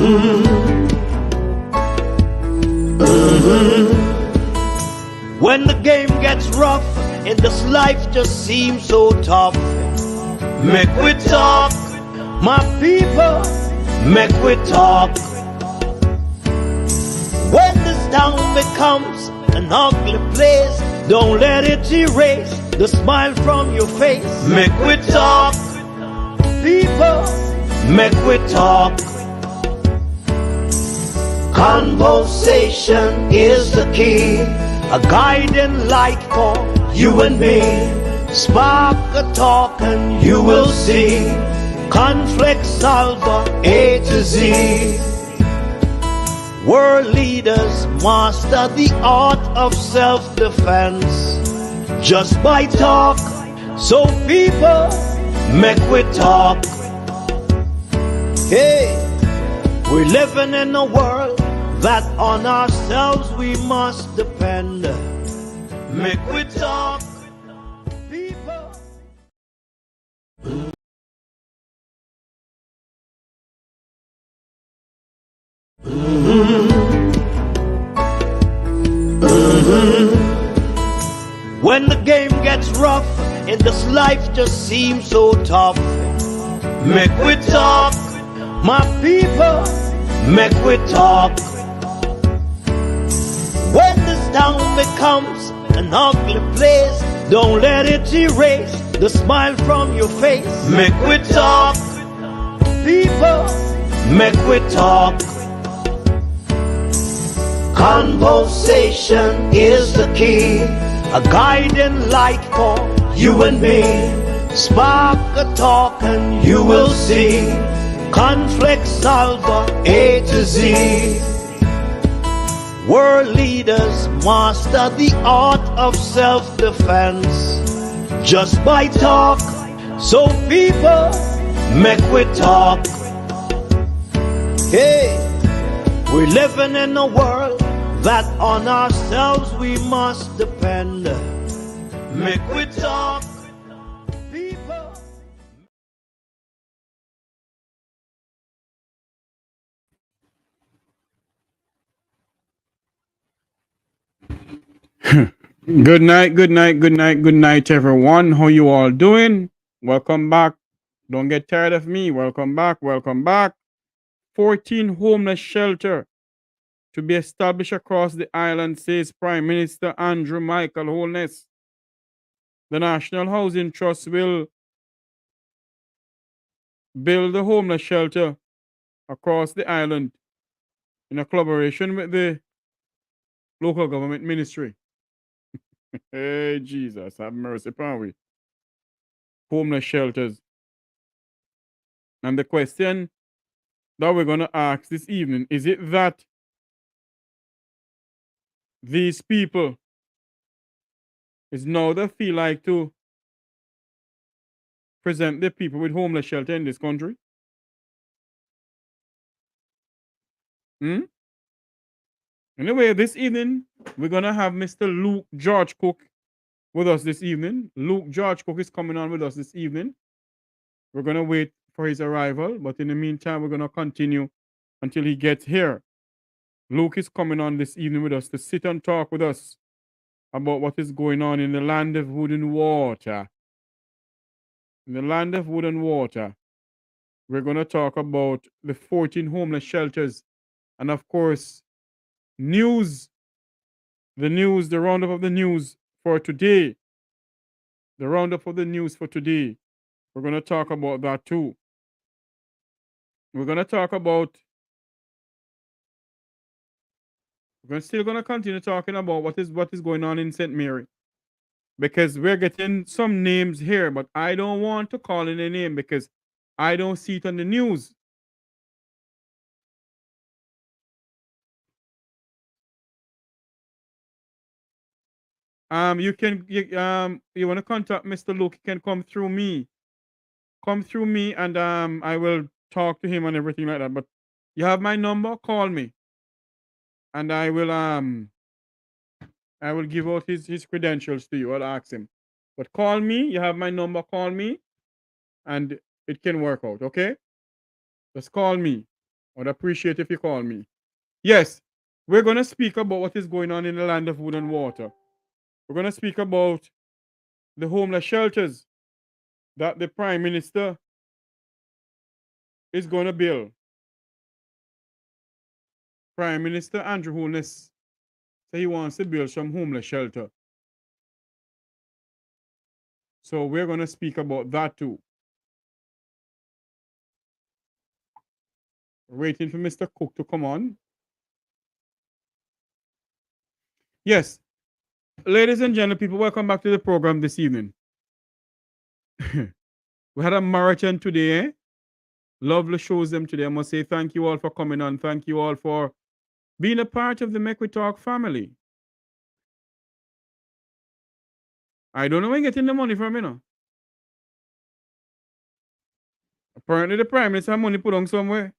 When the game gets rough and this life just seems so tough, Mek Wi Talk, my people, Mek Wi Talk. When this town becomes an ugly place, don't let it erase the smile from your face. Mek Wi Talk, people, Mek Wi Talk. Conversation is the key, a guiding light for you and me. Spark a talk and you will see. Conflict solver A to Z. World leaders master the art of self-defense just by talk. So people, Mek Wi Talk. Hey, we're living in a world that on ourselves we must depend. Mek Wi Talk, people. When the game gets rough and this life just seems so tough, Mek Wi Talk, my people, Mek Wi Talk. When this town becomes an ugly place, don't let it erase the smile from your face. Mek Wi Talk, people, Mek Wi Talk. Conversation is the key, a guiding light for you and me. Spark a talk and you will see. Conflict solver A to Z. World leaders master the art of self-defense just by talk. So people, Mek Wi Talk. Hey, we're living in a world that on ourselves we must depend. Mek Wi Talk, people. Good night, good night, good night, good night, everyone. How you all doing? Welcome back. Don't get tired of me. Welcome back, welcome back. 14 homeless shelter to be established across the island, says Prime Minister Andrew Michael Holness. The National Housing Trust will build a homeless shelter across the island in a collaboration with the local government ministry. Hey, Jesus, have mercy upon we. Homeless shelters. And the question that we're going to ask this evening, is it that these people is now they feel like to present the people with homeless shelter in this country? Anyway, this evening, we're going to have Mr. Luke George Cook with us this evening. Luke George Cook is coming on with us this evening. We're going to wait for his arrival, but in the meantime, we're going to continue until he gets here. Luke is coming on this evening with us to sit and talk with us about what is going on in the land of wood and water. In the land of wood and water, we're going to talk about the 14 homeless shelters and, of course, news, the roundup of the news for today. The roundup of the news for today. We're going to talk about that too. We're going to talk about, we're still going to continue talking about what is going on in St. Mary. Because we're getting some names here, but I don't want to call in a name because I don't see it on the news. You want to contact Mr. Luke, you can come through me. Come through me and I will talk to him and everything like that. But you have my number, call me. And I will give out his credentials to you. I'll ask him. But call me, you have my number, call me, and it can work out, okay? Just call me. I'd appreciate if you call me. Yes, we're going to speak about what is going on in the land of wood and water. We're going to speak about the homeless shelters that the Prime Minister is going to build. Prime Minister Andrew Holness said he wants to build some homeless shelter. So we're going to speak about that too. Waiting for Mr. Cook to come on. Yes, ladies and gentlemen, people, welcome back to the program this evening. We had a marathon today. Eh? Lovely shows them today. I must say thank you all for coming on. Thank you all for being a part of the Mek Wi Talk family. I don't know where you're getting the money from, you know. Apparently the Prime Minister had money put on somewhere.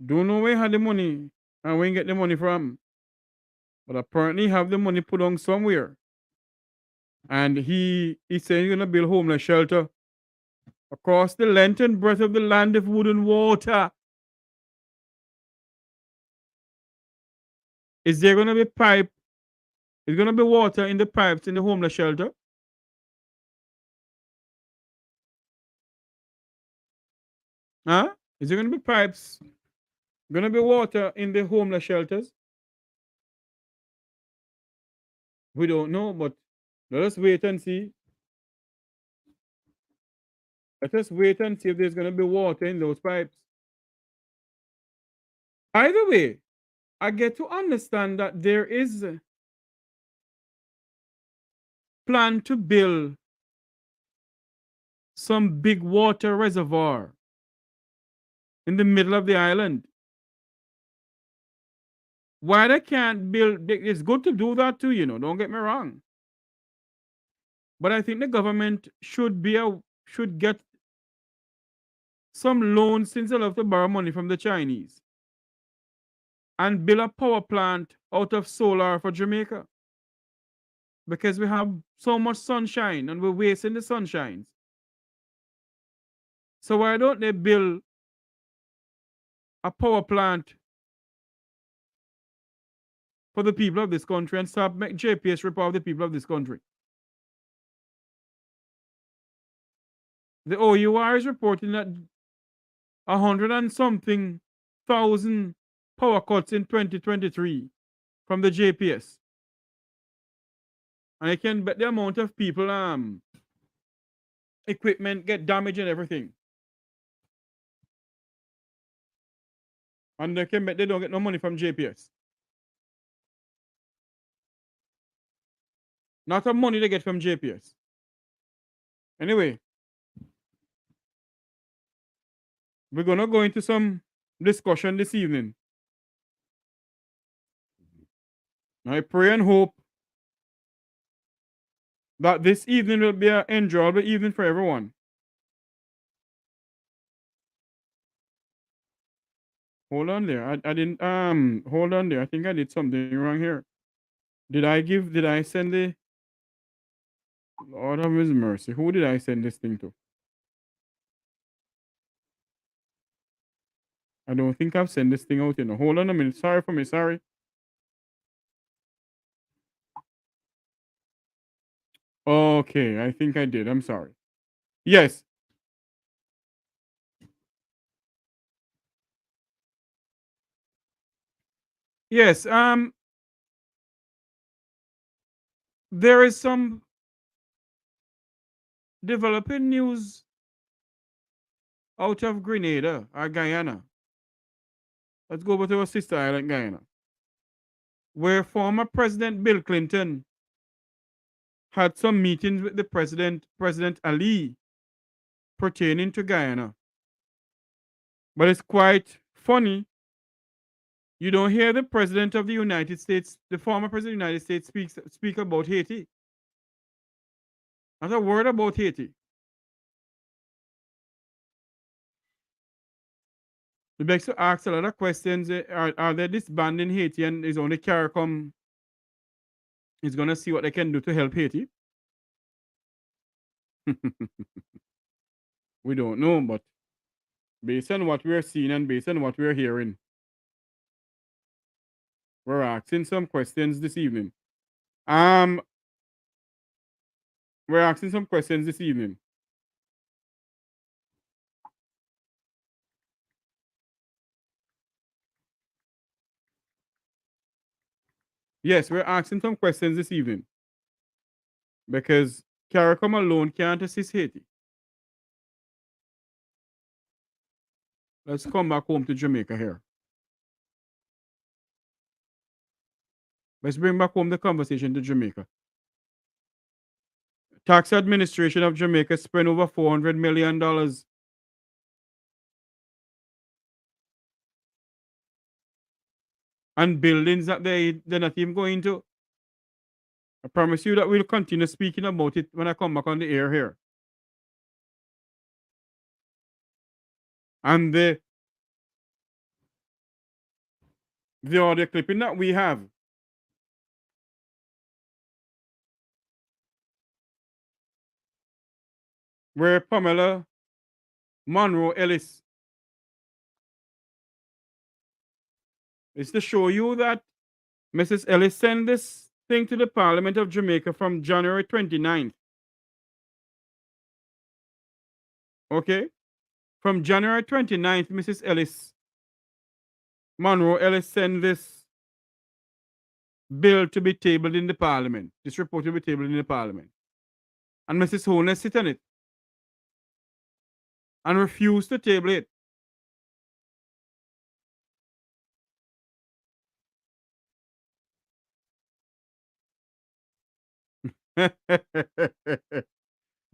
Don't know where he had the money and where he get the money from. But apparently he have the money put on somewhere. And he said he's gonna build homeless shelter across the length and breadth of the land of wood and water. Is there gonna be pipe? Is gonna be water in the pipes in the homeless shelter? Huh? Is there gonna be pipes? Gonna be water in the homeless shelters? We don't know, but let us wait and see. Let us wait and see if there's gonna be water in those pipes. Either way, I get to understand that there is a plan to build some big water reservoir in the middle of the island. Why they can't build, it's good to do that too, you know, don't get me wrong. But I think the government should get some loans since they love to borrow money from the Chinese and build a power plant out of solar for Jamaica. Because we have so much sunshine and we're wasting the sunshines. So why don't they build a power plant for the people of this country and stop make JPS rip off the people of this country? The OUR is reporting that 100 and something thousand power cuts in 2023 from the JPS. And I can bet the amount of people equipment get damaged and everything. And they can bet they don't get no money from JPS. Not the money they get from JPS. Anyway, we're gonna go into some discussion this evening. I pray and hope that this evening will be an enjoyable evening for everyone. Hold on there. I didn't hold on there. I think I did something wrong here. Did I send the Lord of His mercy? Who did I send this thing to? I don't think I've sent this thing out, you know. Hold on a minute. Sorry for me, sorry. Okay, I think I did. I'm sorry. Yes. Yes, there is some developing news out of Grenada or Guyana. Let's go over to our sister island, Guyana, where former President Bill Clinton had some meetings with the President Ali, pertaining to Guyana. But it's quite funny. You don't hear the President of the United States, the former President of the United States, speak about Haiti. Not a word about Haiti. It begs to ask a lot of questions. Are they disbanding Haiti and is only CARICOM is going to see what they can do to help Haiti? We don't know, but based on what we're seeing and based on what we're hearing, we're asking some questions this evening. We're asking some questions this evening. Yes, we're asking some questions this evening. Because CARICOM alone can't assist Haiti. Let's come back home to Jamaica here. Let's bring back home the conversation to Jamaica. Tax Administration of Jamaica spent over $400 million on buildings that they're not even going to. I promise you that we'll continue speaking about it when I come back on the air here. And the audio clipping that we have where Pamela Monroe Ellis is to show you that Mrs. Ellis sent this thing to the Parliament of Jamaica from January 29th. Okay? From January 29th, Mrs. Ellis, Monroe Ellis sent this bill to be tabled in the Parliament. This report to be tabled in the Parliament. And Mrs. Holness sit on it and refused to table it.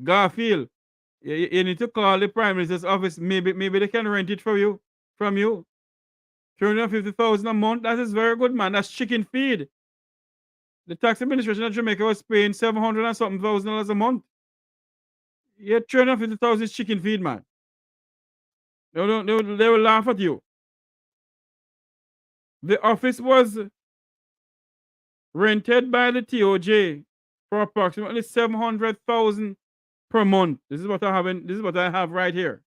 Garfield, you need to call the Prime Minister's office. Maybe they can rent it from you. 250,000 a month. That is very good, man. That's chicken feed. The tax administration of Jamaica was paying $700 and something thousand a month. Yeah, 250,000 is chicken feed, man. They will laugh at you. The office was rented by the TOJ for approximately $700,000 per month. This is what I have right here.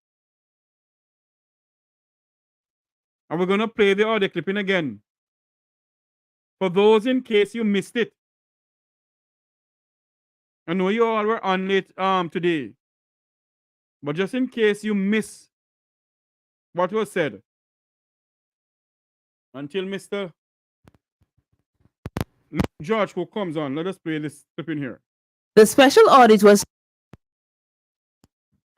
And we're gonna play the audio clipping again. For those in case you missed it. I know you all were on late today. But just in case you miss what was said. Until Mr. George who comes on, let us play this clipping here. The special audit was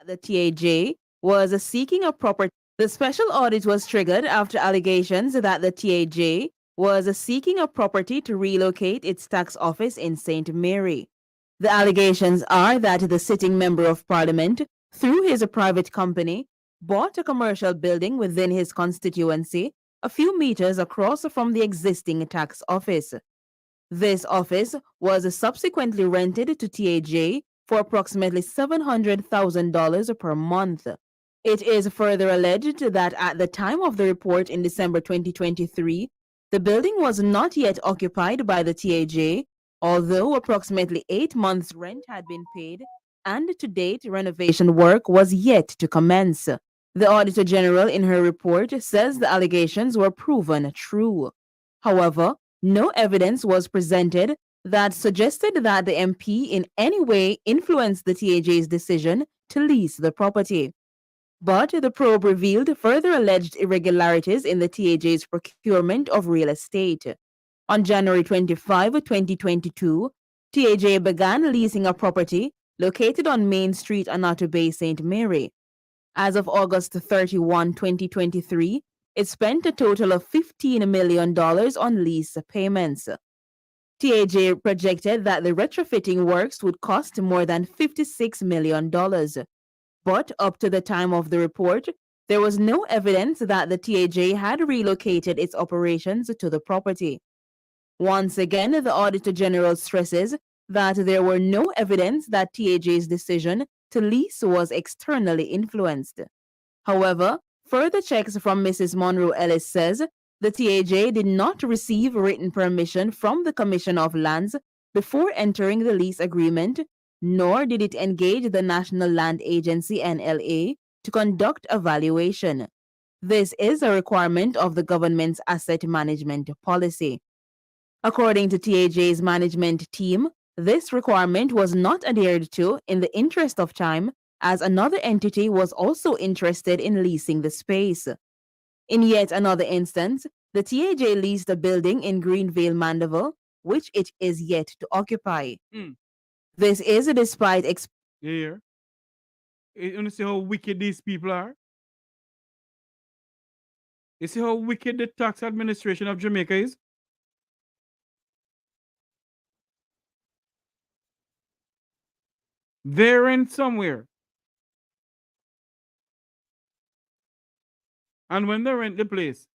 the TAJ was seeking a property. The special audit was triggered after allegations that the TAJ was seeking a property to relocate its tax office in St. Mary. The allegations are that the sitting member of parliament, through his private company, bought a commercial building within his constituency a few meters across from the existing tax office. This office was subsequently rented to TAJ for approximately $700,000 per month. It is further alleged that at the time of the report in December 2023, the building was not yet occupied by the TAJ, although approximately 8 months' rent had been paid, and to date, renovation work was yet to commence. The Auditor General in her report says the allegations were proven true. However, no evidence was presented that suggested that the MP in any way influenced the TAJ's decision to lease the property. But the probe revealed further alleged irregularities in the TAJ's procurement of real estate. On January 25, 2022, TAJ began leasing a property located on Main Street, Anato Bay, St. Mary. As of August 31, 2023, it spent a total of $15 million on lease payments. TAJ projected that the retrofitting works would cost more than $56 million. But up to the time of the report, there was no evidence that the TAJ had relocated its operations to the property. Once again, the Auditor General stresses that there were no evidence that TAJ's decision to lease was externally influenced. However, further checks from Mrs. Monroe Ellis says the TAJ did not receive written permission from the Commission of Lands before entering the lease agreement, nor did it engage the National Land Agency (NLA) to conduct a valuation. This is a requirement of the government's asset management policy. According to TAJ's management team, this requirement was not adhered to in the interest of time, as another entity was also interested in leasing the space. In yet another instance, the TAJ leased a building in Greenvale, Mandeville, which it is yet to occupy. This is despite Here. You see how wicked these people are? You see how wicked the tax administration of Jamaica is? They're in somewhere. And when they rent the place,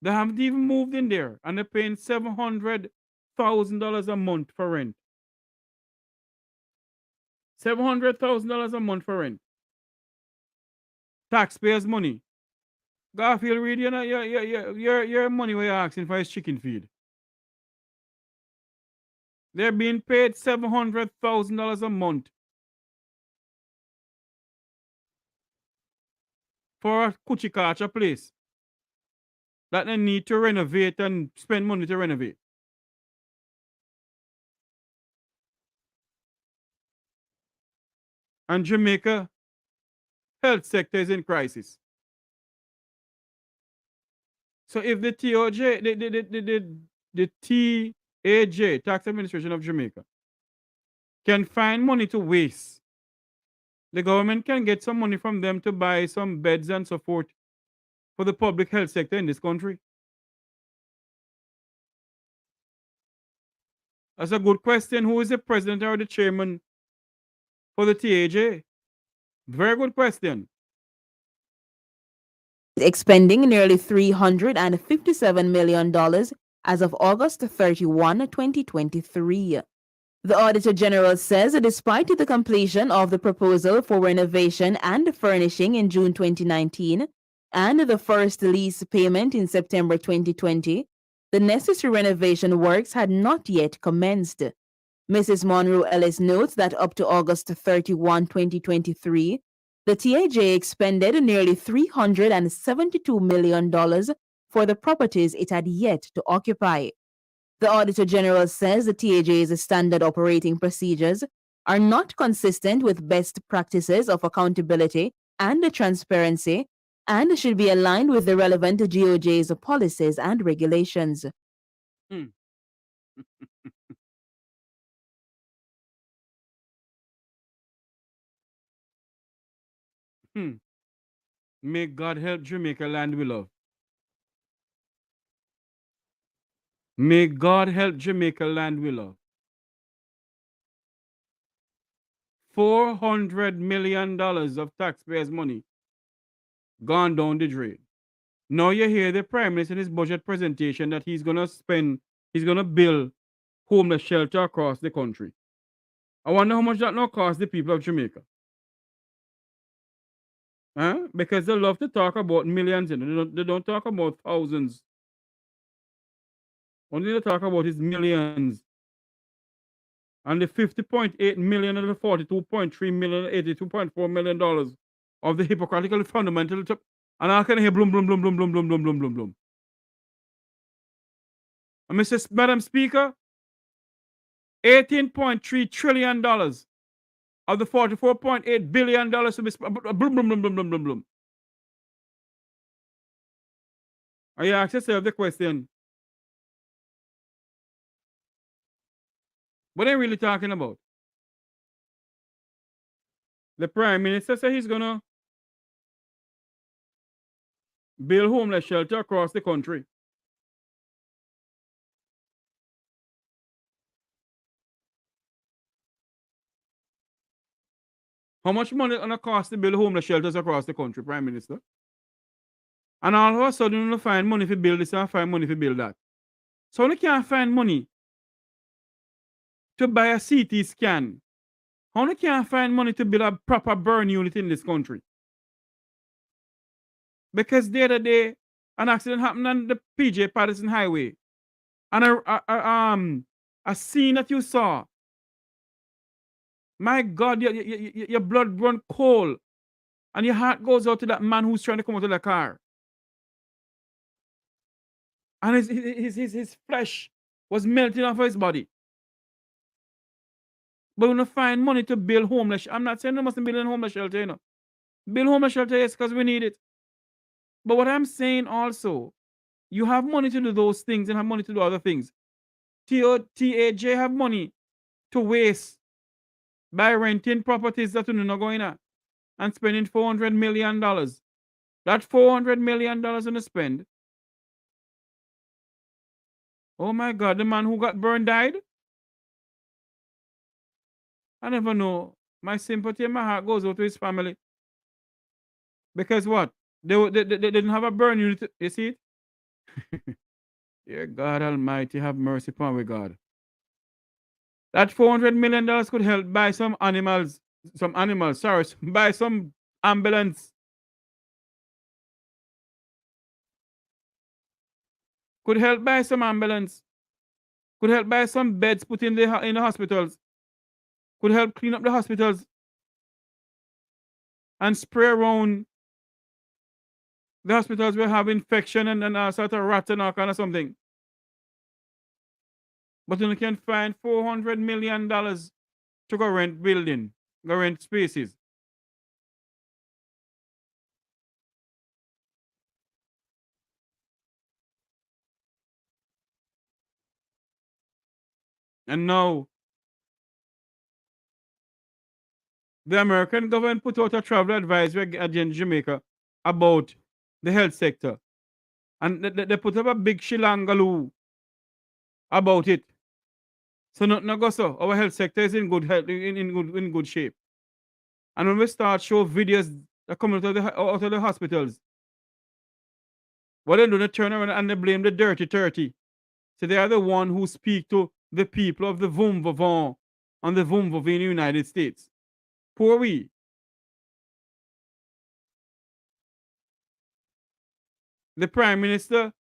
they haven't even moved in there, and they're paying $700,000 a month for rent. $700,000 a month for rent. Taxpayers' money. Garfield Reed, you know, your money where you're asking for is chicken feed. They're being paid $700,000 a month for a Kuchikacha place that they need to renovate and spend money to renovate. And Jamaica health sector is in crisis. So if the TOJ, the TAJ, Tax Administration of Jamaica, can find money to waste, the government can get some money from them to buy some beds and so forth for the public health sector in this country. That's a good question. Who is the president or the chairman for the TAJ? Very good question. expending nearly $357 million as of August 31, 2023. The Auditor General says despite the completion of the proposal for renovation and furnishing in June 2019 and the first lease payment in September 2020, the necessary renovation works had not yet commenced. Mrs. Monroe Ellis notes that up to August 31, 2023, the TAJ expended nearly $372 million for the properties it had yet to occupy. The Auditor General says the TAJ's standard operating procedures are not consistent with best practices of accountability and transparency and should be aligned with the relevant GOJ's policies and regulations. May God help Jamaica land we love. May God help Jamaica land we love. $400 million of taxpayers' money gone down the drain. Now you hear the Prime Minister in his budget presentation that he's going to build homeless shelter across the country. I wonder how much that now costs the people of Jamaica. Huh? Because they love to talk about millions and they don't talk about thousands. Only they talk about is millions. And the 50.8 million and the 42.3 million, $82.4 million of the hypocritical fundamental and I can hear bloom, bloom, bloom, bloom, bloom, bloom, bloom, bloom, bloom, bloom. And Madam Speaker, $18.3 trillion of the $44.8 billion to be bloom, bloom, bloom, bloom, bloom, bloom, bloom. And you ask yourself the question, what are they really talking about? The Prime Minister said he's going to build homeless shelter across the country. How much money is going to cost to build homeless shelters across the country, Prime Minister? And all of a sudden, you find money to build this and find money to build that. So you can't find money to buy a CT scan. How you can't find money to build a proper burn unit in this country? Because the other day, an accident happened on the PJ Patterson Highway. And a scene that you saw. My God, your blood run cold. And your heart goes out to that man who's trying to come out of the car. And his flesh was melting off his body. But we're going to find money to build homeless. I'm not saying they mustn't build a homeless shelter, you know. Build homeless shelter, yes, because we need it. But what I'm saying also, you have money to do those things and have money to do other things. TAJ have money to waste by renting properties that you're not going at and spending $400 million. That $400 million on a spend. Oh my God, the man who got burned died? I never know. My sympathy and my heart goes out to his family. Because what? They didn't have a burn unit. You see it? Dear God Almighty, have mercy upon me, God. That $400 million could help buy some animals, buy some ambulance. Could help buy some ambulance. Could help buy some beds put in the hospitals. Could help clean up the hospitals. And spray around the hospitals will have infection and all sort of rats and all kind of something. But you can find $400 million to go rent building, go rent spaces. And now, the American government put out a travel advisory in Jamaica about the health sector. And they put up a big shilangaloo about it. So nothing goes so. Our health sector is in good health, in good shape. And when we start show videos that come out of the hospitals, what they do, they turn around and they blame the dirty 30. So they are the one who speak to the people of the Vum Vavon and the Vum Vav in the United States. Poor we. The Prime Minister,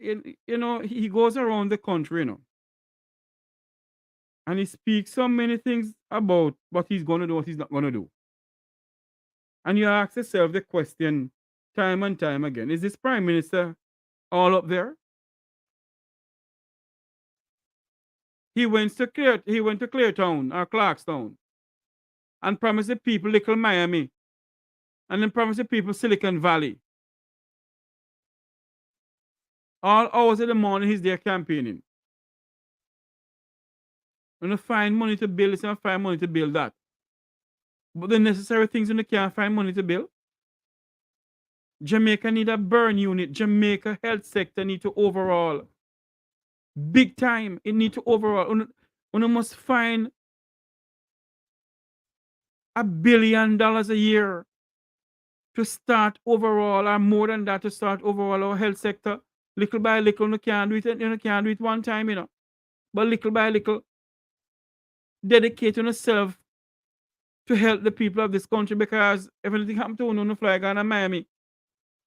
you know, he goes around the country, you know, and he speaks so many things about what he's going to do, what he's not going to do. And you ask yourself the question time and time again, is this Prime Minister all up there? He went to Cleartown or Clarkstown and promised the people Little Miami and then promised the people Silicon Valley. All hours of the morning he's there campaigning. When you find money to build this and find money to build that. But the necessary things when you can't find money to build. Jamaica need a burn unit. Jamaica health sector need to overhaul. Big time. It need to overhaul. You must find $1 billion a year to start overall, or more than that, to start overall our health sector. Little by little, you can't do it. You can't do it one time, you know. But little by little, dedicate yourself to help the people of this country, because if anything happens to you, fly down to Miami.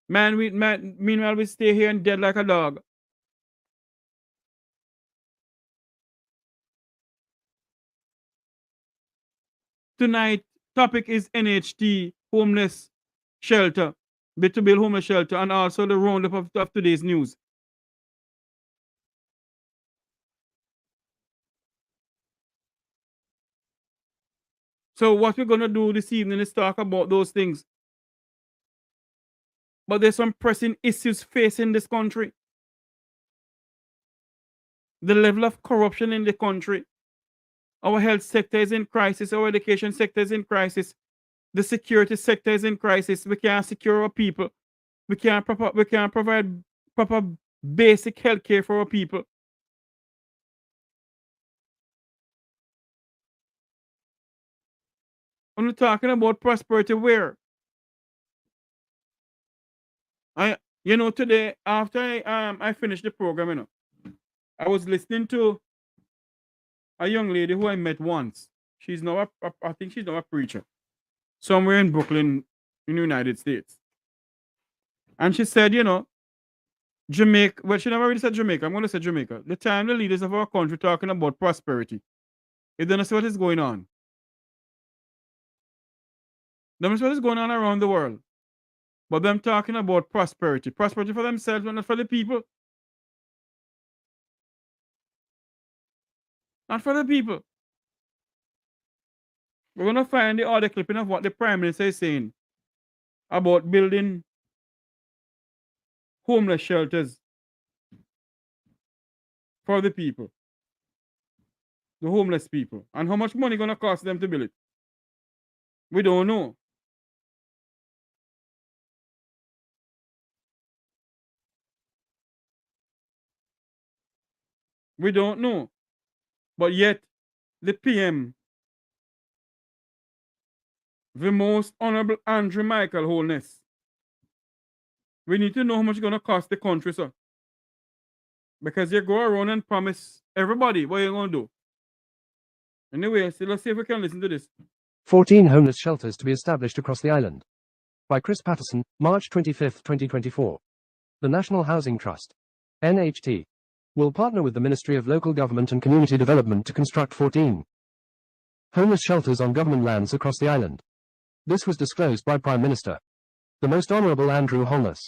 Meanwhile, we stay here and dead like a dog. Tonight, topic is NHT, homeless shelter, to build homeless shelter, and also the roundup of today's news. So what we're going to do this evening is talk about those things. But there's some pressing issues facing this country. The level of corruption in the country. Our health sector is in crisis. Our education sector is in crisis. The security sector is in crisis. We can't secure our people. We can't provide proper basic health care for our people. When we're talking about prosperity, where? Today, after I finished the program, I was listening to a young lady who I met once. She's now I think she's now a preacher somewhere in Brooklyn, in the United States. And she said, Jamaica, well, she never really said Jamaica. I'm going to say Jamaica. The time the leaders of our country talking about prosperity, you don't see what is going on. That's what is going on around the world. But them talking about prosperity. Prosperity for themselves, but not for the people. Not for the people. We're going to find the other clipping of what the Prime Minister is saying about building homeless shelters for the people, the homeless people, and how much money going to cost them to build it. We don't know. We don't know. But yet, the PM, the Most Honorable Andrew Michael Holness, we need to know how much it's going to cost the country, sir. Because you go around and promise everybody what you're going to do. Anyway, so let's see if we can listen to this. 14 homeless shelters to be established across the island. By Chris Patterson, March 25, 2024. The National Housing Trust, NHT, will partner with the Ministry of Local Government and Community Development to construct 14 homeless shelters on government lands across the island. This was disclosed by Prime Minister, the Most Honorable Andrew Holness,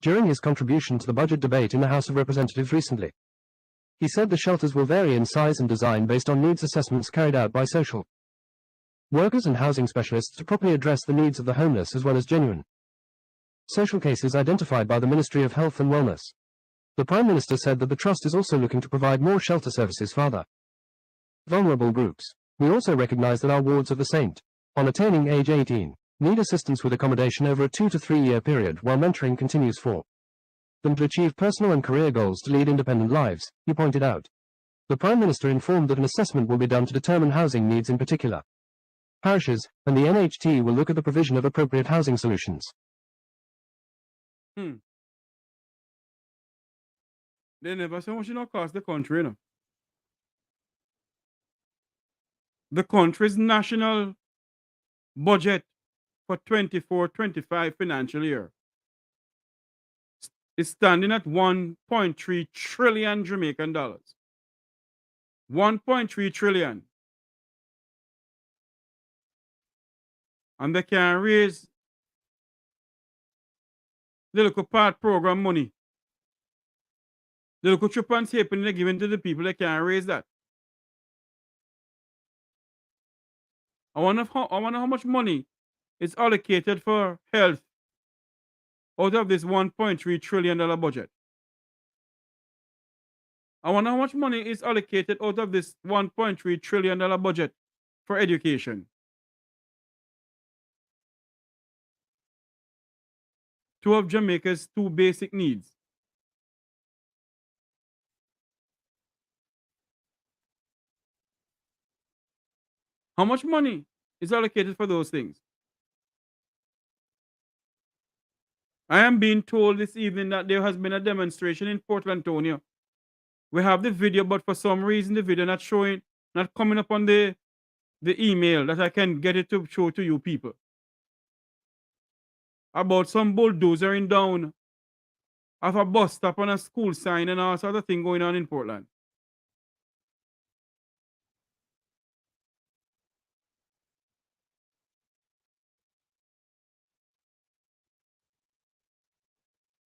during his contribution to the budget debate in the House of Representatives recently. He said the shelters will vary in size and design based on needs assessments carried out by social workers and housing specialists to properly address the needs of the homeless as well as genuine social cases identified by the Ministry of Health and Wellness. The Prime Minister said that the Trust is also looking to provide more shelter services for other vulnerable groups. We also recognize that our wards of the Saint, on attaining age 18, need assistance with accommodation over a 2 to 3 year period while mentoring continues for them to achieve personal and career goals to lead independent lives, he pointed out. The Prime Minister informed that an assessment will be done to determine housing needs in particular parishes, and the NHT will look at the provision of appropriate housing solutions. They never say how much it cost the country, you know. The country's national budget for 24-25 financial year is standing at 1.3 trillion Jamaican dollars. 1.3 trillion. And they can raise the local part program money. The local chip and tape they're giving to the people, they can't raise that. I wonder how much money is allocated for health out of this $1.3 trillion budget. I wonder how much money is allocated out of this $1.3 trillion budget for education. Two of Jamaica's two basic needs. How much money is allocated for those things? I am being told this evening that there has been a demonstration in Port Antonio. We have the video, but for some reason the video not coming up on the email that I can get it to show to you people. About some bulldozering down of a bus stop on a school sign and all sort of thing going on in Portland.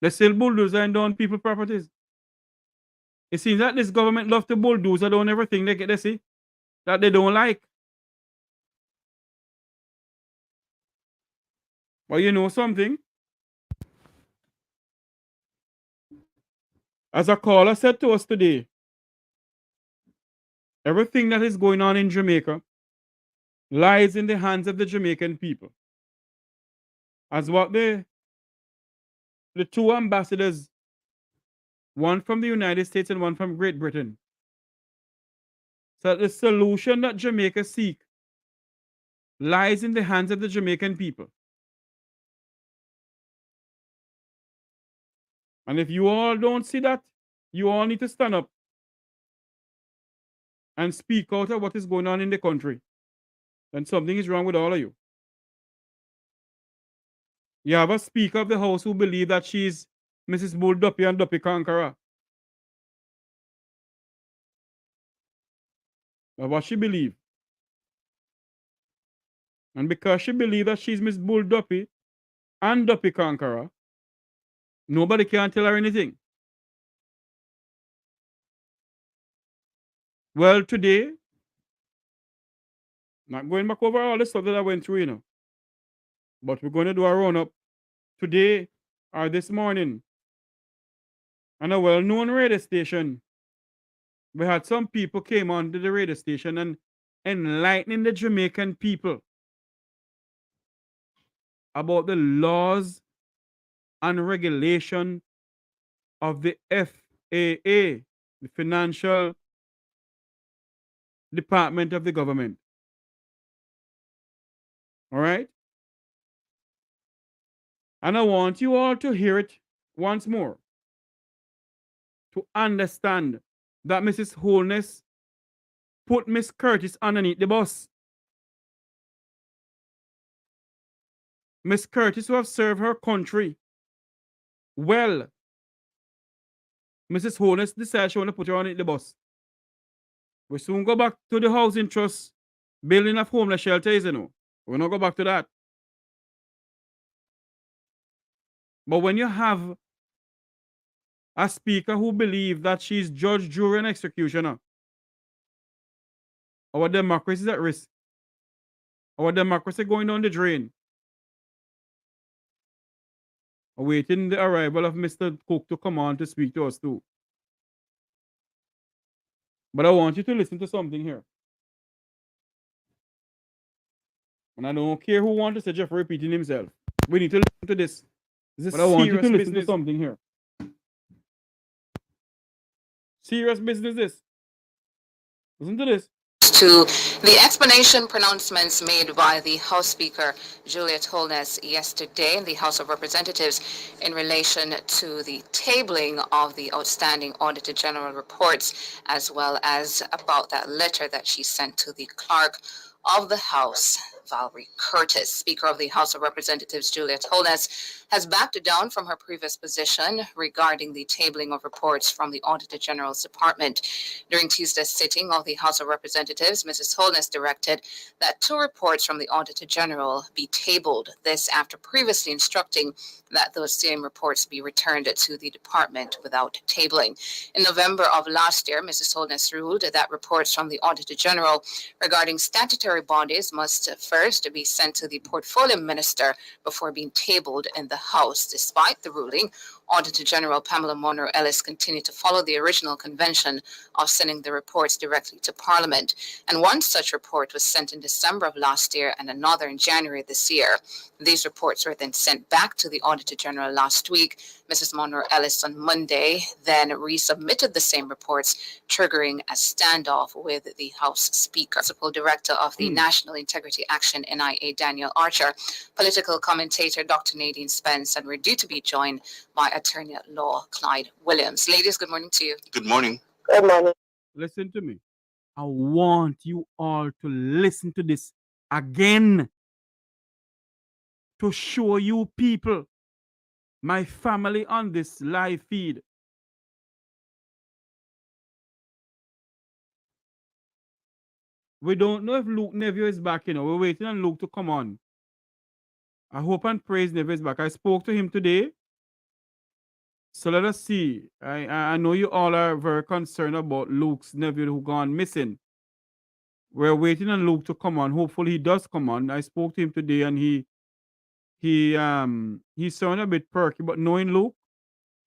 They're still bulldozing down people's properties. It seems that this government loves to bulldoze down everything they see that they don't like. But you know something? As a caller said to us today, everything that is going on in Jamaica lies in the hands of the Jamaican people. As what the two ambassadors, one from the United States and one from Great Britain, said the solution that Jamaica seeks lies in the hands of the Jamaican people. And if you all don't see that, you all need to stand up and speak out of what is going on in the country. Then something is wrong with all of you. You have a Speaker of the House who believes that she's Mrs. Bull Duppy and Duppy Conqueror. But what she believes. And because she believes that she's Miss Bull Duppy and Duppy Conqueror, nobody can tell her anything. Well, today, not going back over all the stuff that I went through, but we're going to do a run-up today or this morning on a well-known radio station. We had some people came on to the radio station and enlightening the Jamaican people about the laws and regulation of the FAA, the Financial Department of the government. All right? And I want you all to hear it once more to understand that Mrs. Holness put Miss Curtis underneath the bus. Miss Curtis, who have served her country well, Mrs. Holness decided she want to put her underneath the bus. We soon go back to the housing trust, building of homeless shelters, We'll not go back to that. But when you have a speaker who believes that she's judge, jury, and executioner, our democracy is at risk. Our democracy going down the drain. Awaiting the arrival of Mr. Cook to come on to speak to us too. But I want you to listen to something here. And I don't care who wants to say Jeff repeating himself. We need to listen to this. But I want you to listen to something here. Serious business this. Listen to this. To the explanation pronouncements made by the House Speaker Juliet Holness yesterday in the House of Representatives in relation to the tabling of the outstanding Auditor General reports, as well as about that letter that she sent to the Clerk of the House, Valerie Curtis. Speaker of the House of Representatives Juliet Holness has backed down from her previous position regarding the tabling of reports from the Auditor General's Department. During Tuesday's sitting of the House of Representatives, Mrs. Holness directed that 2 reports from the Auditor General be tabled. This after previously instructing that those same reports be returned to the department without tabling. In November of last year, Mrs. Holness ruled that reports from the Auditor General regarding statutory bodies must first be sent to the Portfolio Minister before being tabled in the House. Despite the ruling, Auditor General Pamela Monroe-Ellis continued to follow the original convention of sending the reports directly to Parliament. And one such report was sent in December of last year and another in January this year. These reports were then sent back to the Auditor General last week. Mrs. Monroe-Ellis on Monday then resubmitted the same reports, triggering a standoff with the House Speaker. Principal Director of the National Integrity Action NIA, Daniel Archer, political commentator Dr. Nadine Spence, and we're due to be joined by Attorney at Law Clyde Williams. Ladies, good morning to you. Good morning. Good morning. Listen to me. I want you all to listen to this again to show you people, my family on this live feed, we don't know if Luke Neville is back, We're waiting on Luke to come on. I hope and praise Neville is back. I spoke to him today. So let us see. I know you all are very concerned about Luke's nephew who gone missing. We're waiting on Luke to come on. Hopefully he does come on. I spoke to him today and he sounded a bit perky, but knowing Luke,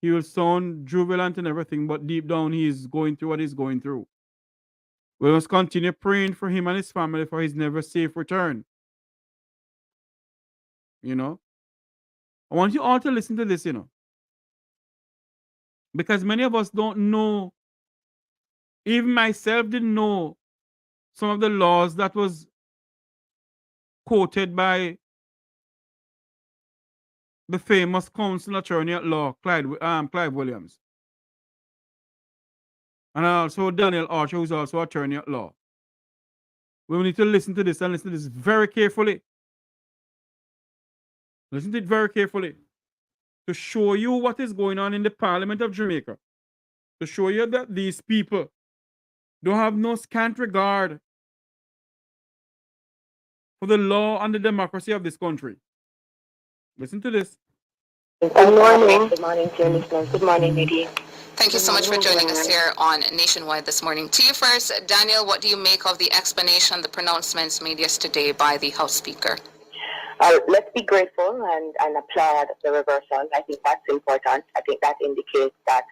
he will sound jubilant and everything, but deep down he's going through what he's going through. We must continue praying for him and his family for his never safe return. I want you all to listen to this, because many of us don't know, even myself didn't know some of the laws that was quoted by the famous counsel attorney at law, Clive Williams. And also Daniel Archer, who's also attorney at law. We need to listen to this and listen to this very carefully. Listen to it very carefully. To show you what is going on in the Parliament of Jamaica. To show you that these people don't have no scant regard for the law and the democracy of this country. Listen to this. Good morning. Good morning to your listeners. Good morning, Nadine. Thank you so much for joining us here on Nationwide this morning. To you first, Daniel, what do you make of the explanation, the pronouncements made yesterday by the House Speaker? Let's be grateful and applaud the reversal. I think that's important. I think that indicates that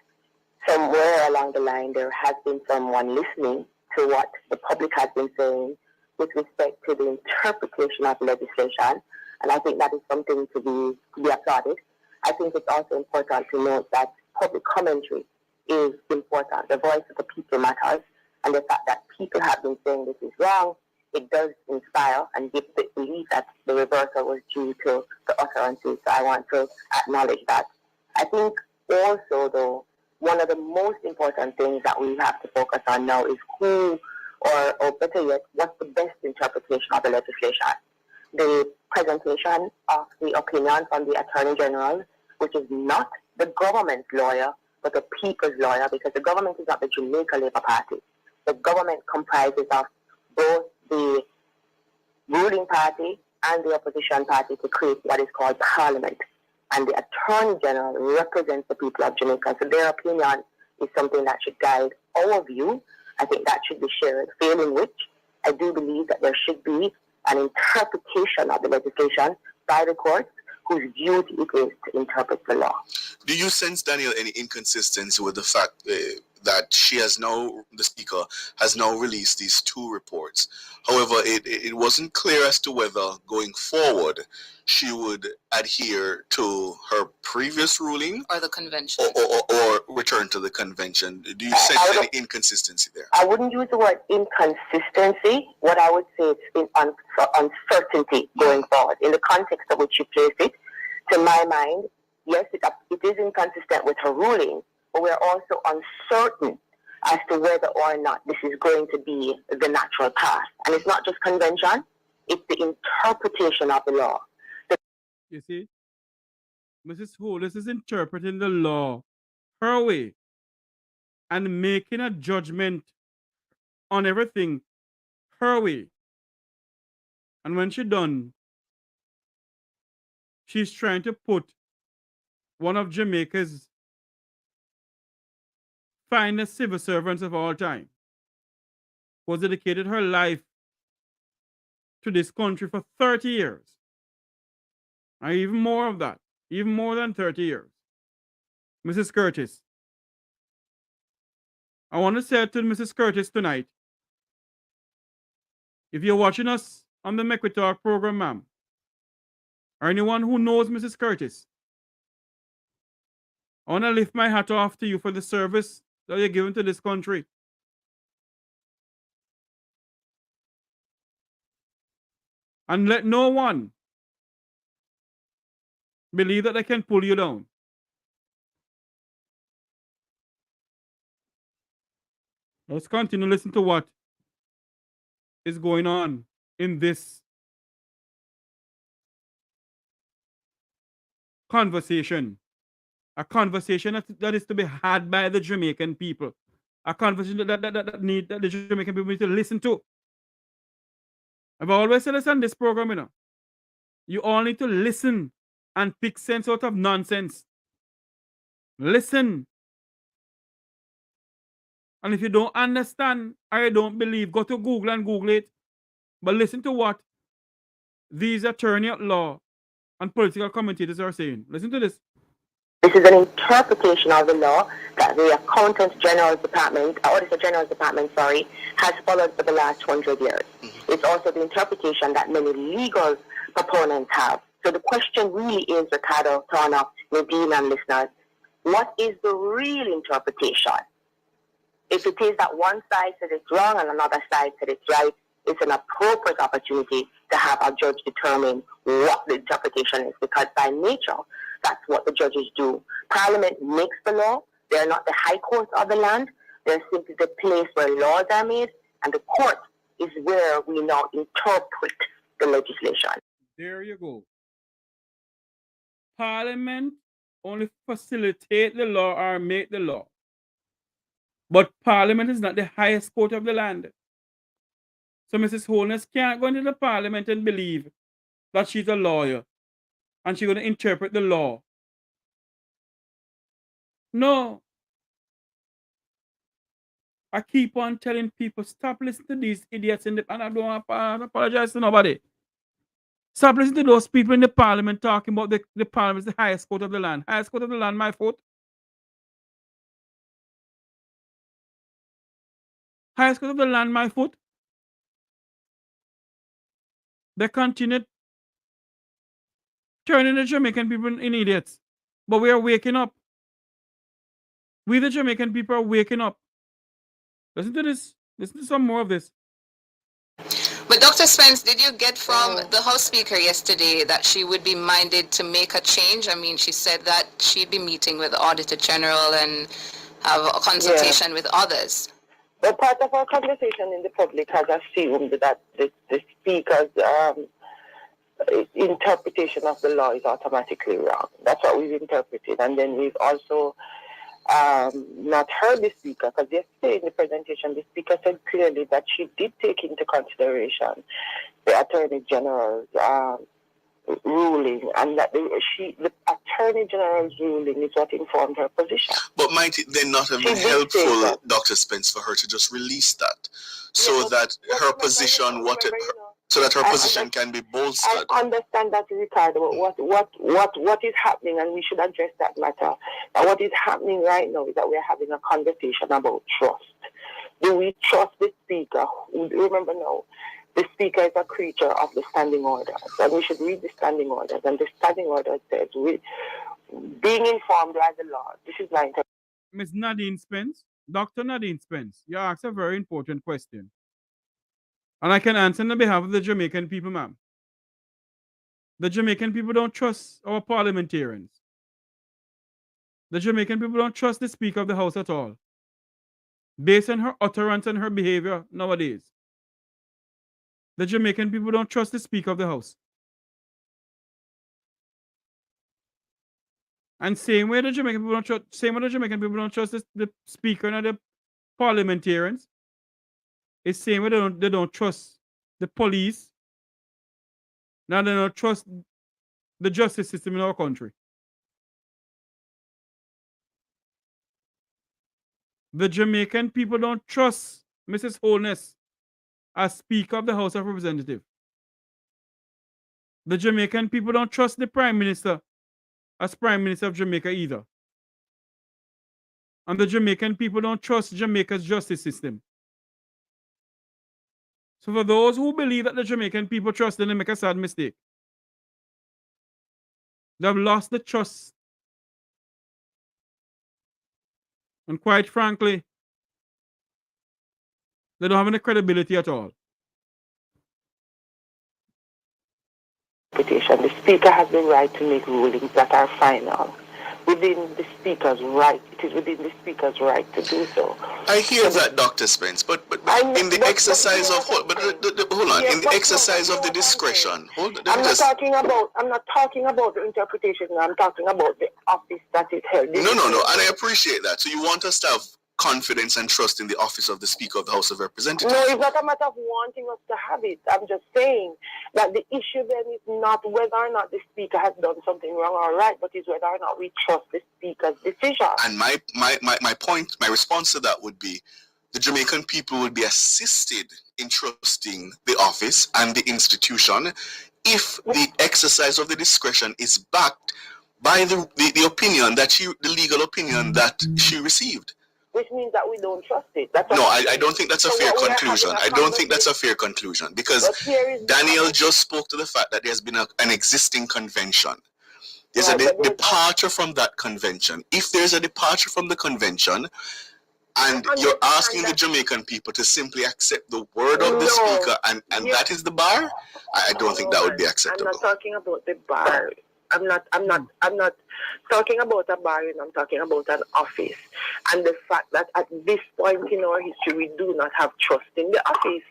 somewhere along the line there has been someone listening to what the public has been saying with respect to the interpretation of legislation. And I think that is something to be applauded. I think it's also important to note that public commentary is important. The voice of the people matters. And the fact that people have been saying this is wrong, it does inspire and give the belief that the reversal was due to the utterances. So I want to acknowledge that. I think also, though, one of the most important things that we have to focus on now is who, or better yet, what's the best interpretation of the legislation. The presentation of the opinion from the Attorney General, which is not the government's lawyer, but the people's lawyer, because the government is not the Jamaica Labour Party. The government comprises of both the ruling party and the opposition party to create what is called Parliament. And the Attorney General represents the people of Jamaica. So their opinion is something that should guide our view. I think that should be shared, failing which I do believe that there should be an interpretation of the legislation by the courts whose duty it is to interpret the law. Do you sense, Daniel, any inconsistency with the fact that the Speaker has now released these two reports? However, it wasn't clear as to whether going forward she would adhere to her previous ruling or the convention or return to the convention. Do you sense any inconsistency there? I wouldn't use the word inconsistency. What I would say is uncertainty going forward. In the context of which you place it, to my mind, yes, it is inconsistent with her ruling, but we're also uncertain as to whether or not this is going to be the natural path. And it's not just convention, it's the interpretation of the law. You see, Mrs. Holness is interpreting the law her way and making a judgment on everything her way. And when she's done, she's trying to put one of Jamaica's finest civil servants of all time, who has dedicated her life to this country for 30 years. And even more of that, even more than 30 years. Mrs. Curtis. I want to say to Mrs. Curtis tonight, if you're watching us on the Mek Wi Talk program, ma'am, or anyone who knows Mrs. Curtis, I want to lift my hat off to you for the service that you're giving to this country. And let no one believe that they can pull you down. Let's continue to listen to what is going on in this conversation. A conversation that is to be had by the Jamaican people. A conversation that the Jamaican people need to listen to. I've always said this on this program, you know. You all need to listen and pick sense out of nonsense. Listen. And if you don't understand or you don't believe, go to Google and Google it. But listen to what these attorney at law and political commentators are saying. Listen to this. This is an interpretation of the law that the Auditor General's Department, has followed for the last 100 years. It's also the interpretation that many legal proponents have. So the question really is, Ricardo, Turner, Nadine, and listeners, what is the real interpretation? If it is that one side said it's wrong and another side said it's right, it's an appropriate opportunity to have a judge determine what the interpretation is, because by nature, that's what the judges do. Parliament makes the law. They're not the high court of the land. They're simply the place where laws are made, and the court is where we now interpret the legislation. There you go. Parliament only facilitate the law or make the law. But Parliament is not the highest court of the land. So Mrs. Holness can't go into the parliament and believe that she's a lawyer and she's going to interpret the law. No. I keep on telling people, stop listening to these idiots in the, and I don't apologize to nobody. Stop listening to those people in the parliament talking about the parliament is the highest court of the land. Highest court of the land, my foot. Highest court of the land, my foot. They continue turning the Jamaican people in idiots. But we are waking up. We, the Jamaican people, are waking up. Listen to this. Listen to some more of this. But Dr. Spence, did you get from the House Speaker yesterday that she would be minded to make a change? I mean, she said that she'd be meeting with the Auditor General and have a consultation with others. But part of our conversation in the public has assumed that the Speaker's interpretation of the law is automatically wrong. That's what we've interpreted. And then we've also not heard the Speaker, because yesterday in the presentation, the Speaker said clearly that she did take into consideration the Attorney General's ruling, and that the Attorney General's ruling is what informed her position. But might it then not have been helpful, Dr. Spence, for her to just release that, so that her position, so that her position can be bolstered? I understand that, Ricardo. What is happening, and we should address that matter. And what is happening right now is that we're having a conversation about trust. Do we trust the Speaker? Remember now, the Speaker is a creature of the standing orders, and we should read the standing orders. And the standing order says, being informed by the law. This is my interpretation. Ms. Nadine Spence, Dr. Nadine Spence, you asked a very important question. And I can answer on behalf of the Jamaican people, ma'am. The Jamaican people don't trust our parliamentarians. The Jamaican people don't trust the Speaker of the House at all, based on her utterance and her behavior nowadays. The Jamaican people don't trust the Speaker of the House. And same way the Jamaican people don't trust the Speaker and the parliamentarians. It's same way they don't trust the police. Now they don't trust the justice system in our country. The Jamaican people don't trust Mrs. Holness as Speaker of the House of Representatives. The Jamaican people don't trust the Prime Minister as Prime Minister of Jamaica either. And the Jamaican people don't trust Jamaica's justice system. So for those who believe that the Jamaican people trust them, they make a sad mistake. They've lost the trust. And quite frankly, they don't have any credibility at all. The Speaker has the right to make rulings that are final. Within the Speaker's right, it is within the Speaker's right to do so. I hear that, Dr. Spence, but in the exercise of hold on, in the exercise of the discretion, I'm not talking about the interpretation. I'm talking about the office that is held. No, and I appreciate that. So you want us to have confidence and trust in the office of the Speaker of the House of Representatives? No, it's not a matter of wanting us to have it. I'm just saying that the issue then is not whether or not the Speaker has done something wrong or right, but is whether or not we trust the Speaker's decision. And my point, my response to that would be, the Jamaican people would be assisted in trusting the office and the institution if the exercise of the discretion is backed by the opinion that the legal opinion that she received. Which means that we don't trust it. I don't think that's a fair conclusion. I don't think that's a fair conclusion, because Daniel just spoke to the fact that there's been an existing convention. There's a departure from that convention. If there's a departure from the convention, and you're asking the Jamaican people to simply accept the word of the Speaker, and that is the bar, I don't think that would be acceptable. I'm not talking about the bar. I'm not talking about a bar, I'm talking about an office. And the fact that at this point in our history, we do not have trust in the office.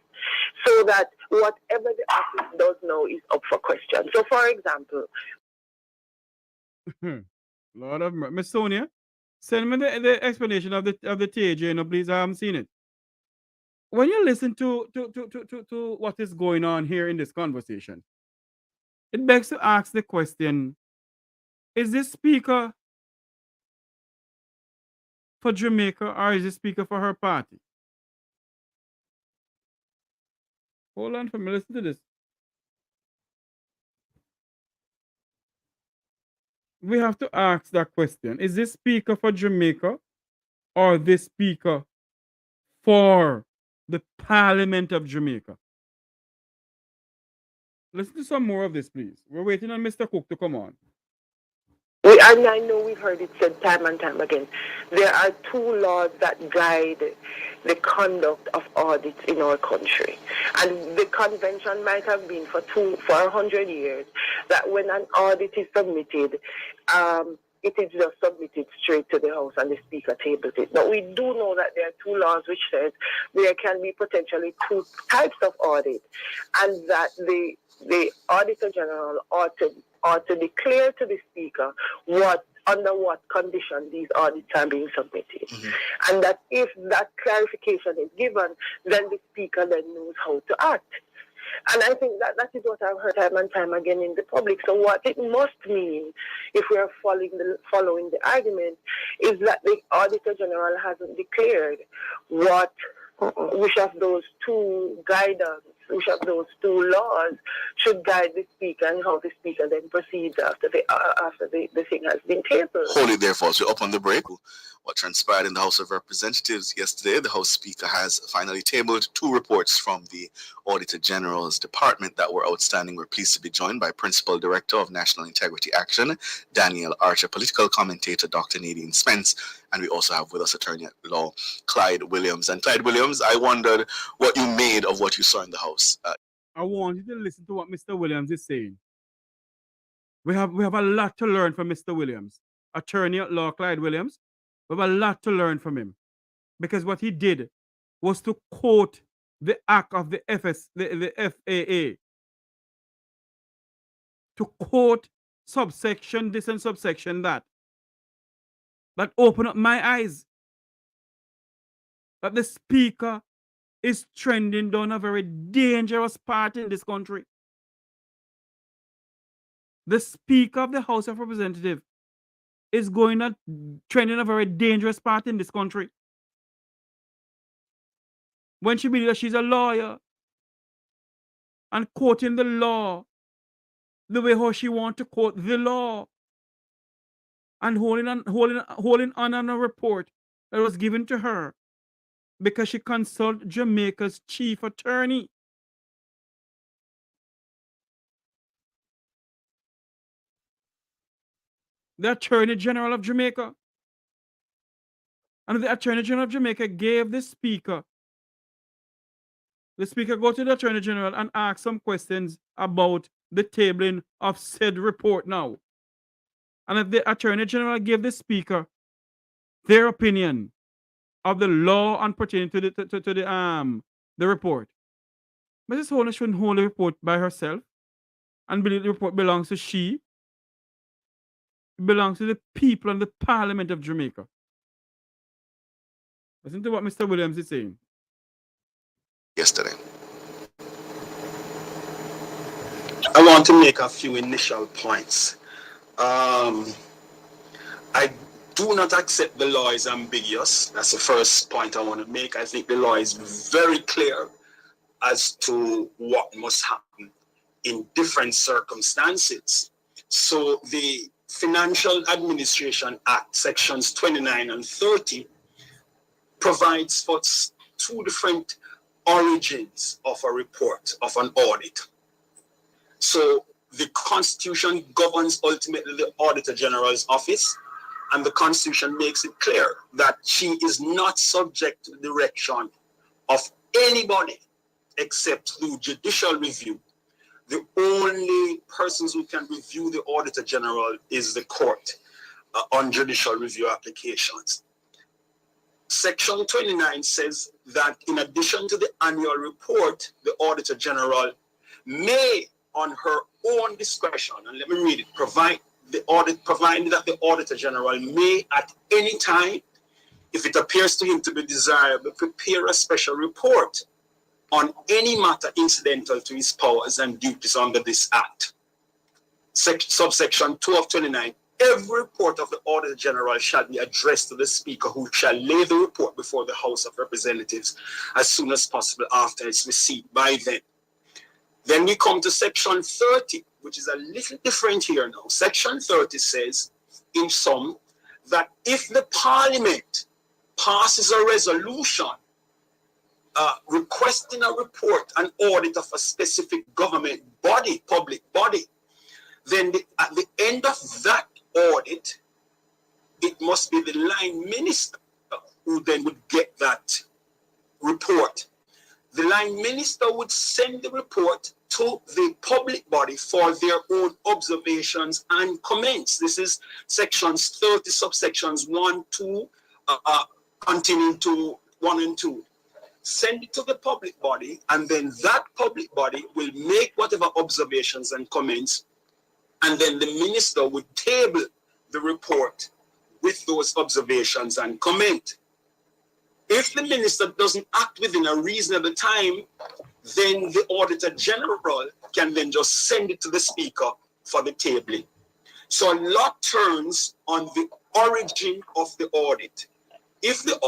So that whatever the office does now is up for question. So, for example... Lord of mercy. Miss Sonia, send me the explanation of the TAJ, no, please. I haven't seen it. when you listen to what is going on here in this conversation, it begs to ask the question, is this speaker for Jamaica or is this speaker for her party? Hold on for me, listen to this. We have to ask that question. Is this speaker for Jamaica or this speaker for the Parliament of Jamaica? Listen to some more of this, please. We're waiting on Mr. Cook to come on. And I know we've heard it said time and time again. There are two laws that guide the conduct of audits in our country. And the convention might have been for 100 years that when an audit is submitted, it is just submitted straight to the House and the Speaker tables it. But we do know that there are two laws which says there can be potentially two types of audit, and that the Auditor General ought to declare to the Speaker under what condition these audits are being submitted. Mm-hmm. And that if that clarification is given, then the Speaker then knows how to act. And I think that is what I've heard time and time again in the public. So what it must mean, if we are following the argument, is that the Auditor General hasn't declared which of those two guidance, which of those two laws should guide the Speaker and how the Speaker then proceeds after the thing has been tabled. Hold it there, folks. We're up on the break. What transpired in the House of Representatives yesterday, the House Speaker has finally tabled two reports from the Auditor General's Department that were outstanding. We're pleased to be joined by Principal Director of National Integrity Action, Daniel Archer, political commentator, Dr. Nadine Spence, and we also have with us Attorney at Law, Clyde Williams. And Clyde Williams, I wondered what you made of what you saw in the House. I want you to listen to what Mr. Williams is saying. We have a lot to learn from Mr. Williams. Attorney at Law, Clyde Williams. We have a lot to learn from him, because what he did was to quote the act of the FAA, to quote subsection this and subsection that opened up my eyes, that the Speaker is trending down a very dangerous path in this country. The Speaker of the House of Representatives is trending a very dangerous path in this country. When she believes that she's a lawyer and quoting the law the way how she wants to quote the law, and holding on a report that was given to her because she consulted Jamaica's chief attorney. The Attorney General of Jamaica. And the Attorney General of Jamaica gave the Speaker go to the Attorney General and ask some questions about the tabling of said report now. And if the Attorney General gave the Speaker their opinion of the law and pertaining to the report, Mrs. Holness shouldn't hold the report by herself and believe the report belongs to she. It belongs to the people and the Parliament of Jamaica. Listen to what Mr. Williams is saying. Yesterday. I want to make a few initial points. I do not accept the law is ambiguous. That's the first point I want to make. I think the law is very clear as to what must happen in different circumstances. So the Financial Administration Act, sections 29 and 30, provides for two different origins of a report, of an audit. So the Constitution governs ultimately the Auditor General's office, and the Constitution makes it clear that she is not subject to the direction of anybody except through judicial review. The only persons who can review the Auditor General is the court on judicial review applications. Section 29 says that in addition to the annual report, the Auditor General may, on her own discretion, and let me read it, provided that the Auditor General may at any time if it appears to him to be desirable, prepare a special report on any matter incidental to his powers and duties under this Act. Subsection 2 of 29, every report of the Auditor General shall be addressed to the Speaker, who shall lay the report before the House of Representatives as soon as possible after its receipt by them. Then we come to Section 30, which is a little different here now. Section 30 says, in sum, that if the Parliament passes a resolution requesting a report and audit of a specific government body, public body, then at the end of that audit, it must be the line minister who then would get that report. The line minister would send the report to the public body for their own observations and comments. This is sections 30, subsections 1, 2, continuing to 1 and 2. Send it to the public body, and then that public body will make whatever observations and comments, and then the minister would table the report with those observations and comment. If the minister doesn't act within a reasonable time, then the Auditor General can then just send it to the Speaker for the tabling. So a lot turns on the origin of the audit. If the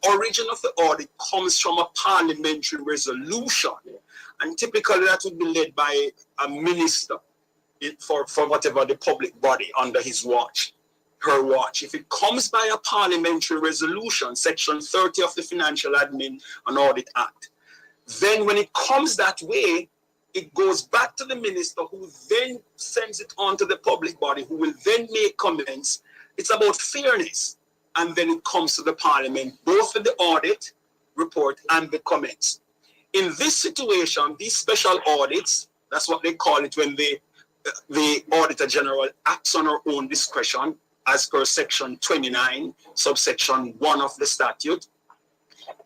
origin of the audit comes from a parliamentary resolution, and typically that would be led by a minister for whatever the public body under his watch, her watch. If it comes by a parliamentary resolution, section 30 of the Financial Admin and Audit Act, then when it comes that way, it goes back to the minister, who then sends it on to the public body, who will then make comments. It's about fairness. And then it comes to the Parliament, both for the audit report and the comments. In this situation, these special audits, that's what they call it when the Auditor General acts on her own discretion, as per section 29, subsection 1 of the statute.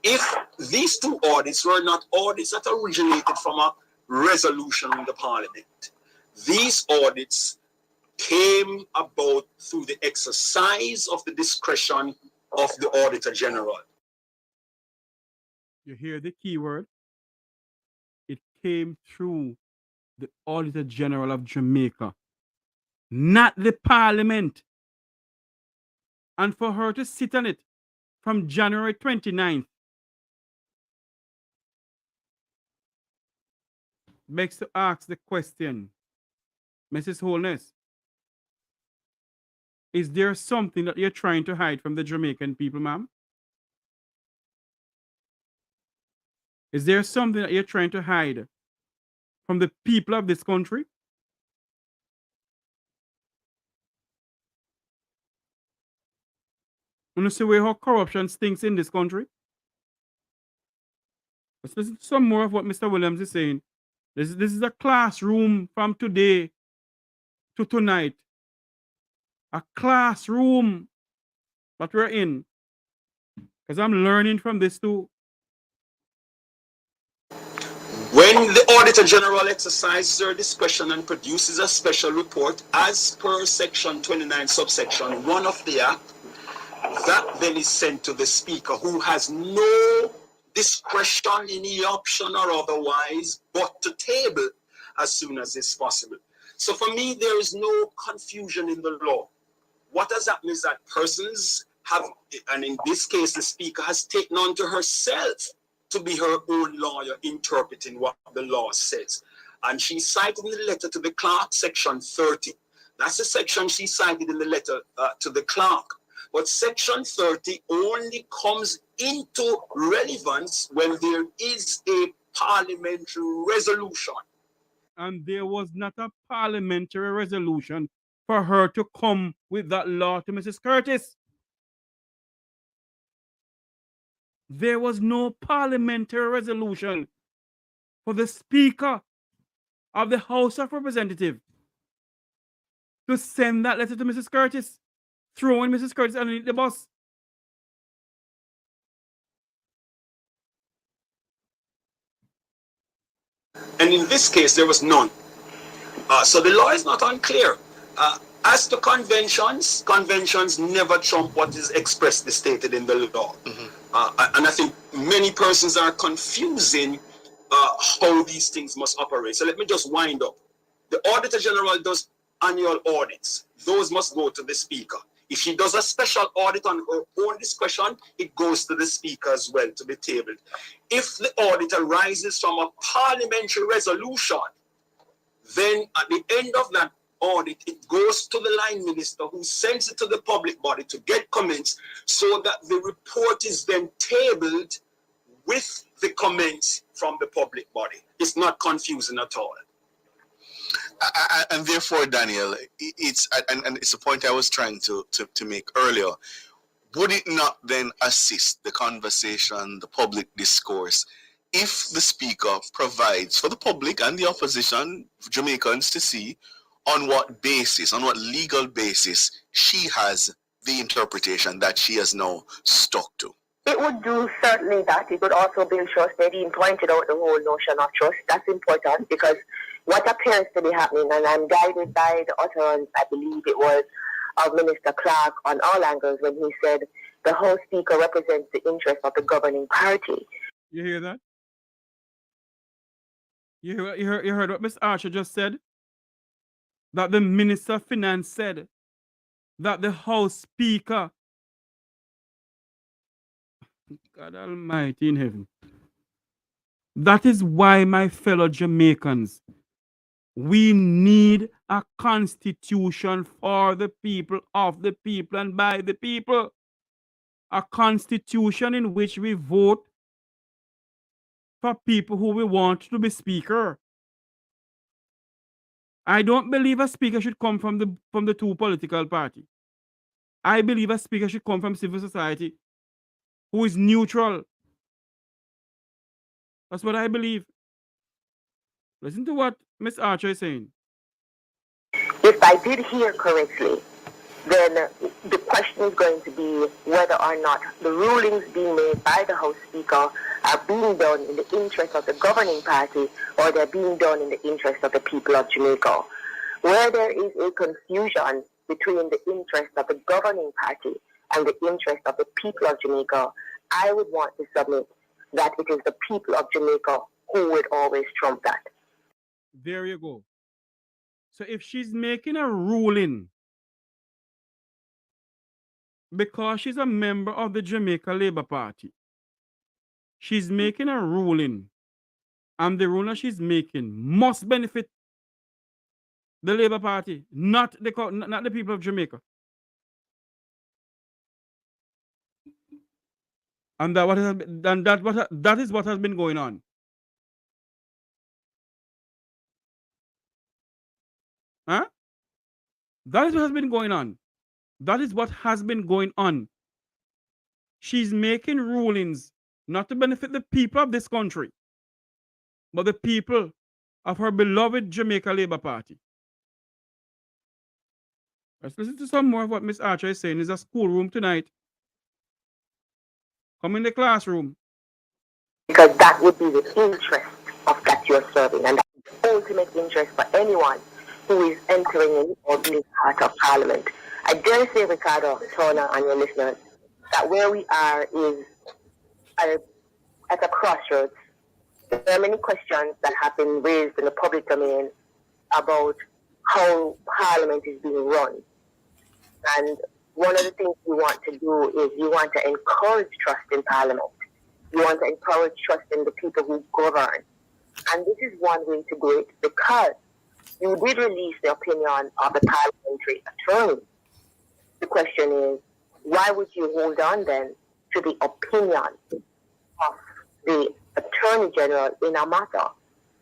If these two audits were not audits that originated from a resolution in the Parliament, these audits came about through the exercise of the discretion of the Auditor General. You hear the key word? It came through the Auditor General of Jamaica, not the Parliament. And for her to sit on it from January 29th begs to ask the question, Mrs. Holness, is there something that you're trying to hide from the Jamaican people, ma'am? Is there something that you're trying to hide from the people of this country? You see where how corruption stinks in this country? Let's listen to some more of what Mr. Williams is saying. This is a classroom from today to tonight. A classroom that we're in. Because I'm learning from this too. When the Auditor General exercises her discretion and produces a special report as per section 29, subsection 1 of the Act, that then is sent to the Speaker, who has no discretion, any option or otherwise, but to table as soon as it's possible. So for me, there is no confusion in the law. What has happened is that persons have, and in this case, the Speaker has taken on to herself to be her own lawyer interpreting what the law says. And she cited in the letter to the clerk, section 30. That's the section she cited in the letter to the clerk. But section 30 only comes into relevance when there is a parliamentary resolution. And there was not a parliamentary resolution for her to come with that law to Mrs. Curtis. There was no parliamentary resolution for the Speaker of the House of Representatives to send that letter to Mrs. Curtis, throwing Mrs. Curtis underneath the bus. And in this case, there was none. So the law is not unclear. As to conventions, conventions never trump what is expressly stated in the law. And I think many persons are confusing how these things must operate. So let me just wind up. The Auditor General does annual audits. Those must go to the Speaker. If she does a special audit on her own discretion, it goes to the Speaker as well to be tabled. If the audit arises from a parliamentary resolution, then at the end of that audit, it goes to the line minister who sends it to the public body to get comments so that the report is then tabled with the comments from the public body. It's not confusing at all. And therefore, Daniel, it's a point I was trying to make earlier. Would it not then assist the conversation, the public discourse, if the Speaker provides for the public and the opposition, Jamaicans, to see on what basis, on what legal basis she has the interpretation that she has now stuck to? It would do certainly that. It would also build trust. Nadine pointed out the whole notion of trust. That's important because what appears to be happening, and I'm guided by the utterance, I believe it was, of Minister Clark on all angles when he said the House Speaker represents the interest of the governing party. You hear that? You heard what Ms. Archer just said? That the Minister of Finance said that the House Speaker, God Almighty in heaven. That is why, my fellow Jamaicans, we need a constitution for the people, of the people, and by the people. A constitution in which we vote for people who we want to be speaker. I don't believe a speaker should come from the two political parties. I believe a speaker should come from civil society who is neutral. That's what I believe. Listen to what Ms. Archer is saying. If I did hear correctly, then the question is going to be whether or not the rulings being made by the House Speaker are being done in the interest of the governing party or they're being done in the interest of the people of Jamaica. Where there is a confusion between the interest of the governing party and the interest of the people of Jamaica, I would want to submit that it is the people of Jamaica who would always trump that. There you go. So if she's making a ruling because she's a member of the Jamaica Labour Party, she's making a ruling, and the ruling she's making must benefit the Labour Party, not the people of Jamaica. And that is what has been going on. Huh? That is what has been going on. That is what has been going on. She's making rulings not to benefit the people of this country, but the people of her beloved Jamaica Labour Party. Let's listen to some more of what Miss Archer is saying. It's a schoolroom tonight. Come in the classroom. Because that would be the interest of that you're serving, and that's the ultimate interest for anyone who is entering in or being part of Parliament. I dare say, Ricardo, Turner, and your listeners, that where we are is at a crossroads. There are many questions that have been raised in the public domain about how Parliament is being run. And one of the things we want to do is we want to encourage trust in Parliament. We want to encourage trust in the people who govern. And this is one way to do it because you did release the opinion of the parliamentary attorney. The question is, why would you hold on then to the opinion of the Attorney General in a matter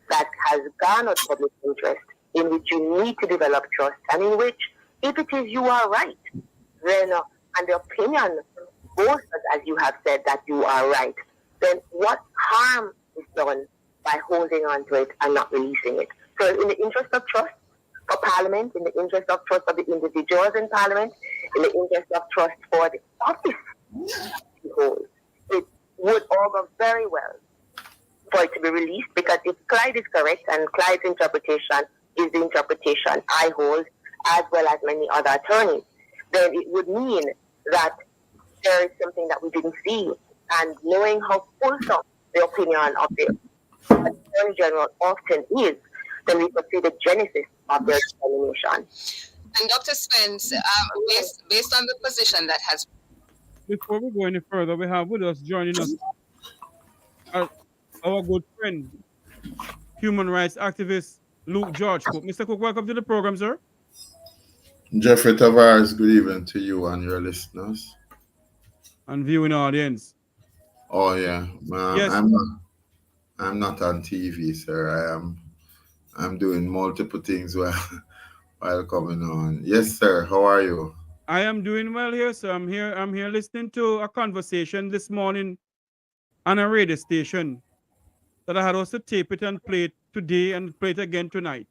that has garnered public interest, in which you need to develop trust, and in which, if it is you are right, then, and the opinion boasts, as you have said, that you are right, then what harm is done by holding on to it and not releasing it? So in the interest of trust for Parliament, in the interest of trust of the individuals in Parliament, in the interest of trust for the office you hold, it would augur very well for it to be released, because if Clyde is correct and Clyde's interpretation is the interpretation I hold, as well as many other attorneys, then it would mean that there is something that we didn't see. And knowing how fulsome the opinion of the Attorney General often is, then we could see the genesis of their determination. And Dr. Spence, based on the position that has... Before we go any further, we have with us joining us our good friend, human rights activist Luke George Cook. Mr. Cook, welcome to the program, sir. Jeffrey Tavares, good evening to you and your listeners. And viewing audience. Oh yeah, Yes. I'm not on TV, sir. I'm doing multiple things while coming on. Yes, sir. How are you? I am doing well here, sir. I'm here listening to a conversation this morning on a radio station that I had also tape it and play it today and play it again tonight.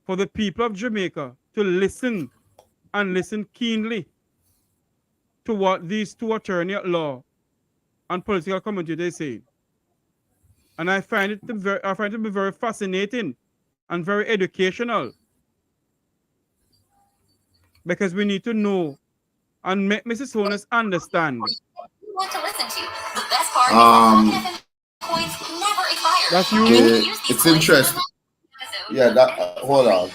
For the people of Jamaica to listen and listen keenly to what these two attorneys at law and political commentators say. And I find it to be very fascinating and very educational, because we need to know and make Mrs. Holness understand. Want to listen to the best part is points never expire. That's you. It's interesting. Yeah, hold on.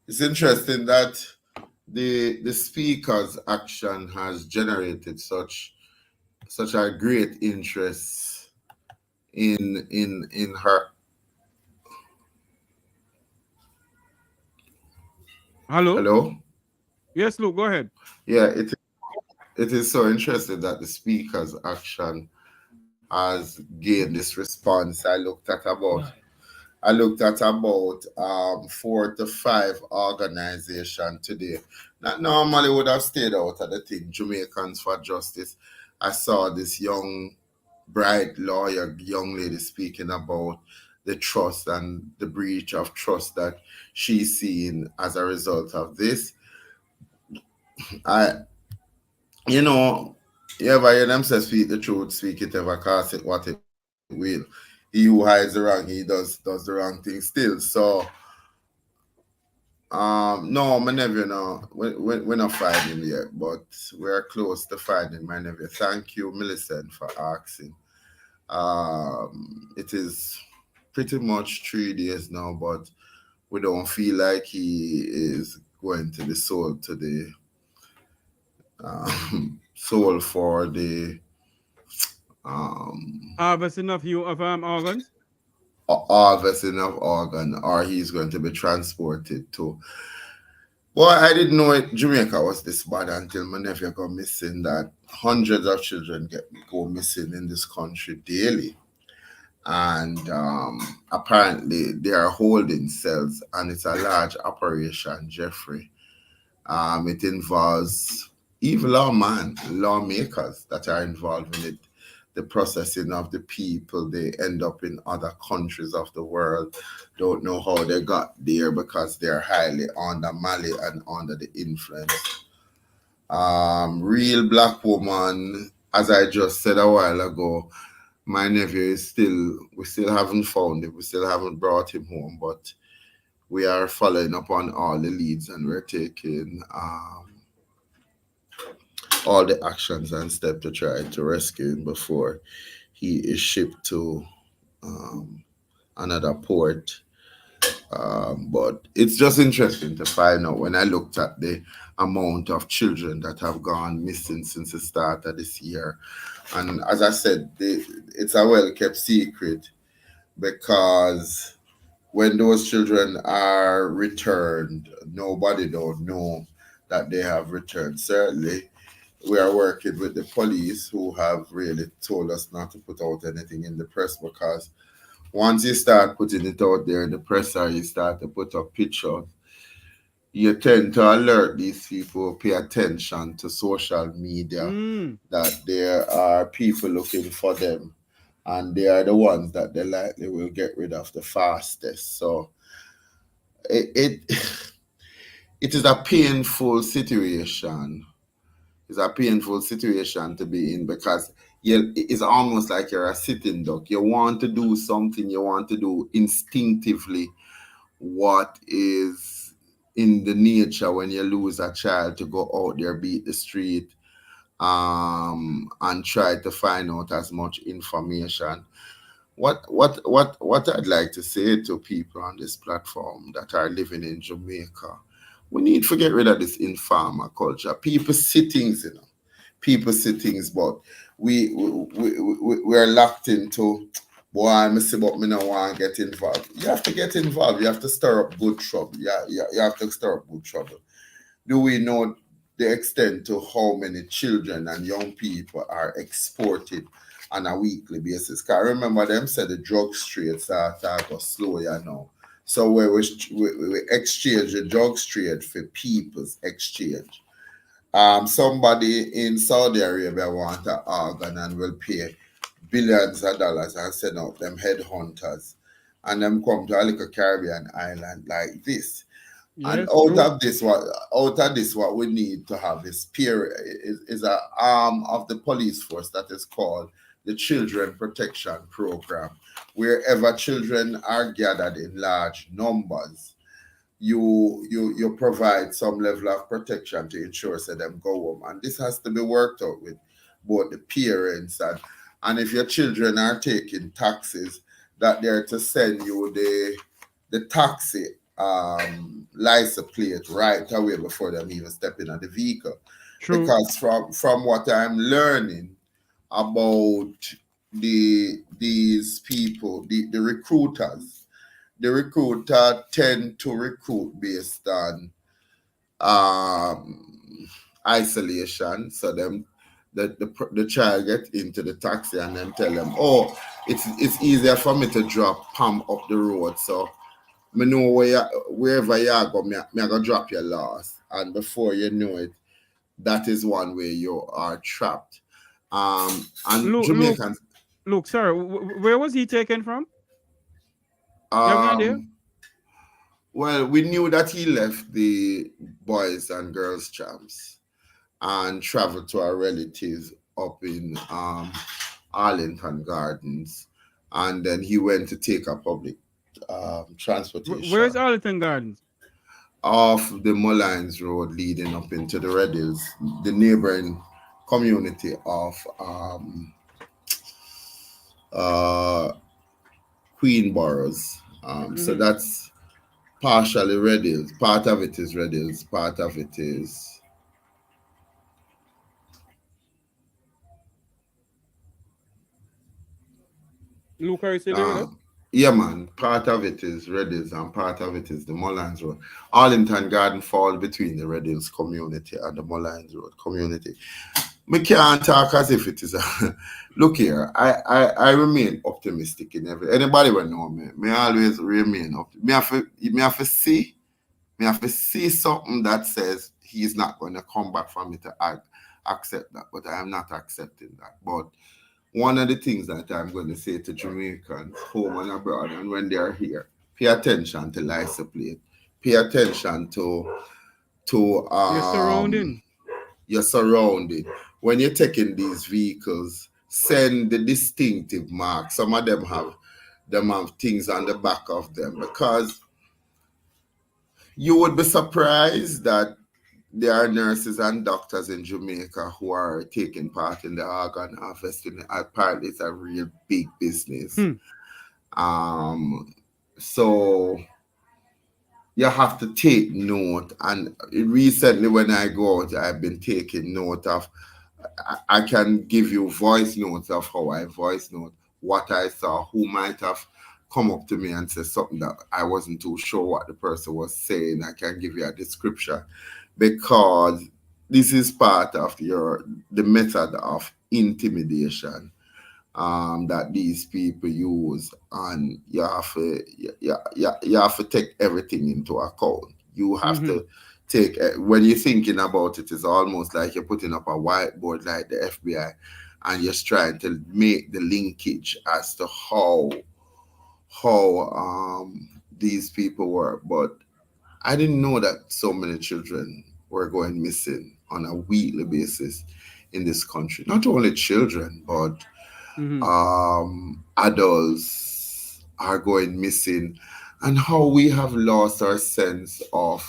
It's interesting that the speaker's action has generated such a great interest in her. Hello? Yes, Luke, go ahead. Yeah, it is so interesting that the speaker's action has gained this response. I looked at about 4 to 5 organizations today that normally would have stayed out of the thing, Jamaicans for Justice. I saw this young, bright lawyer, young lady speaking about the trust and the breach of trust that she's seen as a result of this. You ever hear them say speak the truth, speak it ever, cast it what it will. He who hides the wrong, he does the wrong thing still. So no, my nephew, no, we're not finding him yet, but we're close to finding my nephew. Thank you, Millicent, for asking. It is pretty much 3 days now, but we don't feel like he is going to be sold to the sold for the harvesting of organs. Harvesting of organ, or he's going to be transported to. Well, I didn't know Jamaica was this bad until my nephew got missing. That hundreds of children go missing in this country daily, and apparently they are holding cells, and it's a large operation, Jeffrey. It involves even lawmakers that are involved in it. The processing of the people, they end up in other countries of the world, don't know how they got there because they're highly under Mali and under the influence. Real black woman, as I just said a while ago, my nephew is we still haven't found him, we still haven't brought him home, but we are following up on all the leads and we're taking all the actions and steps to try to rescue him before he is shipped to another port. But it's just interesting to find out when I looked at the amount of children that have gone missing since the start of this year. And as I said, it's a well-kept secret, because when those children are returned, nobody don't know that they have returned. Certainly, we are working with the police, who have really told us not to put out anything in the press, because once you start putting it out there in the press, or you start to put up pictures, you tend to alert these people, pay attention to social media, that there are people looking for them, and they are the ones that they likely will get rid of the fastest. So it is a painful situation. It's a painful situation to be in, because it's almost like you're a sitting duck. You want to do something, you want to do instinctively what is in the nature when you lose a child to go out there, beat the street, and try to find out as much information. What I'd like to say to people on this platform that are living in Jamaica, we need to get rid of this informer culture. People see things, people see things, but we're locked into, boy, I see, but me no want to get involved. You have to get involved. You have to stir up good trouble. You have to stir up good trouble. Do we know the extent to how many children and young people are exported on a weekly basis? Because I remember them said the drug trade go slow, So we exchange the drug trade for people's exchange. Somebody in Saudi Arabia want an organ and will pay billions of dollars and send out them headhunters, and them come to a little Caribbean island like this. And Yes, out true. of this, what we need to have is a arm of the police force that is called the Children Protection Program. Wherever children are gathered in large numbers, you provide some level of protection to ensure that them go home. And this has to be worked out with both the parents and if your children are taking taxis, that they're to send you the taxi license plate right away before them even step in the vehicle. True. Because from what I'm learning about these people, the recruiters, the recruiter tend to recruit based on isolation. So the child get into the taxi and then tell them, oh, it's easier for me to drop Pam up the road. So me know wherever you go, me gonna drop your last. And before you know it, that is one way you are trapped. And Jamaicans. Look, sir, where was he taken from? You have an idea? Well, we knew that he left the boys and girls champs and traveled to our relatives up in Arlington Gardens, and then he went to take a public transportation. Where's Arlington Gardens? Off the Mullines Road leading up into the Red Hills, the neighboring community of Queen Boroughs. So that's partially Red Hills. Part of it is Red Hills, part of it is Luke, are you still there with us? yeah, man. Part of it is Red Hills and part of it is the Mullines Road. Arlington Garden fall between the Red Hills community and the Mullines Road community. We can't talk as if it is a look here. I remain optimistic in anybody will know me. Me always remain optimistic. Me have to see something that says he's not going to come back for me to accept that, but I am not accepting that. But one of the things that I'm going to say to Jamaicans, home and abroad, and when they are here, pay attention to license plate. Pay attention to Your surrounding. Your surrounding. When you're taking these vehicles, send the distinctive mark. Some of them have things on the back of them, because you would be surprised that there are nurses and doctors in Jamaica who are taking part in the organ harvesting. Apparently, it's a real big business. So you have to take note. And recently, when I go out, I've been taking note of. I can give you voice notes of how I voice note what I saw, who might have come up to me and said something that I wasn't too sure what the person was saying. I can give you a description, because this is part of the method of intimidation that these people use, and you have to take everything into account. You have to take, when you're thinking about it, it's almost like you're putting up a whiteboard like the FBI, and you're trying to make the linkage as to how these people work. But I didn't know that so many children were going missing on a weekly basis in this country. Not only children, but adults are going missing. and how we have lost our sense of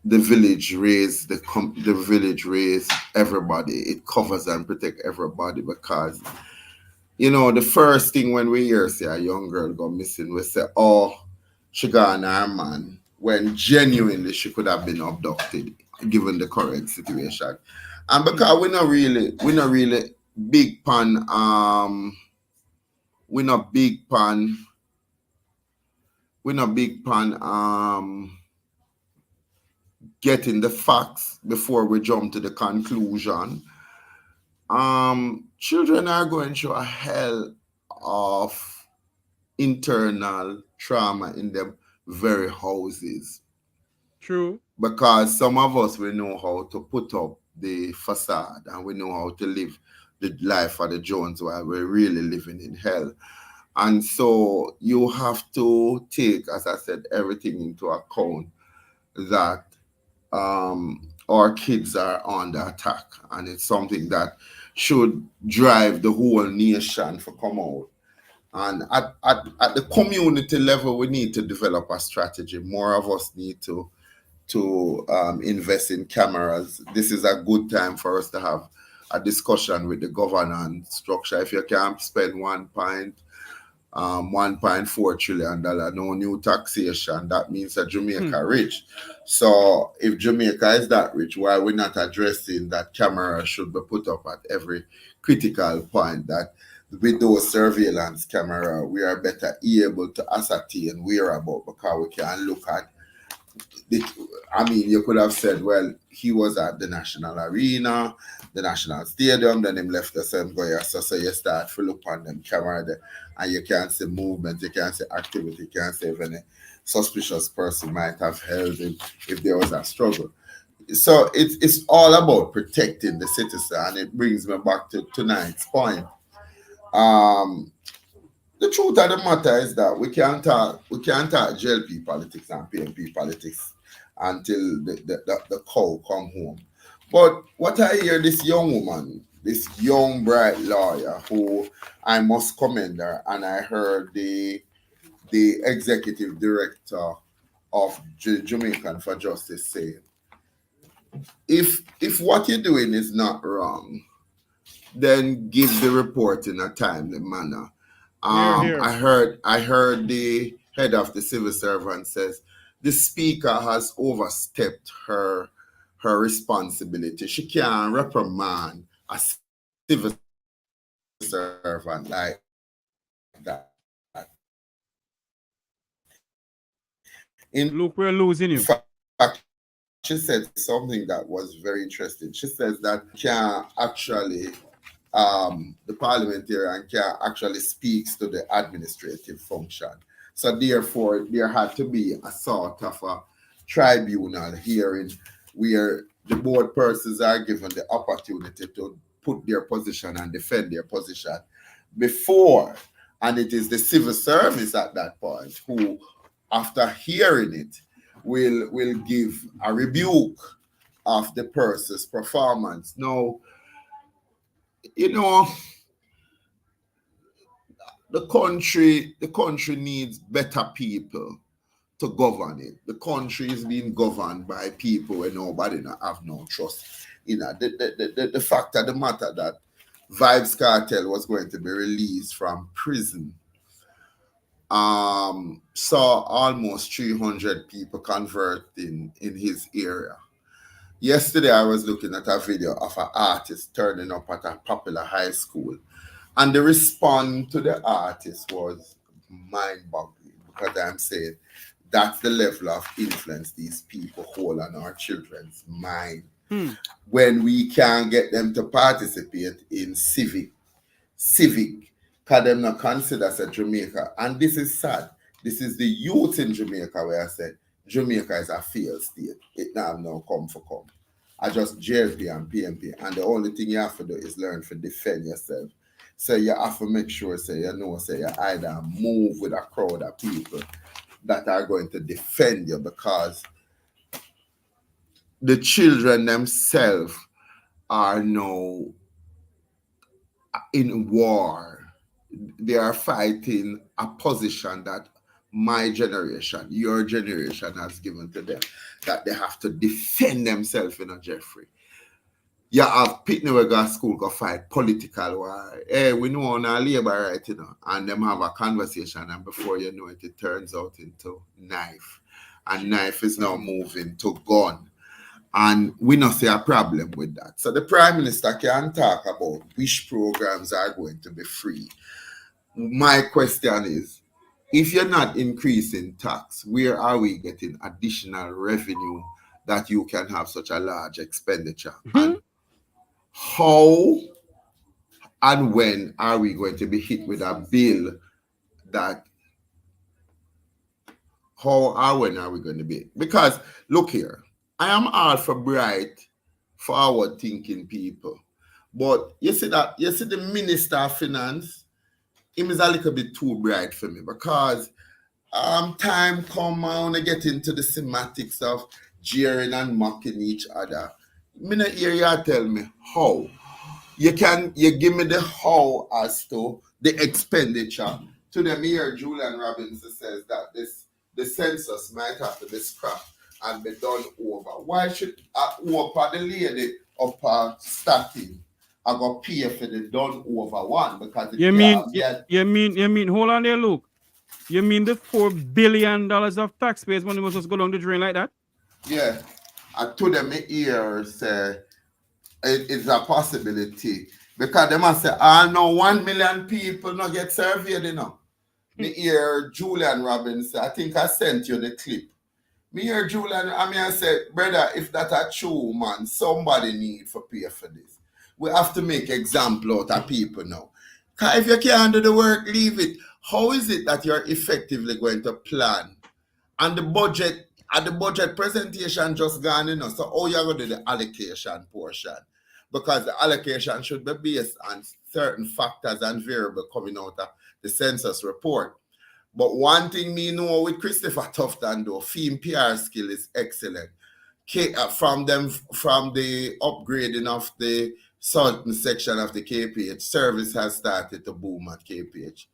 the village raise the village raise everybody. It covers and protect everybody, because the first thing when we hear say a young girl go missing, we say, oh, she got her man, when genuinely she could have been abducted given the current situation. And because we're not really big pan we're not big pan getting the facts before we jump to the conclusion. Children are going through a hell of internal trauma in them very houses. True. Because some of us, we know how to put up the facade and we know how to live the life of the Jones while we're really living in hell. And so you have to take, as I said, everything into account, that our kids are under attack, and it's something that should drive the whole nation for come out. And at the community level, we need to develop a strategy. More of us need to invest in cameras. This is a good time for us to have a discussion with the governance structure. If you can't spend $1.4 trillion, no new taxation, that means that Jamaica rich. So if Jamaica is that rich, why are we not addressing that camera should be put up at every critical point, that with those surveillance camera, we are better able to ascertain whereabouts, because we can look at you could have said, well, he was at the National Arena, the National Stadium, then him left the same go here. So you start to look on them camera there, and you can't see movement, you can't see activity, you can't see if any suspicious person might have held him if there was a struggle. So it's all about protecting the citizen, and it brings me back to tonight's point. The truth of the matter is that we can't talk JLP politics and PNP politics until the cow come home. But what I hear, this young woman, this young bright lawyer, who I must commend her, and I heard the executive director of Jamaican for Justice say, if what you're doing is not wrong, then give the report in a timely manner. Here. I heard the head of the civil servant says the speaker has overstepped her responsibility. She can't reprimand a civil servant like that. Look, we're losing you. She said something that was very interesting. She says that can actually the parliamentarian can actually speaks to the administrative function. So therefore, there had to be a sort of a tribunal hearing where the board persons are given the opportunity to put their position and defend their position before. And it is the civil service at that point who, after hearing it, will give a rebuke of the person's performance. Now, the country needs better people to govern it. The country is being governed by people where nobody have no trust in it. The fact of the matter that Vibes Cartel was going to be released from prison saw almost 300 people convert in his area. Yesterday, I was looking at a video of an artist turning up at a popular high school, and the response to the artist was mind-boggling, because I'm saying that's the level of influence these people hold on our children's mind. When we can't get them to participate in civic, because them not consider as a Jamaica. And this is sad. This is the youth in Jamaica where I said Jamaica is a failed state. It now come for come. I just JLP and PMP. And the only thing you have to do is learn to defend yourself. So you have to make sure, you either move with a crowd of people that are going to defend you, because the children themselves are now in war. They are fighting a position that my generation, your generation has given to them, that they have to defend themselves in a Jeffrey. You have Pitney we go to school go fight political war. Hey, we know on our labor right, and them have a conversation, and before you know it, it turns out into knife. And knife is now moving to gun. And we not see a problem with that. So the Prime Minister can talk about which programs are going to be free. My question is, if you're not increasing tax, where are we getting additional revenue that you can have such a large expenditure? And how and when are we going to be hit with a bill that, how or when are we going to be? Because look here, I am all for bright, forward thinking people. But you see the Minister of Finance, him is a little bit too bright for me, because time come I want to get into the semantics of jeering and mocking each other. Me not hear you tell me how. You give me the how as to the expenditure. To them here, Julian Robinson says that the census might have to be scrapped and be done over. Why should over the lady up starting I got pay for the done over one? Because you mean hold on there, Luke. You mean the $4 billion of taxpayers' money was just go down the drain like that? Yeah. And to them here say it's a possibility. Because they must say, no, 1 million people not get surveyed, Me hear Julian Robinson, I think I sent you the clip. Me hear Julian, I say, brother, if that a true, man, somebody need for pay for this. We have to make example out of people now. Because if you can't do the work, leave it. How is it that you're effectively going to plan? And the budget presentation just gone, so how you're going to do the allocation portion? Because the allocation should be based on certain factors and variables coming out of the census report. But one thing me know with Christopher Tufton, though, FEME PR skill is excellent. From the upgrading of the certain section of the KPH, service has started to boom at KPH.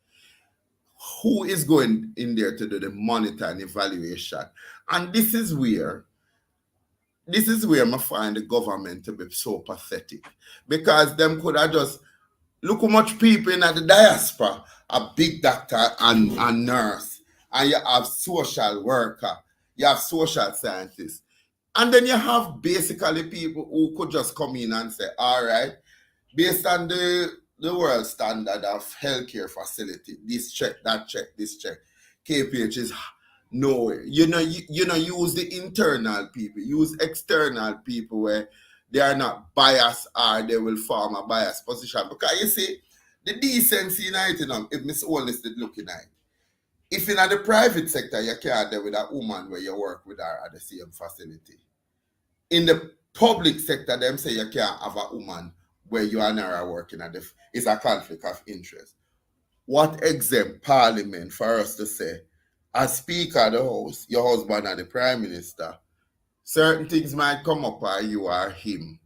Who is going in there to do the monitor and evaluation? And this is where I find the government to be so pathetic, because them could have just look how much people in the diaspora, a big doctor and nurse, and you have social worker, you have social scientists, and then you have basically people who could just come in and say, all right, based on the world standard of healthcare facility, this check, that check, this check, KPH is nowhere. Use the internal people, use external people where they are not biased or they will form a biased position. Because you see, the decency in it, if Miss Holness did looking at it, if in the private sector, you can't deal with a woman where you work with her at the same facility. In the public sector, them say you can't have a woman where you and her are working at it's a conflict of interest. What exempt Parliament for us to say, as Speaker of the House, your husband and the Prime Minister, certain things might come up or you are him.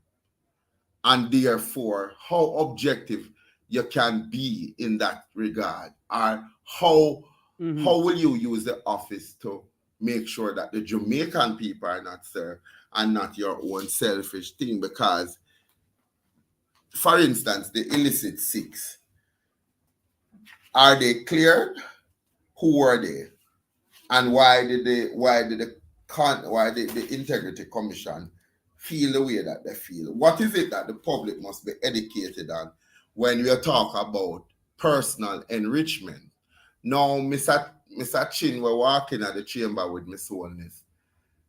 And therefore, how objective you can be in that regard, or how will you use the office to make sure that the Jamaican people are not served and not your own selfish thing? Because, for instance, the illicit six, are they cleared? Who are they? And why did the Integrity Commission feel the way that they feel? What is it that the public must be educated on when we talk about personal enrichment? Now, Mr. Chin, we're walking at the chamber with Miss Holness.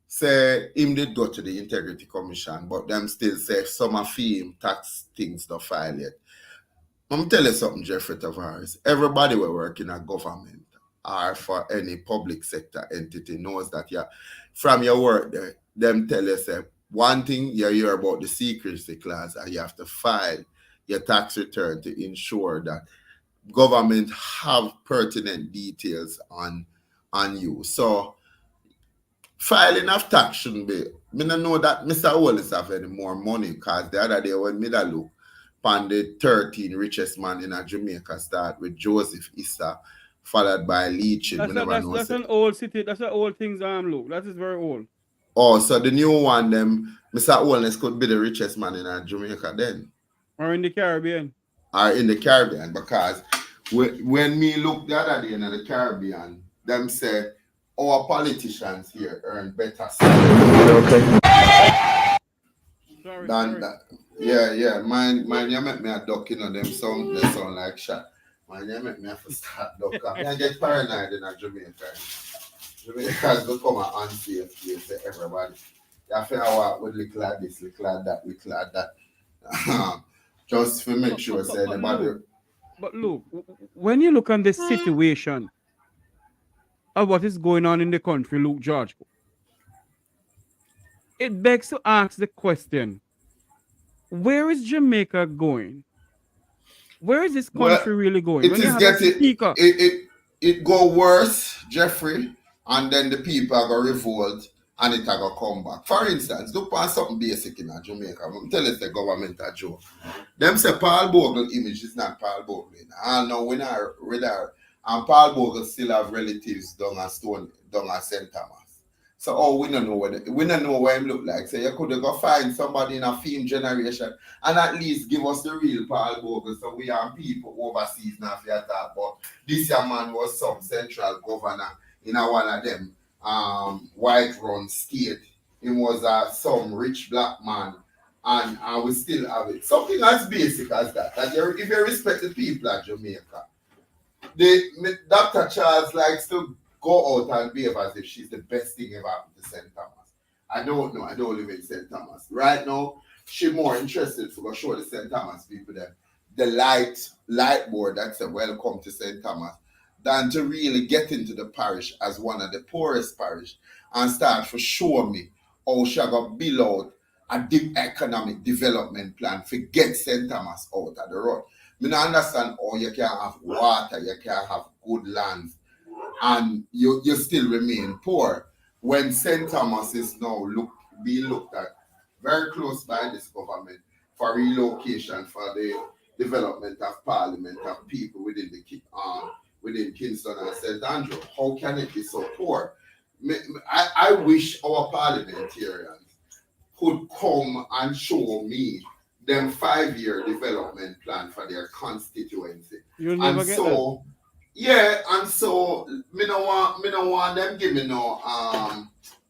Say him did go to the Integrity Commission, but them still say some of him tax things to file yet. I'm tell you something, Jeffrey Tavares. Everybody will work in a government or for any public sector entity knows that from your work there, them tell you say one thing you hear about the secrecy clause and you have to file your tax return to ensure that government have pertinent details on you. So filing of tax shouldn't be. I don't know that Mr. Holness have any more money, because the other day when me look on the 13 richest man in Jamaica start with Joseph Issa followed by leaching. That's an old city. That's an old thing, Luke. That is very old. Oh, so the new one, Mr. Holness could be the richest man in Jamaica then. Or in the Caribbean. Or in the Caribbean, because when me look the other day in the Caribbean, them say our politicians here earn better salary. Sorry. Yeah. Mine, you make me a duck, you know, they sound like shot. Mine, you make me have to start duck. I get paranoid in Jamaica. Jamaica has become an unsafe place for everybody. You have to walk with little like this, little like that, little like that. Just to make sure say anybody. But look, when you look at the situation of what is going on in the country, Luke George, it begs to ask the question, where is Jamaica going? Where is this country really going? It is getting it go worse, Jeffrey, and then the people are going to revolt and it are going to come back. For instance, look at something basic in Jamaica. I'm telling you the government a joke. Them say Paul Bogle image is not Paul Bogle. I know we not read her. And Paul Bogle still have relatives down at St. Thomas. So we don't know what him look like. So you could go find somebody in a film generation and at least give us the real Paul Bogle. So we have people overseas now for that. But this young man was some central governor in one of them white run state. He was some rich black man. And we still have it. Something as basic as that. If you respect the people of Jamaica, Dr. Charles likes to go out and behave as if she's the best thing ever happened to St. Thomas. I don't know. I don't live in St. Thomas. Right now, she's more interested to go show the St. Thomas people the light board that said welcome to St. Thomas than to really get into the parish as one of the poorest parish and start to show me how she got build out a deep economic development plan to get St. Thomas out of the road. I don't understand how you can have water, you can have good lands, and you still remain poor when St. Thomas is now being looked at very close by this government for relocation for the development of parliament of people within Kingston and St. Andrew. How can it be so poor? I wish our parliamentarians could come and show me them 5-year development plan for their constituency. You'll never get that. Yeah, and so me no want them give me no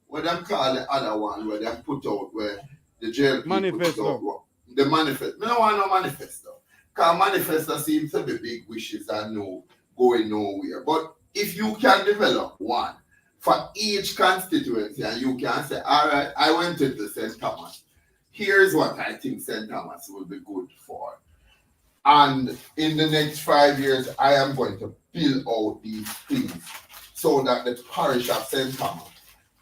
what them call the other one where they put out where the jail manifesto. Put out, the manifesto. Me no want no manifesto. Because manifesto seems to be big wishes and no going nowhere. But if you can develop one for each constituency and you can say, all right, I went into St. Thomas. Here's what I think St. Thomas will be good for. And in the next 5 years, I am going to build out these things so that the parish of St. Thomas,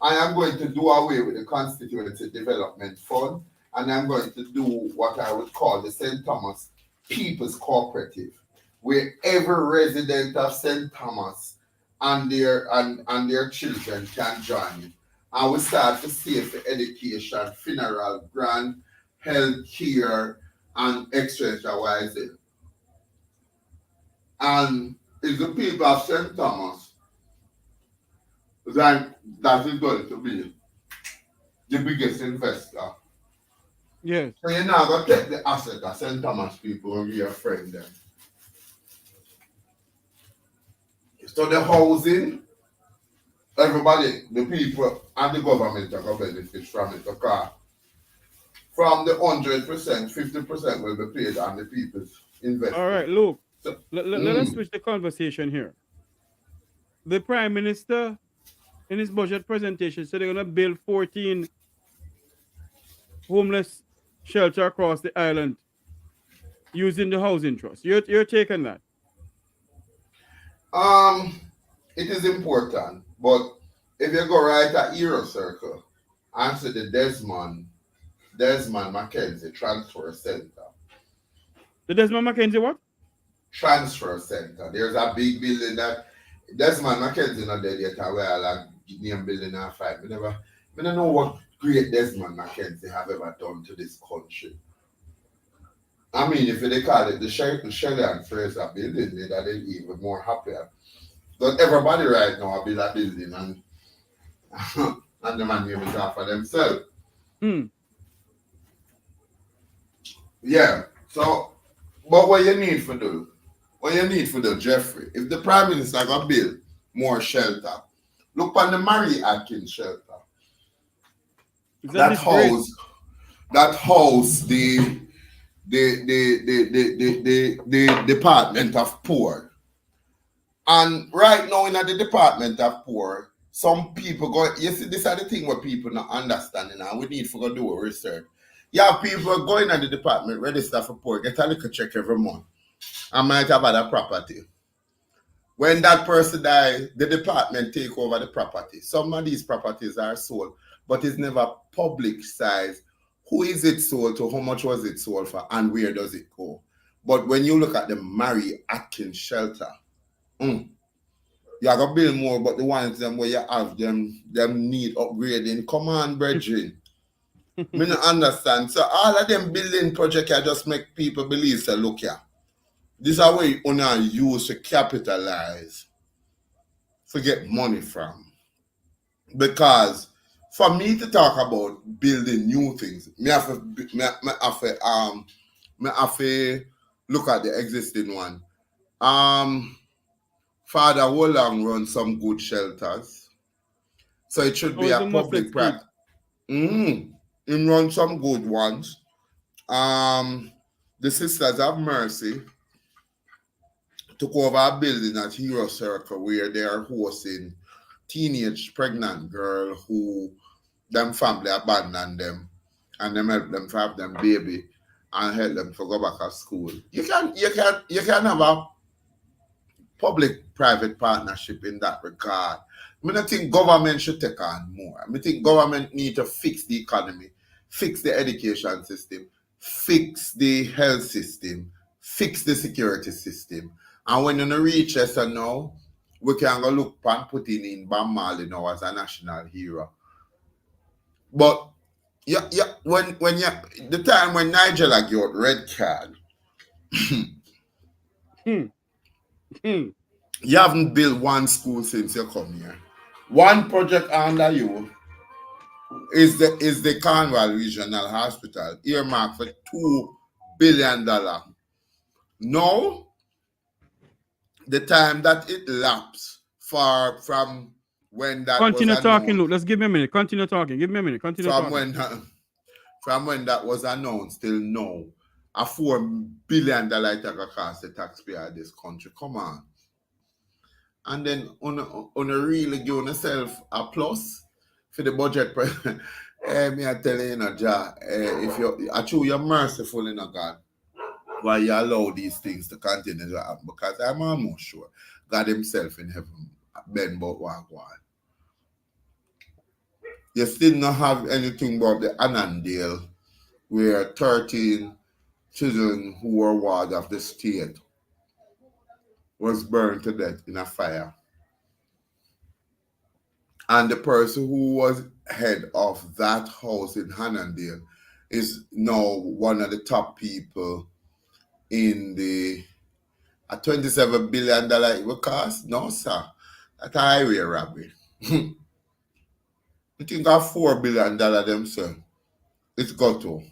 I am going to do away with the Constituency Development Fund, and I'm going to do what I would call the St. Thomas People's Cooperative, where every resident of St. Thomas and their children can join. And we start to save for education, funeral, grant, health care, and extra-wise. And it's the people of St. Thomas that is going to be the biggest investor. Yes. So you're not going to take the asset of St. Thomas people and reframe them. So the housing, everybody, the people and the government are going to benefit from it. Because from the 100%, 50% will be paid on the people's investment. All right, Luke, so, let us switch the conversation here. The Prime Minister, in his budget presentation, said they're going to build 14 homeless shelters across the island using the housing trust. You're taking that? It is important, but if you go right at Euro Circle, answer the Desmond Mackenzie Transfer Center. The Desmond Mackenzie what? Transfer Center. There's a big building that Desmond Mackenzie not dead yet. Where I name building and fight. I don't know what great Desmond Mackenzie have ever done to this country. I mean, if they call it the Shelley and Fraser building, they'd even more happier. But everybody right now build a building and and the man name it off for themselves. Yeah. So, but what you need for do? What you need for do, Jeffrey? If the Prime Minister gonna build more shelter, look on the Mary Atkins shelter. That house the Department of Poor. And right now in the Department of Poor, some people go, you see, this is the thing where people not understanding and we need to go do a research. You have people going at the department, register for poor, get a little check every month, and might have other property. When that person dies, the department take over the property. Some of these properties are sold, but it's never publicized. Who is it sold to? How much was it sold for? And where does it go? But when you look at the Mary Atkins shelter, you have to build more, but the ones them where you have them need upgrading. Come on, brethren. Me not understand. So all of them building projects just make people believe, say, look here. This is how you only use to capitalize, to get money from. Because for me to talk about building new things, me have to look at the existing one. Father Wolang runs some good shelters. So it should be a public practice. He runs some good ones. The Sisters of Mercy took over a building at Hero Circle where they are hosting teenage pregnant girl who them family abandoned them and them help them to have them baby and help them to go back to school. You can have a public-private partnership in that regard. I don't think government should take on more. I think government need to fix the economy, fix the education system, fix the health system, fix the security system. And when you reach us now, we can go look and put in Bob Marley now as a national hero. But when the time when Nigel got red card, you haven't built one school since you come here. One project under you is the Cornwall Regional Hospital, earmarked for $2 billion. Now, the time that it lapsed from when that continue was talking, announced, Luke. Let's give me a minute. Continue talking. Give me a minute. Continue talking. From when that was announced till now, a $4 billion it cost the taxpayer of this country. Come on. And then on a really give yourself a plus for the budget. Me I tell you, if you're merciful in God, why you allow these things to continue to happen, because I'm almost sure God himself in heaven been about what. You still not have anything about the Annandale, where 13 children who were ward of the state was burned to death in a fire. And the person who was head of that house in Annandale is now one of the top people in the $27 billion it will cost? No, sir. That's a highway robbery. I think of $4 billion themselves. It's got to.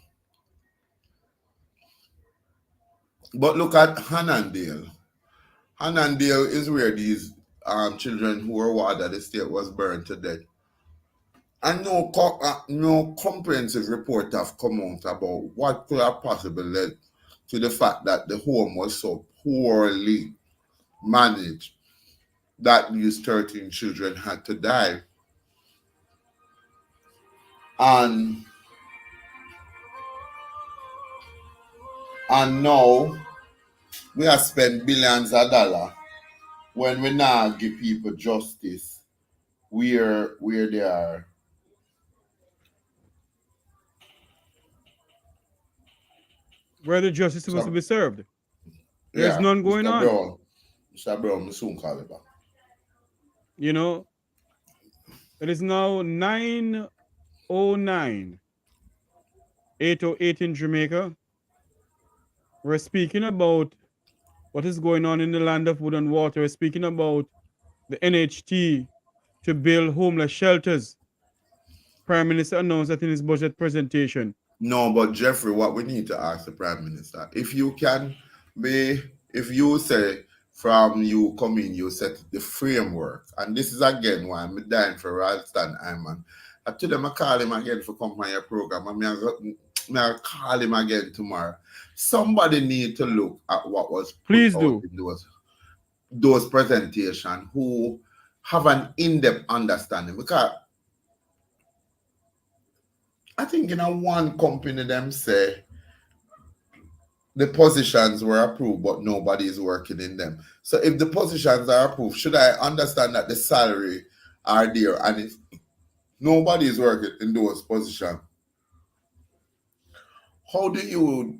But look at Annandale. Annandale is where these children who were ward at the state was burned to death. And no comprehensive report have come out about what could have possibly led to the fact that the home was so poorly managed that these 13 children had to die. And now we have spent billions of dollars when we now give people justice where they are. Where the justice is supposed to be served. There's none going on. Mr. Brown, I soon call it back. You know, it is now 9:09, 8:08 in Jamaica. We're speaking about what is going on in the land of wood and water. We're speaking about the NHT to build homeless shelters. Prime Minister announced that in his budget presentation. No, but Jeffrey, what we need to ask the Prime Minister, if you say from you come in, you set the framework, and this is again why I'm dying for Ralston Iman. I told them I call him again for come on your program, and I call him again tomorrow. Somebody need to look at what was put Please out do. in those presentations who have an in-depth understanding, because I think one company them say the positions were approved, but nobody is working in them. So if the positions are approved, should I understand that the salary are there, and if nobody is working in those positions, how do you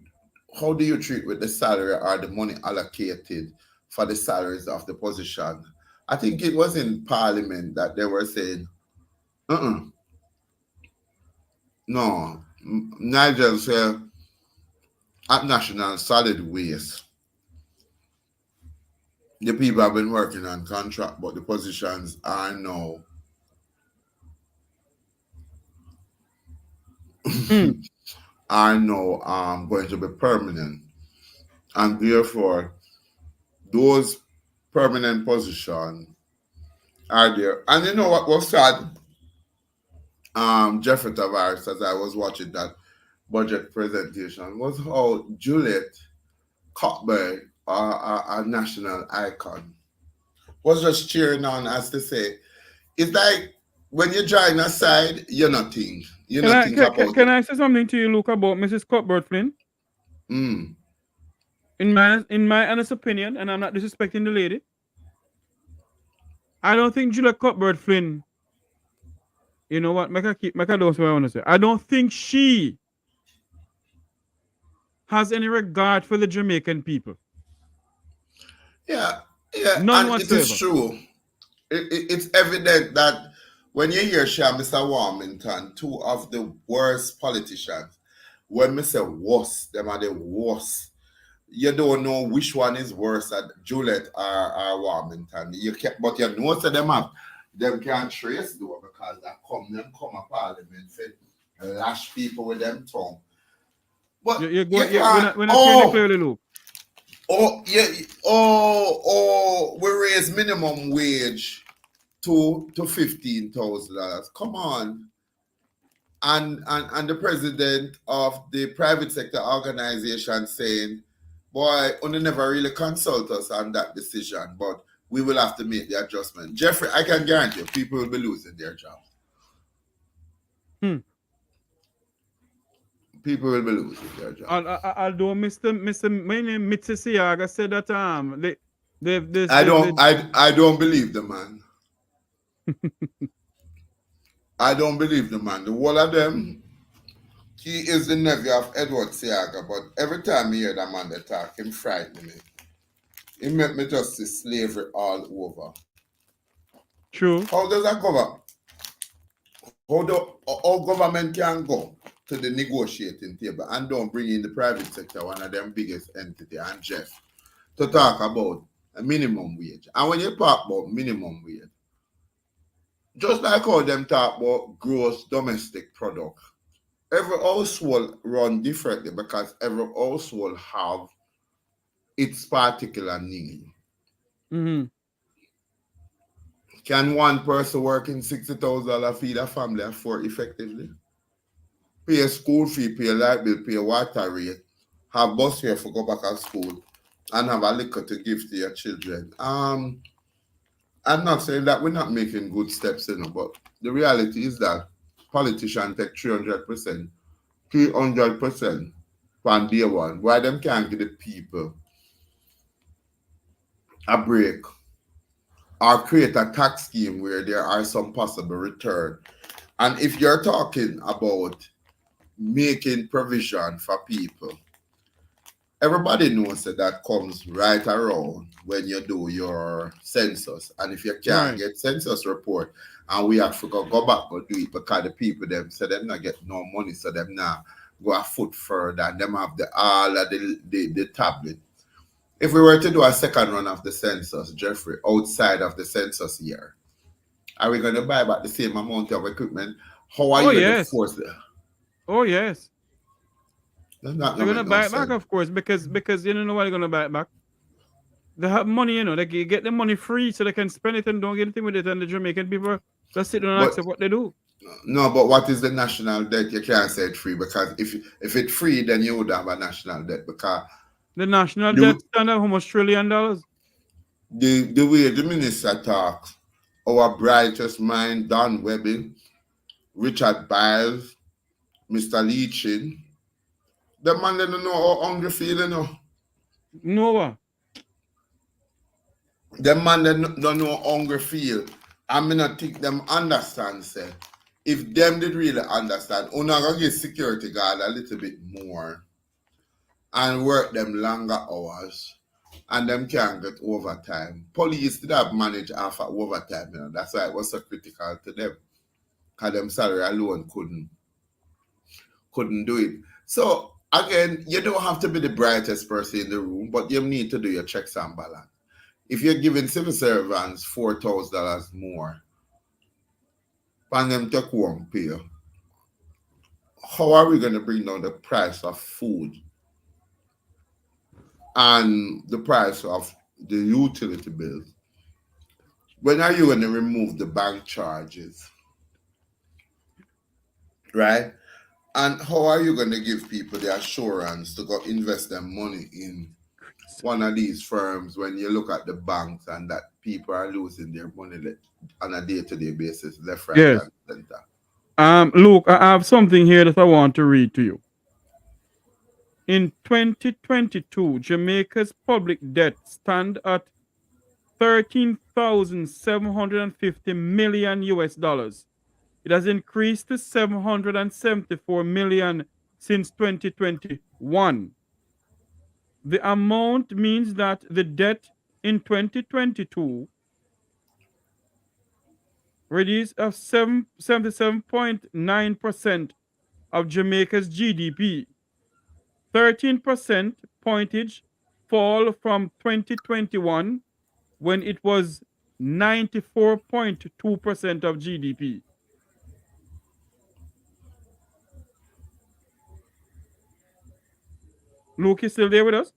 treat with the salary or the money allocated for the salaries of the position? I think it was in Parliament that they were saying, no, Nigel said at National Solid Waste, the people have been working on contract, but the positions are now going to be permanent, and therefore those permanent positions are there. And you know what was sad? Jeffrey Tavares, as I was watching that budget presentation, was how Juliet Cockburn, a national icon, was just cheering on, as to say, it's like when you join a side, you're not think about Can I say something to you, Luke, about Mrs. Cuthbert Flynn? In my honest opinion, and I'm not disrespecting the lady, I don't think Julia Cuthbert Flynn, you know what, make her do what I want to say. I don't think she has any regard for the Jamaican people. Yeah, None and whatsoever. it is true. It's evident that when you hear Mr. Warmington, two of the worst politicians, when I say worst, them are the worst. You don't know which one is worse, at Juliet or Warmington. But you know that them can't trace though, because them come a parliament, say lash people with them tongue. But we're not clearly, Luke. We raise minimum wage to $15,000. Come on. And the president of the private sector organization saying, boy, only never really consult us on that decision, but we will have to make the adjustment. Jeffrey, I can guarantee you, people will be losing their jobs. People will be losing their jobs. Although Mr. Mitsisiaga said that I don't believe the man. I don't believe the man. The whole of them, he is the nephew of Edward Siaga, but every time I hear that man they talk, him frighten me. He make me just see slavery all over. True. How does that cover? How government can go to the negotiating table and don't bring in the private sector, one of them biggest entity, and Jeff, to talk about a minimum wage. And when you talk about minimum wage, just like how them talk about gross domestic product, every household run differently because every household have its particular need. Can one person working $60,000 feed a family afford effectively? Pay a school fee, pay a light bill, pay a water rate, have bus fare for go back to school, and have a liquor to give to your children. I'm not saying that we're not making good steps, but the reality is that politicians take 300% from day one. Why them can't give the people a break or create a tax scheme where there are some possible return? And if you're talking about making provision for people, everybody knows that comes right around when you do your census. And if you can't get census report, and we have to go back and do it because the people them say them not get no money, so them now go a foot further and them have all of the tablet. if we were to do a second run of the census, Jeffrey, outside of the census year, are we going to buy back the same amount of equipment? How are you going to force it? Oh, yes. They're going to buy it back, of course, because you don't know why they're going to buy it back. They have money, you know, they get the money free so they can spend it and don't get anything with it. And the Jamaican people just sit down and accept what they do. No, but what is the national debt? You can't say it free, because if it's free, then you would have a national debt, because the national debt stand at how much $1 trillion? The way the minister talks, our brightest mind, Don Webbing, Richard Biles, Mr. Leachin, the man they don't know how hungry feel, you know. No. The man they don't know how hungry feel. I mean, I think them understand, say. If them did really understand, we're not gonna give security guard a little bit more and work them longer hours, and them can get overtime. Police did have managed half of overtime, you know. That's why it was so critical to them, because them salary alone couldn't do it. So again, you don't have to be the brightest person in the room, but you need to do your checks and balance. If you're giving civil servants $4,000 more, and them take home pay, how are we going to bring down the price of food and the price of the utility bills? When are you going to remove the bank charges? Right? And how are you going to give people the assurance to go invest their money in one of these firms when you look at the banks and that people are losing their money on a day-to-day basis, left, right, and center? Luke, I have something here that I want to read to you. In 2022, Jamaica's public debt stand at $13,750 million US. It has increased to $774 million since 2021. The amount means that the debt in 2022 reduced of 77.9% of Jamaica's GDP. 13% pointage fall from 2021 when it was 94.2% of GDP. Luke is still there with us?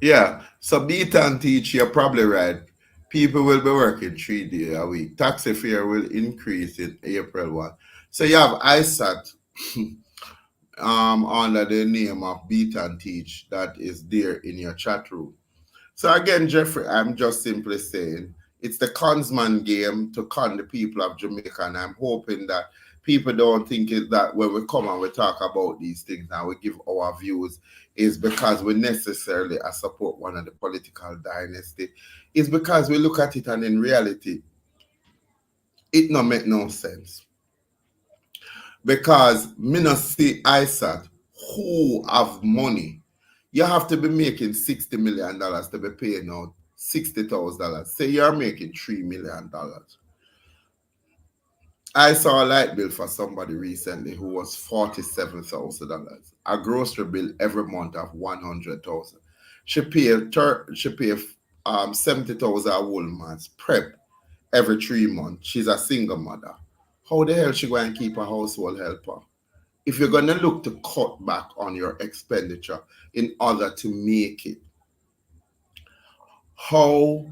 Yeah. So beat and teach, you're probably right. People will be working 3 days a week. Taxi fare will increase in April 1. So you have ISAT under the name of Beat and Teach that is there in your chat room. So again, Jeffrey, I'm just simply saying it's the consman game to con the people of Jamaica, and I'm hoping that people don't think it that when we come and we talk about these things and we give our views is because we necessarily support one of the political dynasty. It's because we look at it and in reality, it don't make no sense. Because me not see ISAT who have money. You have to be making $60 million to be paying out $60,000. Say you're making $3 million. I saw a light bill for somebody recently who was $47,000. A grocery bill every month of $100,000. She paid $70,000 at Walmart's prep every 3 months. She's a single mother. How the hell she going to keep a household helper? If you're going to look to cut back on your expenditure in order to make it, how?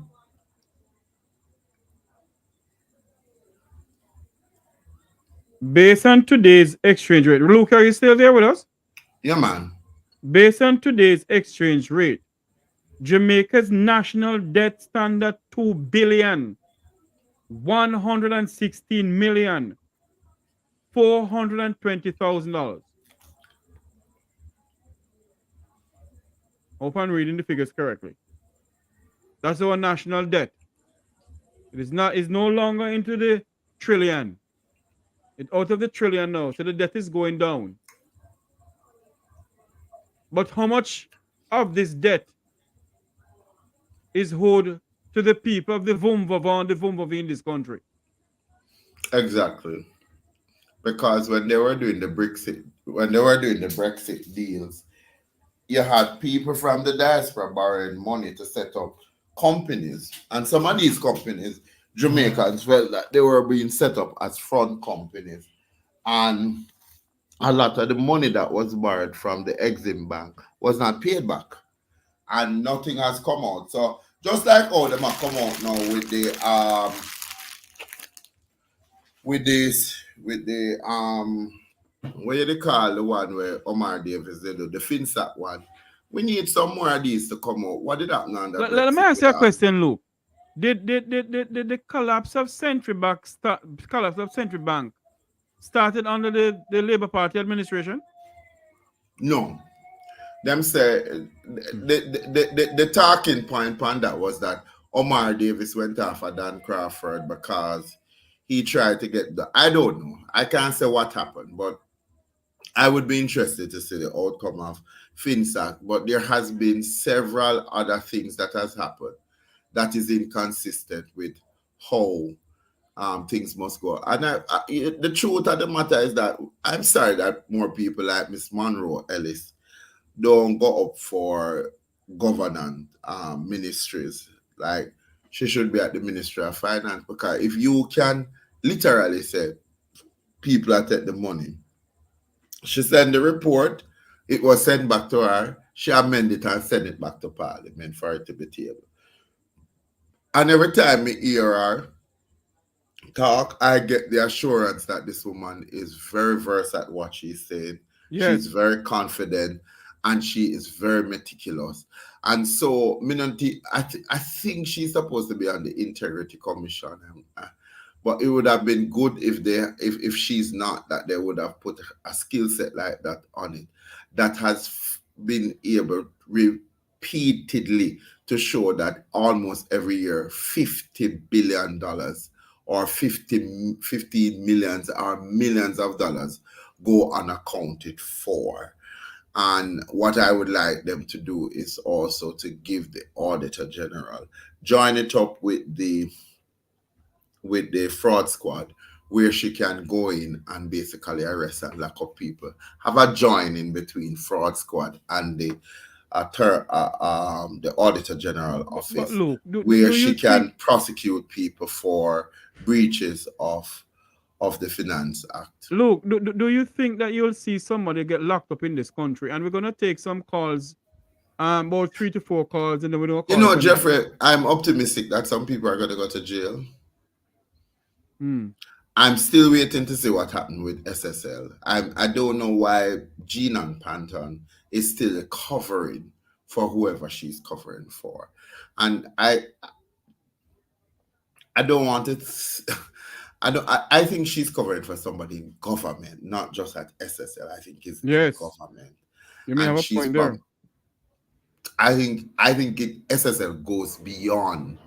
Based on today's exchange rate, Luke, are you still there with us? Yeah, man. Based on today's exchange rate, Jamaica's national debt stand at $2,116,420,000. Hope I'm reading the figures correctly. That's our national debt. It is no longer into the trillion. It's out of the trillion now, so the debt is going down. But how much of this debt is owed to the people of the Vumvava and the Vumvavi in this country? Exactly. Because when they were doing the Brexit deals, you had people from the diaspora borrowing money to set up companies, and some of these companies, Jamaicans felt that they were being set up as front companies, and a lot of the money that was borrowed from the Exim Bank was not paid back, and nothing has come out. So just like all them have come out now with the what do they call the one where Omar Davis did the FinSat one. We need some more of these to come out. What did happen on that? Let me ask you a question, Luke. Did the collapse of Century Bank started under the Labour Party administration? No. Them say the talking point on that was that Omar Davis went after Dan Crawford because he tried to get the. I don't know. I can't say what happened, but I would be interested to see the outcome of FinSat. But there has been several other things that has happened that is inconsistent with how things must go. And the truth of the matter is that I'm sorry that more people like Miss Monroe Ellis don't go up for governance ministries. Like, she should be at the Ministry of Finance, because if you can literally say people are take the money, she sent the report, it was sent back to her, she amended it and sent it back to Parliament for it to be tabled. And every time I hear her talk, I get the assurance that this woman is very versed at what she's saying. Yes. She's very confident and she is very meticulous. And so, I think she's supposed to be on the Integrity Commission. But it would have been good if she's not, that they would have put a skill set like that on it that has been able repeatedly to show that almost every year $50 billion or 15 millions or millions of dollars go unaccounted for. And what I would like them to do is also to give the Auditor General, join it up with the fraud squad, where she can go in and basically arrest and lock up people. Have a join in between fraud squad and the Auditor General office, But Luke, where she can prosecute people for breaches of the Finance Act. Luke, do you think that you'll see somebody get locked up in this country? And we're going to take some calls, about 3 to 4 calls, and then we're going to call. Jeffrey, I'm optimistic that some people are going to go to jail. I'm still waiting to see what happened with SSL. I don't know why Jean Panton is still covering for whoever she's covering for. And I don't want it. I think she's covering for somebody in government, not just at SSL. I think it's government. You may have a point there. I think SSL goes beyond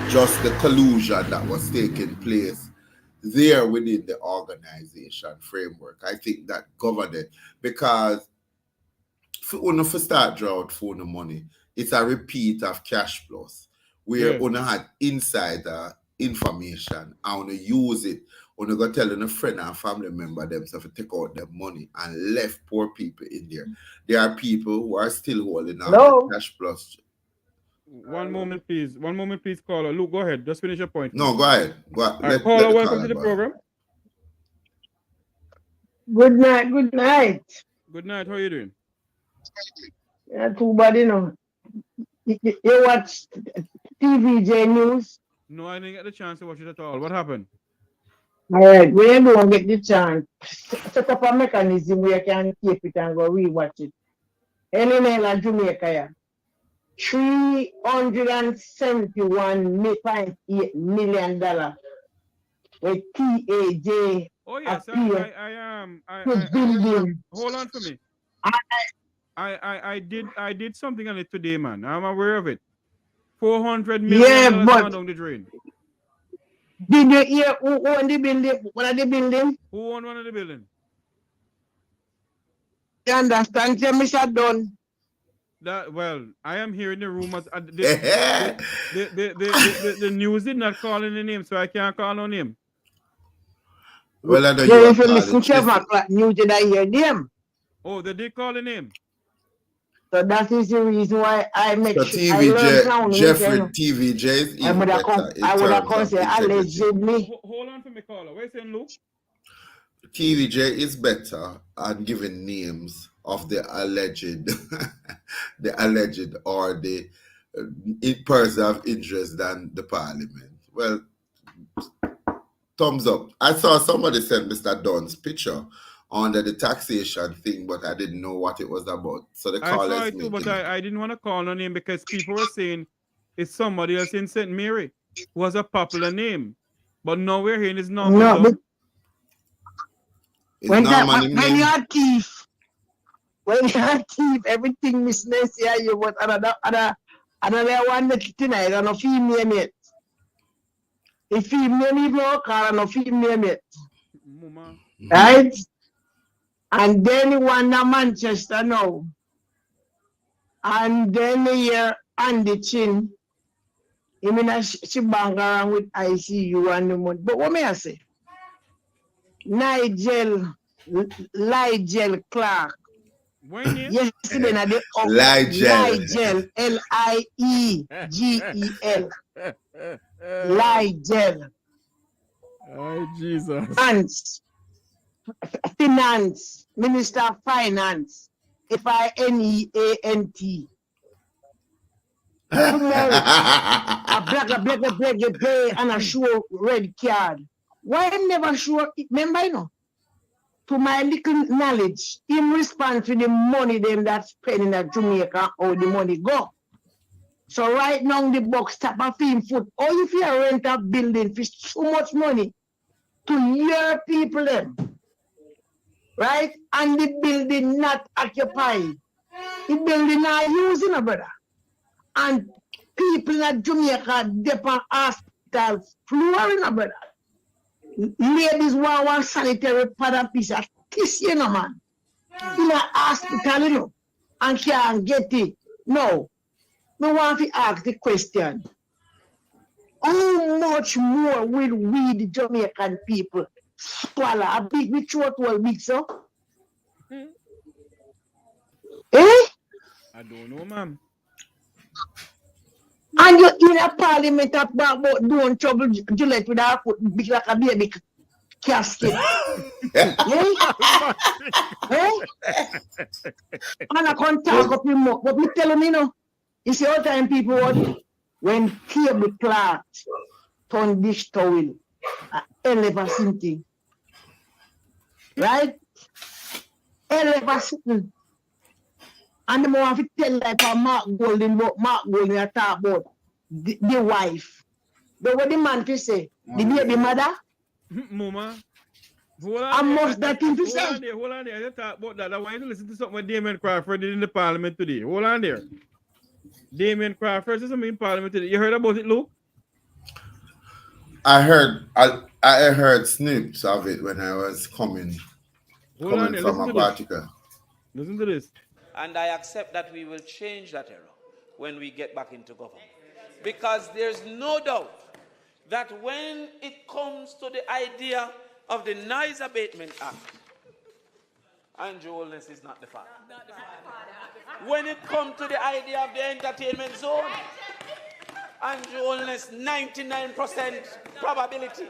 just the collusion that was taking place there within the organization framework. I think that governed it, because for start drought for the money, it's a repeat of cash plus, where we had insider information and we use it. We go telling a friend and family member themselves to take out their money and left poor people in there. There are people who are still holding on to cash plus. One moment, please, caller. Luke, go ahead. Just finish your point. No, go ahead. Caller, welcome to the program. Good night. Good night. How are you doing? Yeah, too bad, You watch TVJ News? No, I didn't get the chance to watch it at all. What happened? All right, when you don't get the chance, set up a mechanism where you can keep it and go rewatch it. In Jamaica, yeah. $371.8 million with TAJ. Oh yes, I hold on for me. I did something on it today, man. I'm aware of it. 400 million down the drain. Did you hear who owned the building? One of the building? Who owned one of the building? You understand, Mr. Dunn? Well, I am hearing the rumors. The news did not call any name, so I can't call no name. Well, I know if you listen to 7 o'clock news, did I hear them? Oh, they did call the name. So that is the reason why I make So sure I learn now. Jeffrey TVJ is I even would have better come. in I would have terms come of say integrity. allegedly. Hold on for me, caller. What you saying, Luke? TVJ is better at giving names of the alleged, or the person of interest than the parliament. Well, thumbs up. I saw somebody send Mr. Dunn's picture under the taxation thing, but I didn't know what it was about. So the I call saw is it too, but making. I didn't want to call her name because people were saying it's somebody else in St. Mary who was a popular name. But now we're hearing it's Norman. No, but It's when Norman in when name. you're a thief, everything misness here. You but another one that tonight and a female mate. If female even no car and a female mate. Mama. Right? And then one in Manchester now. And then here on the chin. I mean, she bang around with ICU and the money. But what may I say? Nigel Clark. When you? Yesterday, na the Ligel. Liegel. Ligel. Oh, Jesus. Finance. Minister of Finance. FINEANT. Tomorrow, a black day and a show red card. Why never show? Remember, you know, to my little knowledge, him respond to the money them that spending at Jamaica, how the money go. So right now the box tap a film foot. Or if you rent a building for so much money to your people them, right? And the building not occupied. The building not using a brother. And people in Jamaica depend hospital floor in a brother. Ladies want one sanitary pad and piece of kiss, you know, man. In a hospital, you know, and can't get it. No. No want to ask the question. How much more will we, the Jamaican people, swallow? A big throat will big, so? Eh? I don't know, ma'am. And you in a parliament about doing trouble Gillette with our foot big like a baby casket. Eh? And I can't talk up him more. But me tell him, you know, you see all the time people what? When cable cloth turn dish towel, elevator something. Right? Elevator something. And the more I tell like a Mark Golden I talk about the wife. But what the man to say? The baby mother? Mama. I must that thing to say. Hold on there. I talk about that. I want you to listen to something what Damien Crawford did in the parliament today. Hold on there. Damien Crawford said something in parliament today. You heard about it, Luke? I heard snips of it when I was coming from a particle. Listen to this. And I accept that we will change that error when we get back into government. Because there's no doubt that when it comes to the idea of the Noise Abatement Act, Andrew Holness is not the father. When it comes to the idea of the entertainment zone, Andrew Holness, 99% probability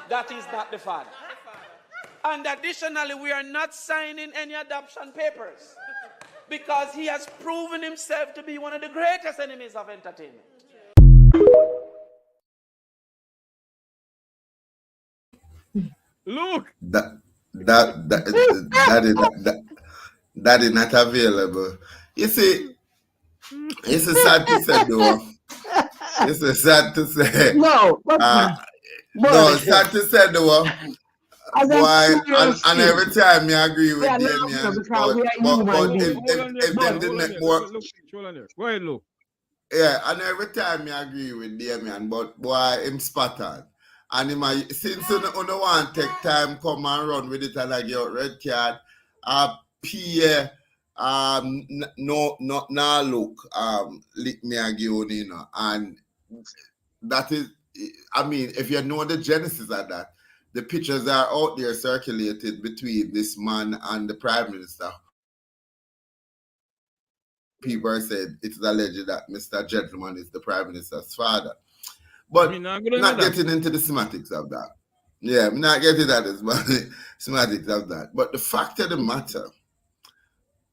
that is not the father. And additionally, we are not signing any adoption papers because he has proven himself to be one of the greatest enemies of entertainment. Look. That is not available. You see, it's sad to say though. It's sad to say. No, no, sad to say though. Boy, and every time I agree with Damien, but if them didn't make more. Go ahead, look. Yeah, and every time I agree with Damien, but boy, him spot on. And since you don't want to take time, come and run with it and I get red card, Plea, no look, lick me again, you know. And that is, I mean, if you know the genesis of that, the pictures are out there circulated between this man and the Prime Minister people are saying it's alleged that Mr. Gentleman is the Prime Minister's father. But not getting into the semantics of that. Yeah, I'm not getting that as semantics of that. But the fact of the matter,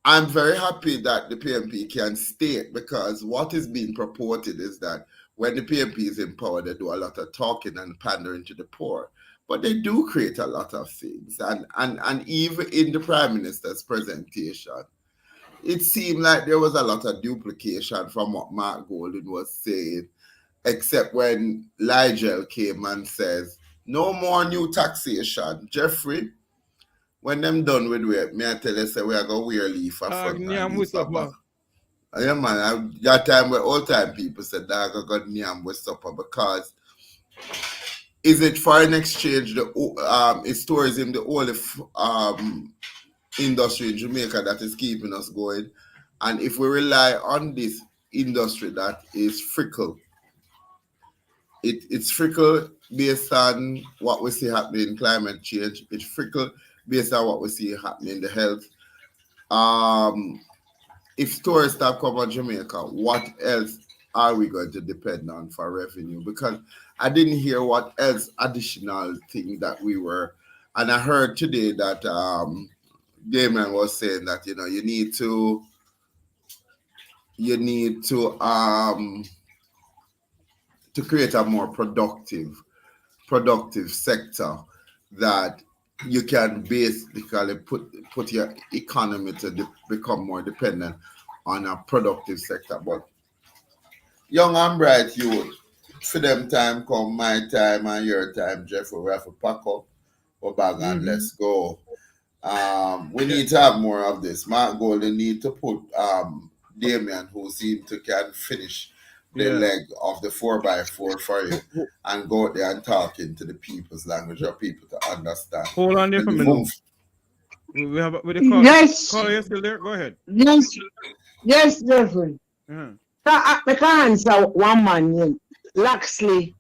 I'm very happy that the PMP can state, because what is being purported is that when the PMP is in power, they do a lot of talking and pandering to the poor. But they do create a lot of things. And even in the Prime Minister's presentation, it seemed like there was a lot of duplication from what Mark Golden was saying, except when Ligel came and says, no more new taxation. Jeffrey, when them done with it, me I tell you, say we are going to wear leaf for front and leaf for back. Yeah, man, that time where all time people said that I got Niam with supper, because is it foreign exchange, is tourism the only industry in Jamaica that is keeping us going? And if we rely on this industry that is fickle, it's fickle based on what we see happening in climate change. It's fickle based on what we see happening in the health. If tourists have come on Jamaica, what else are we going to depend on for revenue? Because I didn't hear what else additional thing that we were, and I heard today that Damon was saying that you need to create a more productive sector that you can basically put your economy to become more dependent on a productive sector. But young and bright youth, for them time come, my time and your time, Jeffrey, we have to pack up our bag and let's go. We need to have more of this. Mark Golden need to put Damien, who seemed to can finish the leg of the 4x4 for you, and go out there and talk into the people's language or people to understand. Hold on there for a minute. We have with the call. Yes. Call, you still there? Go ahead. Yes, Jeffrey. So I can answer one man named Laxley,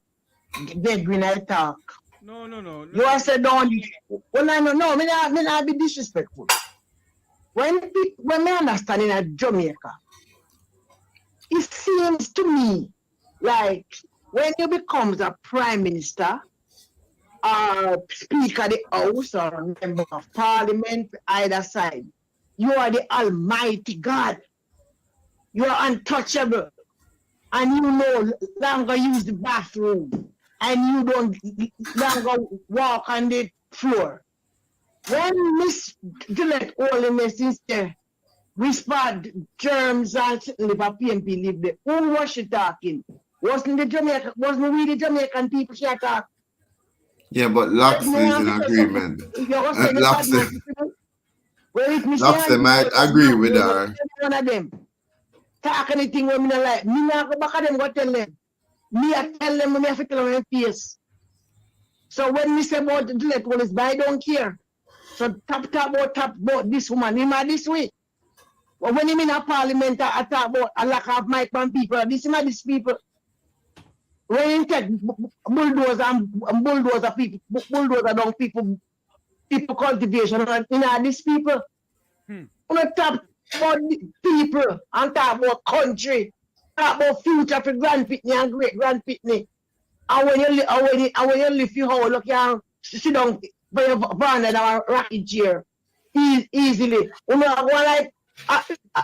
when I talk. No. You are said don't. Well, I no, me not be disrespectful. When me understand in Jamaica, it seems to me like when you become a prime minister, or speaker of the house, or a member of parliament, either side, you are the almighty God. You are untouchable. And you no longer use the bathroom. And you don't longer walk on the floor. When Miss Gillette Holness is there, whispered germs and live a PMP live there. Who was she talking? Wasn't we the Jamaican people she talk? Yeah, but Loxley is in agreement. Loxley might agree with her. One of them talk anything when me not like. Me not go back at them, go tell them. Me I tell them, me have to tell them in face. So when me say about the Gillette Holness, but I don't care. So talk about this woman, him this way. But when him in a parliament, I talk about a lack of mic from people. This is these people. When you take bulldozer people, bulldozer down people cultivation, and these people. When talk about people and talk about country, talk about future for grandpitney and great grandpitney. And when you live your house, look, you sit down by your van and a rocking chair easily. When you go like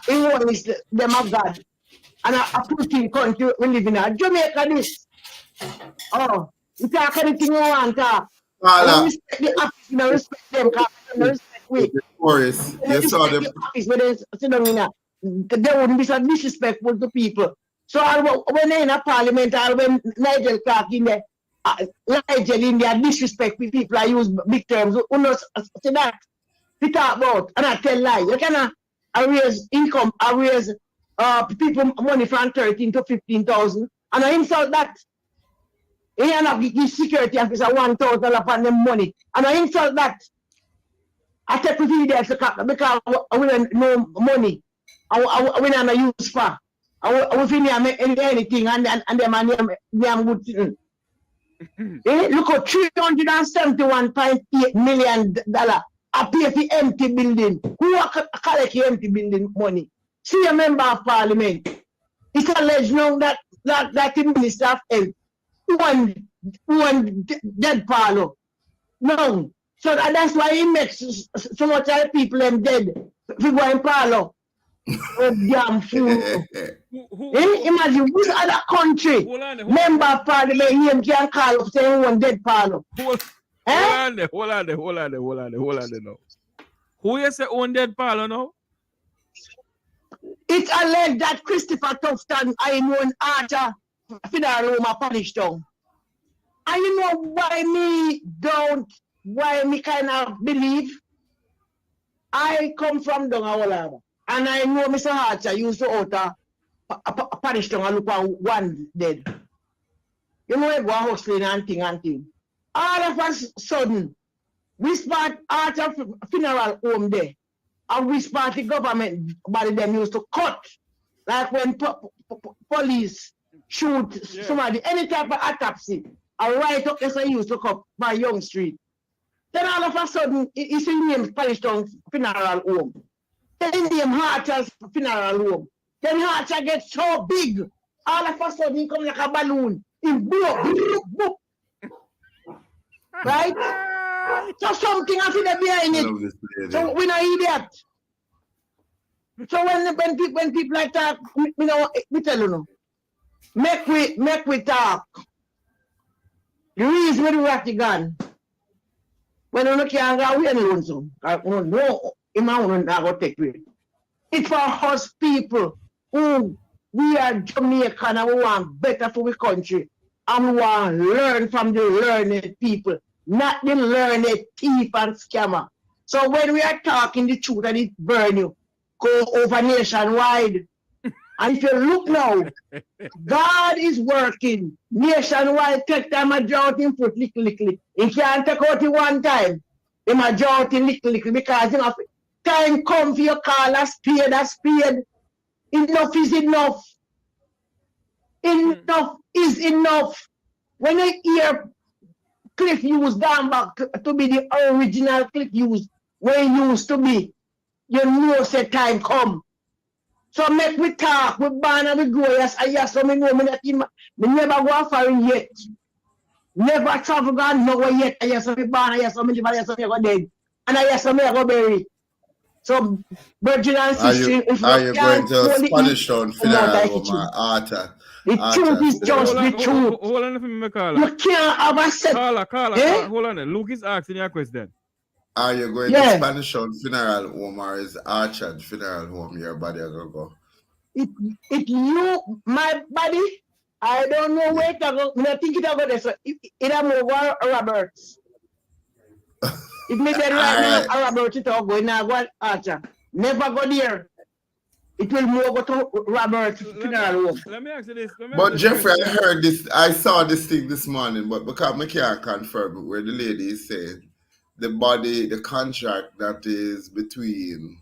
in one is them of God. And a Putin country we live in Jamaica this. Oh, you talk anything you want to. Respect the office, you respect them, you respect we. Boris, you saw them. The office where they sit down in they wouldn't be so disrespectful to people. So when they're in a parliament, or when Nigel Clark in there, Nigel in there disrespect people, I use big terms. Who knows that? We talk about, and I tell lie. You cannot raise income, raise people money from 13 to 15,000, and I insult that. You cannot give security officer $1,000 upon them money, and I insult that. I take the video because we don't know money. We don't use for. We feel make anything and them good thing. Look at $371.8 million. I pay for empty building. Who collect empty building money? see a member of parliament. It's alleged now that the Minister of Health one dead parlor. No. So that's why he makes so much of people them dead. If you go in parlor. Oh, damn fool. Imagine which other country member of parliament him can call up saying one dead parlor. Hold on there now. Who you say own dead parlor now? It's alleged that Christopher Tufton I know an Archer funeral home punished down. And you know why me kind of believe? I come from Dongawala. And I know Mr. Archer used to utter punish down and look at one dead. You know, it was hustling and thing. All of a sudden, we start Archer funeral home there. And we start the government body them used to cut. Like when police shoot somebody, any type of autopsy, a right up as I used to come by Young Street. Then all of a sudden, it's in name Spanish Town funeral home. Then in name Archer's funeral home. Then Archer gets so big, all of a sudden he comes like a balloon. He blow. Right? So something I feel behind it. So we're not idiot. So when people like that, you know, we tell you no. Mek Wi Talk. The reason we do that gun. When you can't go away alone, so no, not go take it. It's for us people who we are Jamaican and we want better for the country. And we want to learn from the learned people, not the learned thief and scammer. So when we are talking the truth and it burn you, go over nationwide. And if you look now, God is working nationwide. Take time majority in foot little. He can't take out it one time. The majority little because you know, time come for your call a spade. Enough is enough. Enough is enough. When I hear Cliff Hughes down back to be the original Cliff Hughes, where he used to be, you know say time come. So Mek Wi Talk, we born and we grow, yes, I yes, so me know me never go foreign yet. Never travel gone nowhere yet. I yes, so me born, I yes, so me live, I yes, so me go dead. And I yes, so me go bury. So, Virgin and Sister, are you going to Spanish Town funeral home, Arthur? The truth is just the truth. Hold on for me, Carla. You can't have a set. Carla, hold on. Luke is asking your question. Are you going to Spanish Town funeral home or is Archer funeral home your body going to go? If you, my body, I don't know where to go. I think it go there. So it move Roberts. It may be right now Roberts it go in a Archer. Never go there. It will move to Roberts funeral home. Let me ask you this. But Jeffrey, I heard this. I saw this thing this morning, but because I can't confirm it, where the lady is saying the contract that is between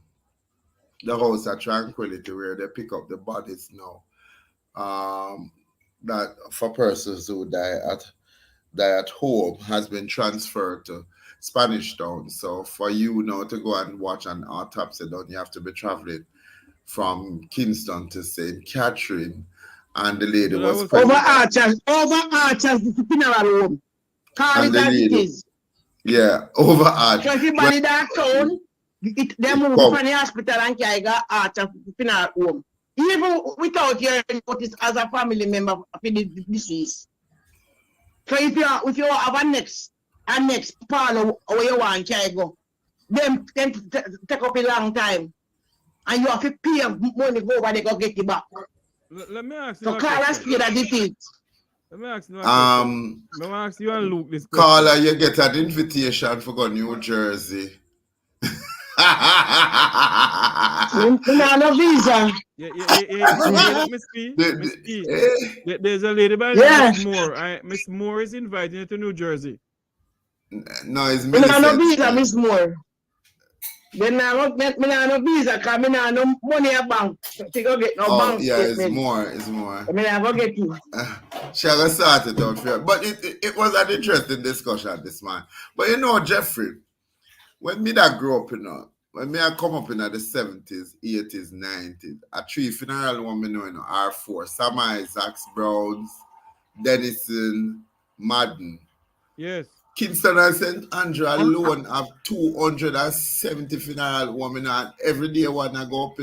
the House of Tranquility, where they pick up the bodies now, that for persons who die at home has been transferred to Spanish Town. So for you now to go and watch an autopsy done, you have to be traveling from Kingston to St. Catherine, and the lady was over Archer's funeral home. Call it as it is. Yeah, over Archer. So everybody that town, they move from the hospital and carry the Archer funeral home. Even without hearing notice as a family member of the deceased. So if you have a next parlor where you want to go, then take up a long time. And you have to pay money go over there go get it back. Let me ask you. So call us pay that defeat. Let me ask you. Let me ask you and Luke this question. Caller, you get an invitation for go New Jersey. No visa. Yeah. Miss P. There's a lady by Miss Moore. Miss Moore is inviting you to New Jersey. No, it's no visa, Miss Moore. Then I don't get me no visa because me no money at bank. She go get no bank. Yeah, it's more. I mean, I go get you. She got started out for it. But it was an interesting discussion this man. But you know, Jeffrey, when me that grew up, you know, when I come up in the 70s, 80s, 90s, a three funeral women know, are four. Sam Isaacs, Browns, Denison, Madden. Yes. Kingston and St. Andrew alone have 270 funeral women, and every day one I go up,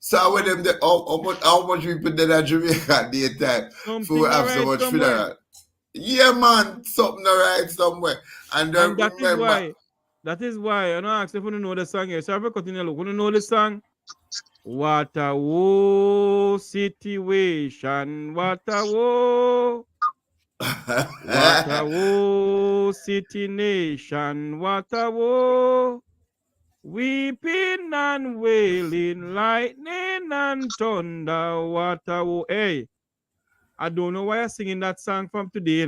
So when them how much people did at Jamaica at daytime for have so much funeral? Yeah, man, something right somewhere. And that is why I don't ask if you know the song here. So if you continue look, you know the song. What a woe situation, what a woe. What a woe city nation, what a woe. Weeping and wailing, lightning and thunder, what a woe. Hey, I don't know why I'm singing that song from today,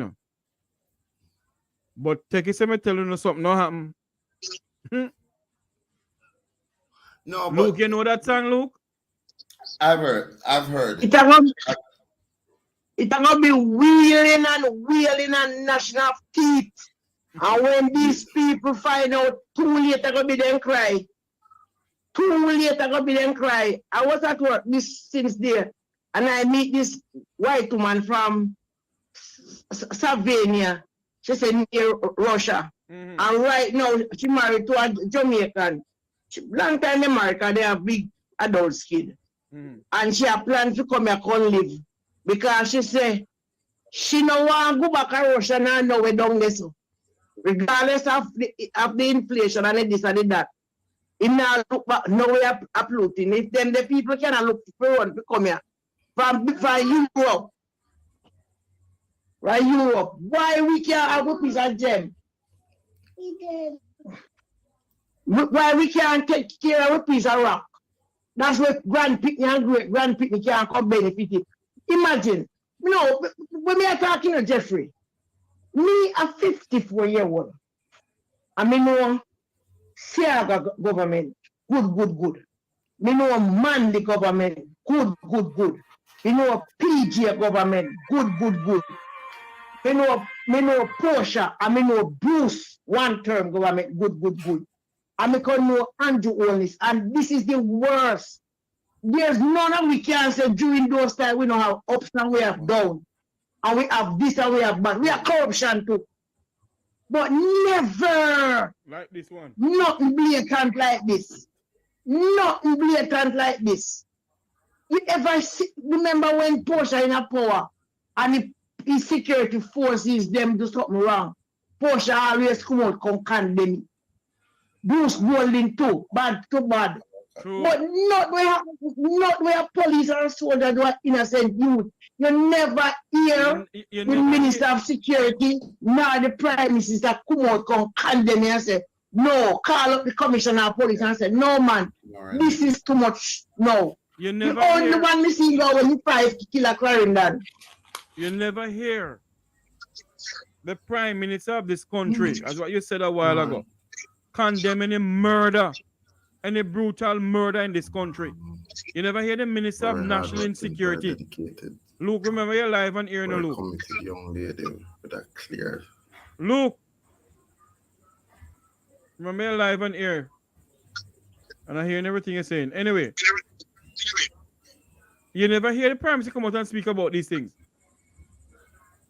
But take it, me tell you something no happen. No, Luke, but you know that song, Luke? I've heard. It's gonna be wheeling and gnashing of teeth. And when these people find out, too late they're gonna be them cry. Too late they're gonna be them cry. I was at work since there, and I meet this white woman from Slovenia. She said near Russia. And right now she married to a Jamaican. Long time in America, they have big adult kid. And she had planned to come here and live. Because she said she no want to go back to Russia and now we down there. So. Regardless of the inflation and this and that. In now look back, now we are uprooting. If them the people cannot look for one to come here. From Europe. Right, Europe. Why we can't have a piece of gem? Why we can't take care of a piece of rock? That's what Grand Pitney and Great Grand Pitney can't come benefit it. Imagine, when we are talking to Jeffrey, me a 54-year-old, I mean, no Siaga government, good. Me know Mandy government, good. Me know PG government, good. Me know Portia, and me know Bruce, one-term government, good. And me can know Andrew Holness, and this is the worst. There's none of we can say during those times we don't have ups and we have down. And we have this and we have bad. We have corruption too. But never like this one. Nothing blatant like this. Nothing blatant like this. You ever remember when Portia in a power and his security forces them do something wrong? Portia always come out come condemn it. Bruce Golding too, bad to bad. True. But not where police or soldiers who are innocent youth. You never hear the Minister of Security nor the Prime Minister come out come condemn and say, no, call up the Commissioner of Police and say, no man, this is too much. No. You never the only one we see now when he 5 killer Clarendon. You never hear the Prime Minister of this country, as what you said a while ago, condemning a murder. Any brutal murder in this country. You never hear the Minister of National Insecurity. Luke, remember you're live on air now, Luke. Young lady with a clear. Luke, remember you're live on air. And I'm hearing everything you're saying. Anyway, you never hear the Prime Minister come out and speak about these things.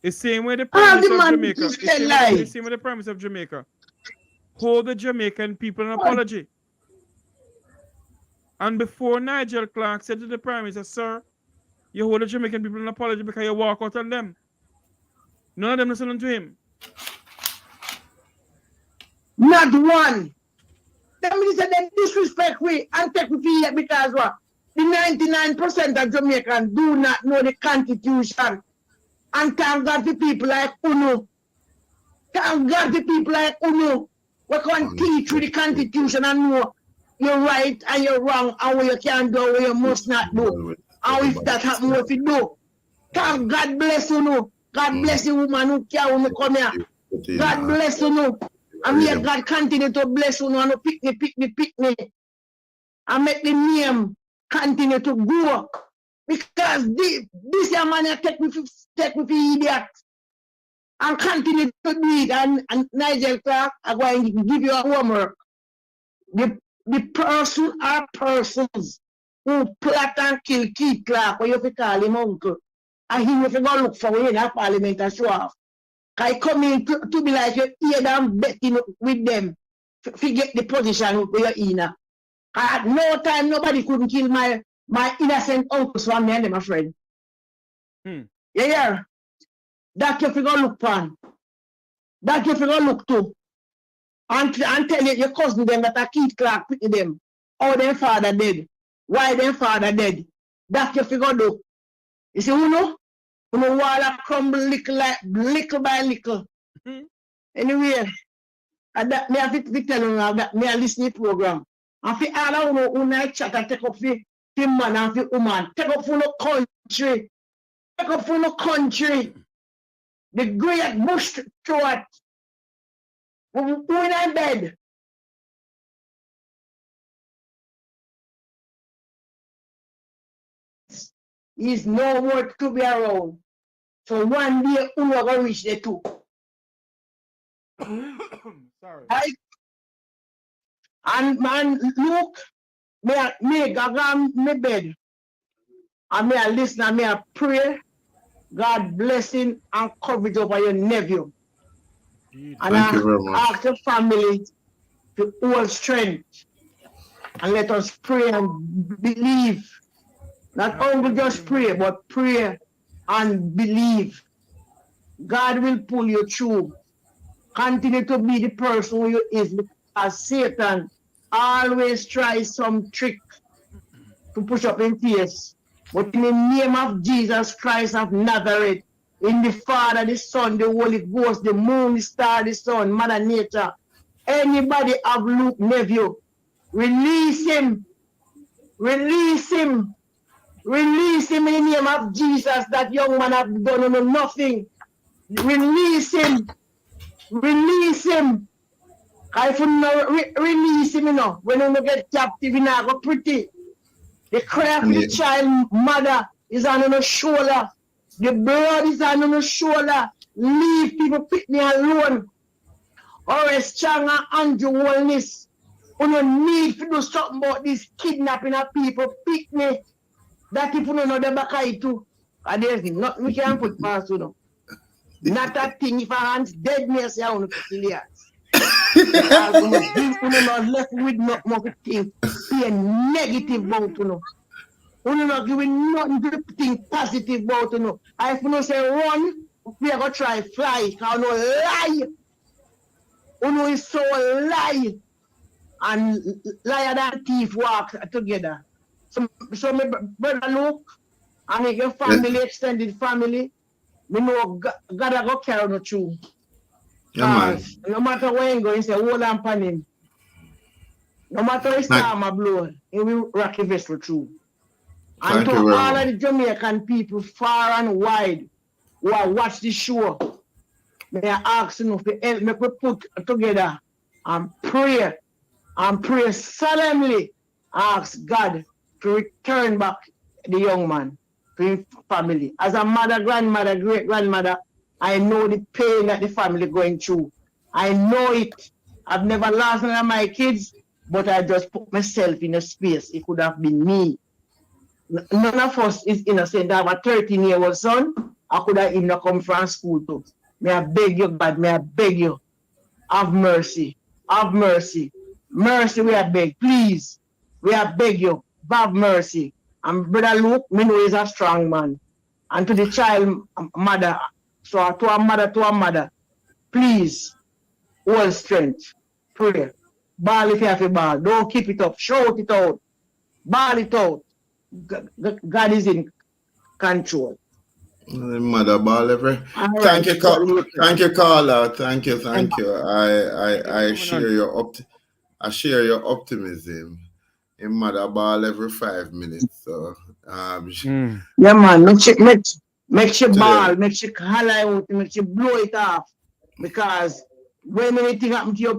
The same way the Prime Minister of Jamaica. The same way the Prime Minister of Jamaica hold the Jamaican people an apology. And before Nigel Clark said to the Prime Minister, sir, you hold the Jamaican people an apology because you walk out on them. None of them listening to him. Not one. The minister then disrespect we and take we because what? The 99% of Jamaicans do not know the Constitution. And thank God the people like Uno. Thank God the people like Uno. We can teach you the Constitution and know you're right and you're wrong, and what you can do, what you must not do. And if that happens, what you do. God bless you, no. God bless you, woman who can come here. God bless you, no. And may God continue to bless you, no, and pick me. And make the name continue to grow. Because this young man take me for idiot. And continue to do it. And Nigel Clark, I'm going to give you a homework. the person or persons who plot and kill Keith Clark, or you fi call him uncle, and he will go look for you in that parliament and show off. I come in to be like you hear them betting with them to get the position where you're in. At no time nobody couldn't kill my innocent uncles from me and them, my friend. Yeah. That you figure look pan. That you figure look to. And tell your cousin them that a Keith Clark with them. How their father dead. Why their father dead. That you figure do. You see who know? Who know wall crumble little by little. Anyway, and that me have to tell you now that me a listening program. And for all who night chat and take up for man and for woman. Take up for no country. Take up for no country. The great bush throat. Who in our bed? He's no more to be around. So one day, who are going to reach the two? Sorry. And man, look, me go on my bed. And me a listen and me a pray. God blessing and coverage over your nephew. And Thank you very much. ask the family to hold strength. And let us pray and believe. Not only just pray, but pray and believe. God will pull you through. Continue to be the person who you is, because Satan always tries some trick to push up in face. But in the name of Jesus Christ of Nazareth, in the Father, the Son, the Holy Ghost, the moon, the star, the sun, Mother Nature, anybody have Luke nephew, release him. Release him. Release him in the name of Jesus. That young man have done nothing. Release him. Release him. I release him, you know. When you get captive, you know, go pretty. The cry of the child mother is on the shoulder. The blood is on the shoulder. Leave people pick me alone. Or a stronger Andrew Holness. You don't need to do something about this kidnapping of people. Pick me. That people don't know the back of too. And there's nothing we can put past, you know. Not that thing. If a hand's dead, me I say I want to kill it. You not left with no more thing. Be a negative about, you know. You not giving nothing to think positive about, you know. If you say run, we are going to try fly. Because no lie. You know it's so lie. And liar and thief walk together. So my brother Luke, and make your family, extended family, we know God go carry the truth. Yeah, man. No matter where you go, you say, hold on upon him. No matter his storm a blow, he will rock the vessel through. And to all of the Jamaican people far and wide who have watched the show, may I ask you to help me put together and pray solemnly, ask God to return back the young man to his family. As a mother, grandmother, great-grandmother, I know the pain that the family going through. I know it. I've never lost one of my kids, but I just put myself in a space. It could have been me. None of us is innocent. I have a 13-year-old son. I could have even come from school too. May I beg you, God, may I beg you. Have mercy. Have mercy. Mercy, we are beg. Please. We are beg you. Have mercy. And Brother Luke, me know he's a strong man. And to the child mother, so to a mother, please, hold strength. Pray. Ball if you have a ball. Don't keep it up. Shout it out. Ball it out. God is in control. Mother ball every. Thank you, caller. Thank you. I share your optimism. In mother ball every 5 minutes. So yeah, man, make she ball, make she holler out, make she blow it off. Because when anything happen to you,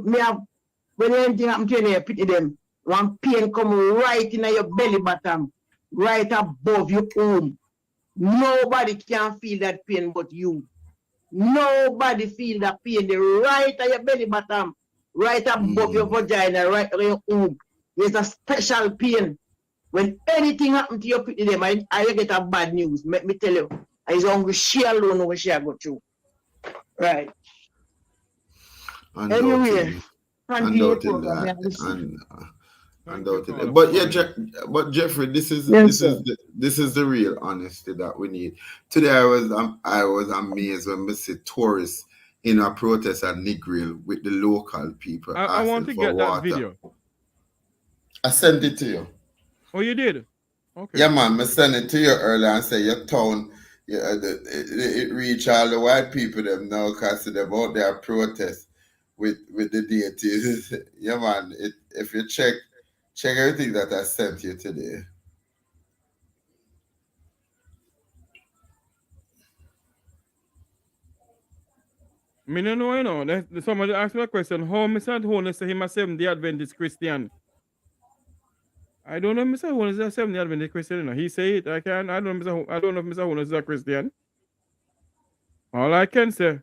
when anything happen to you, pity them. One pain come right in your belly bottom, right above your home. Nobody can feel that pain but you. Nobody feel that pain. The right at your belly bottom, right above your vagina, right at your home. there's a special pain. When anything happens to your people, them, I get a bad news. Let me tell you, it's hungry. She alone know what she go through. Right. Anyway, Undoubtedly, undoubtedly. But yeah, but Jeffrey, this is the real honesty that we need. Today, I was amazed when we see tourists in a protest at Negril with the local people. I want to get water. That video. I sent it to you. Oh, you did? Okay. Yeah, man. I sent it to you earlier and say your town. Yeah, it reach all the white people them now because they're about their protest with the deities. Yeah, man. If you check everything that I sent you today. Me no know, you know. Somebody asked me a question. How Mr. Holness say him a Seventh-day Adventist Christian? I don't know if Mr. Holness is a Seventh-day Adventist Christian. You know. He say it. I don't know if Mr. Holness is a Christian. All I can say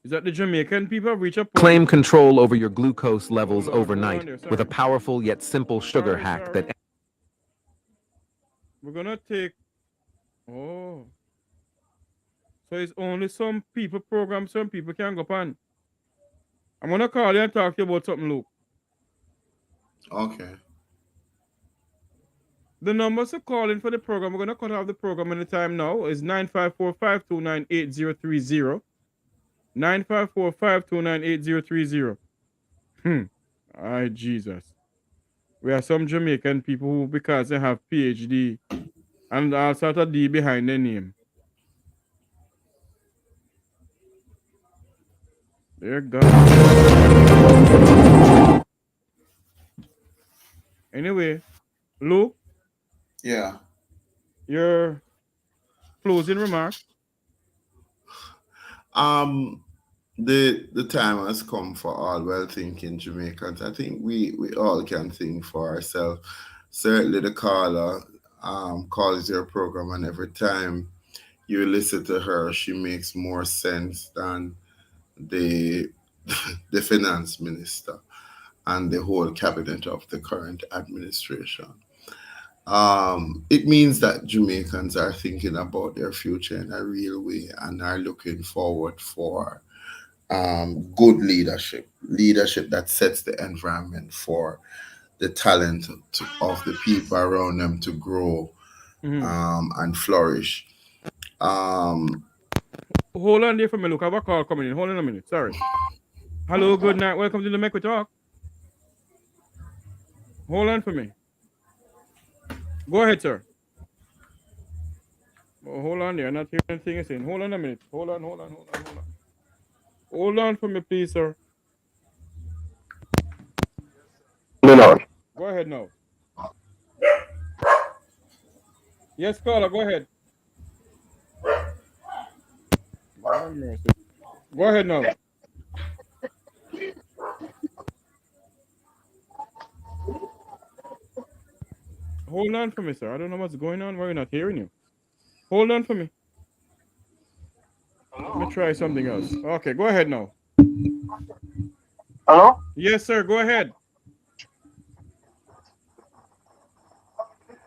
is that the Jamaican people have reached a point. Claim control over your glucose levels overnight with a powerful yet simple sugar hack that... We're going to take... Oh. So it's only some people program, some people can go on. I'm going to call you and talk to you about something, Luke. Okay. The numbers to call in for the program, we're going to cut off the program in the time now, is 954-529-8030. 954-529-8030. Alright, Jesus. We have some Jamaican people who, because they have PhD and all sort of D behind their name. Dear God. Anyway, Luke. Yeah. Your closing remarks. The time has come for all well-thinking Jamaicans. I think we all can think for ourselves. Certainly the caller calls your program, and every time you listen to her, she makes more sense than the finance minister and the whole cabinet of the current administration. It means that Jamaicans are thinking about their future in a real way and are looking forward for good leadership that sets the environment for the talent of the people around them to grow and flourish. Hold on there for me, look. I have a call coming in. Hold on a minute. Sorry. Hello, good night. Welcome to the Mek Wi Talk. Hold on for me. Go ahead, sir. Oh, hold on there. I'm not hearing anything you're saying. Hold on a minute. Hold on. Hold on for me, please, sir. No. Go ahead now. Yes, caller, go ahead. Go ahead now. Hold on for me, sir. I don't know what's going on. Why we're not hearing you. Hold on for me. Let me try something else. Okay, go ahead now. Hello? Yes, sir. Go ahead.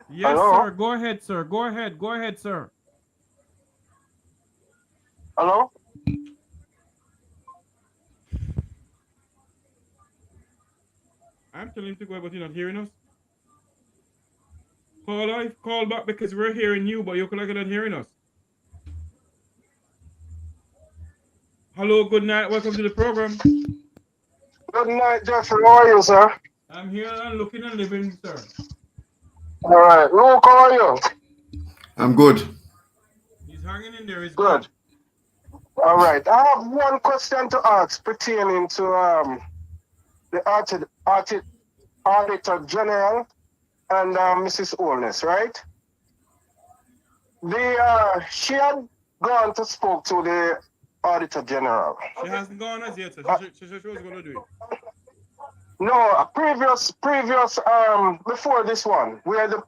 Yes, Hello? sir. Go ahead, sir. Go ahead. Go ahead, sir. Hello? I'm telling him to go, but you're not hearing us. Call back because we're hearing you, but you're not hearing us. Hello, good night. Welcome to the program. Good night, Jeffrey. How are you, sir? I'm here and looking and living, sir. All right. Luke, how are you? I'm good. He's hanging in there. He's good. All right. I have one question to ask pertaining to the Auditor General and Mrs. Holness, right? She had gone to spoke to the Auditor General. She hasn't gone as yet, sir. She was going to do it. No, previous, before this one, where the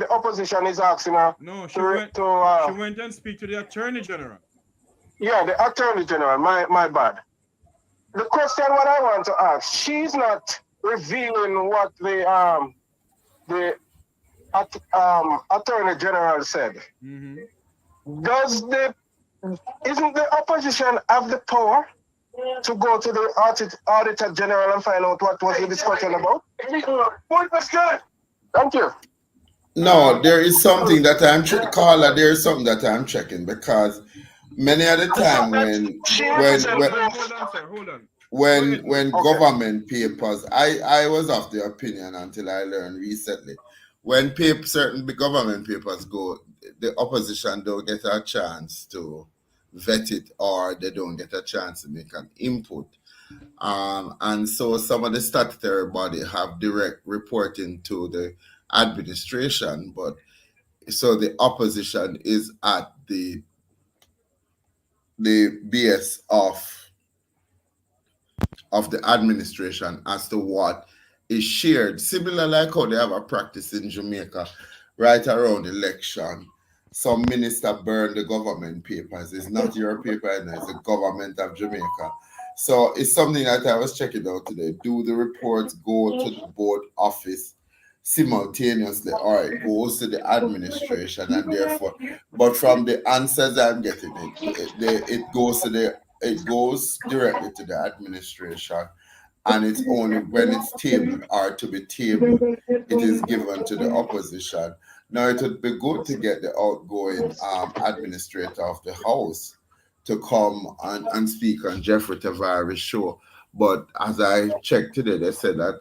opposition is asking her. No, she went and speak to the Attorney General. Yeah, the Attorney General. My bad. The question what I want to ask, she's not revealing what the Attorney General said. Isn't the opposition have the power to go to the Auditor General and find out what was the discussion about? Point was good. Thank you. No, there is something that I'm Carla. There is something that I'm checking because many of the time when government papers, I was of the opinion until I learned recently, when certain government papers go, the opposition don't get a chance to vet it or they don't get a chance to make an input. And so some of the statutory body have direct reporting to the administration, but so the opposition is at the base of the administration as to what is shared. Similar like how they have a practice in Jamaica right around election. Some minister burn the government papers. It's not your paper, and it's the government of Jamaica. So it's something that I was checking out today. Do the reports go to the board office simultaneously, or it goes to the administration, and therefore, but from the answers I'm getting, it goes directly to the administration, and it's only when it's tabled or to be tabled, it is given to the opposition. Now, it would be good to get the outgoing administrator of the House to come and speak on Jeffrey Tavares' show. But as I checked today, they said that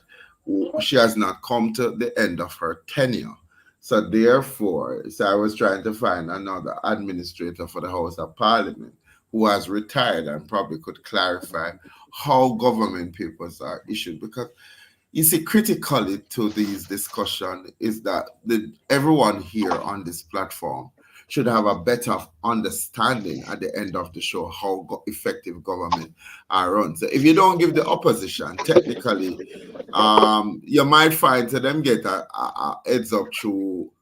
she has not come to the end of her tenure. So therefore, I was trying to find another administrator for the House of Parliament who has retired and probably could clarify how government papers are issued. Because you see, critically to these discussions is that everyone here on this platform should have a better understanding at the end of the show how effective government are run. So if you don't give the opposition, technically, you might find to them get a heads up through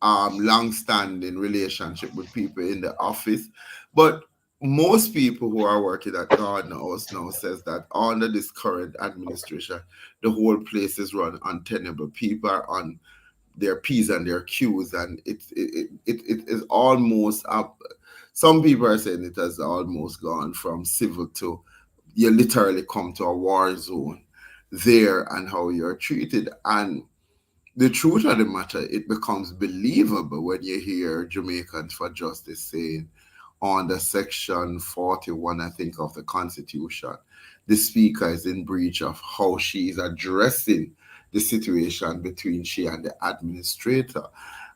long-standing relationship with people in the office. But most people who are working at Gardner House now says that under this current administration, the whole place is run untenable. People are on their P's and their Q's, and it is almost up. Some people are saying it has almost gone from civil to you literally come to a war zone there and how you're treated. And the truth of the matter, it becomes believable when you hear Jamaicans for Justice saying under Section 41, I think, of the Constitution, the Speaker is in breach of how she is addressing the situation between she and the administrator.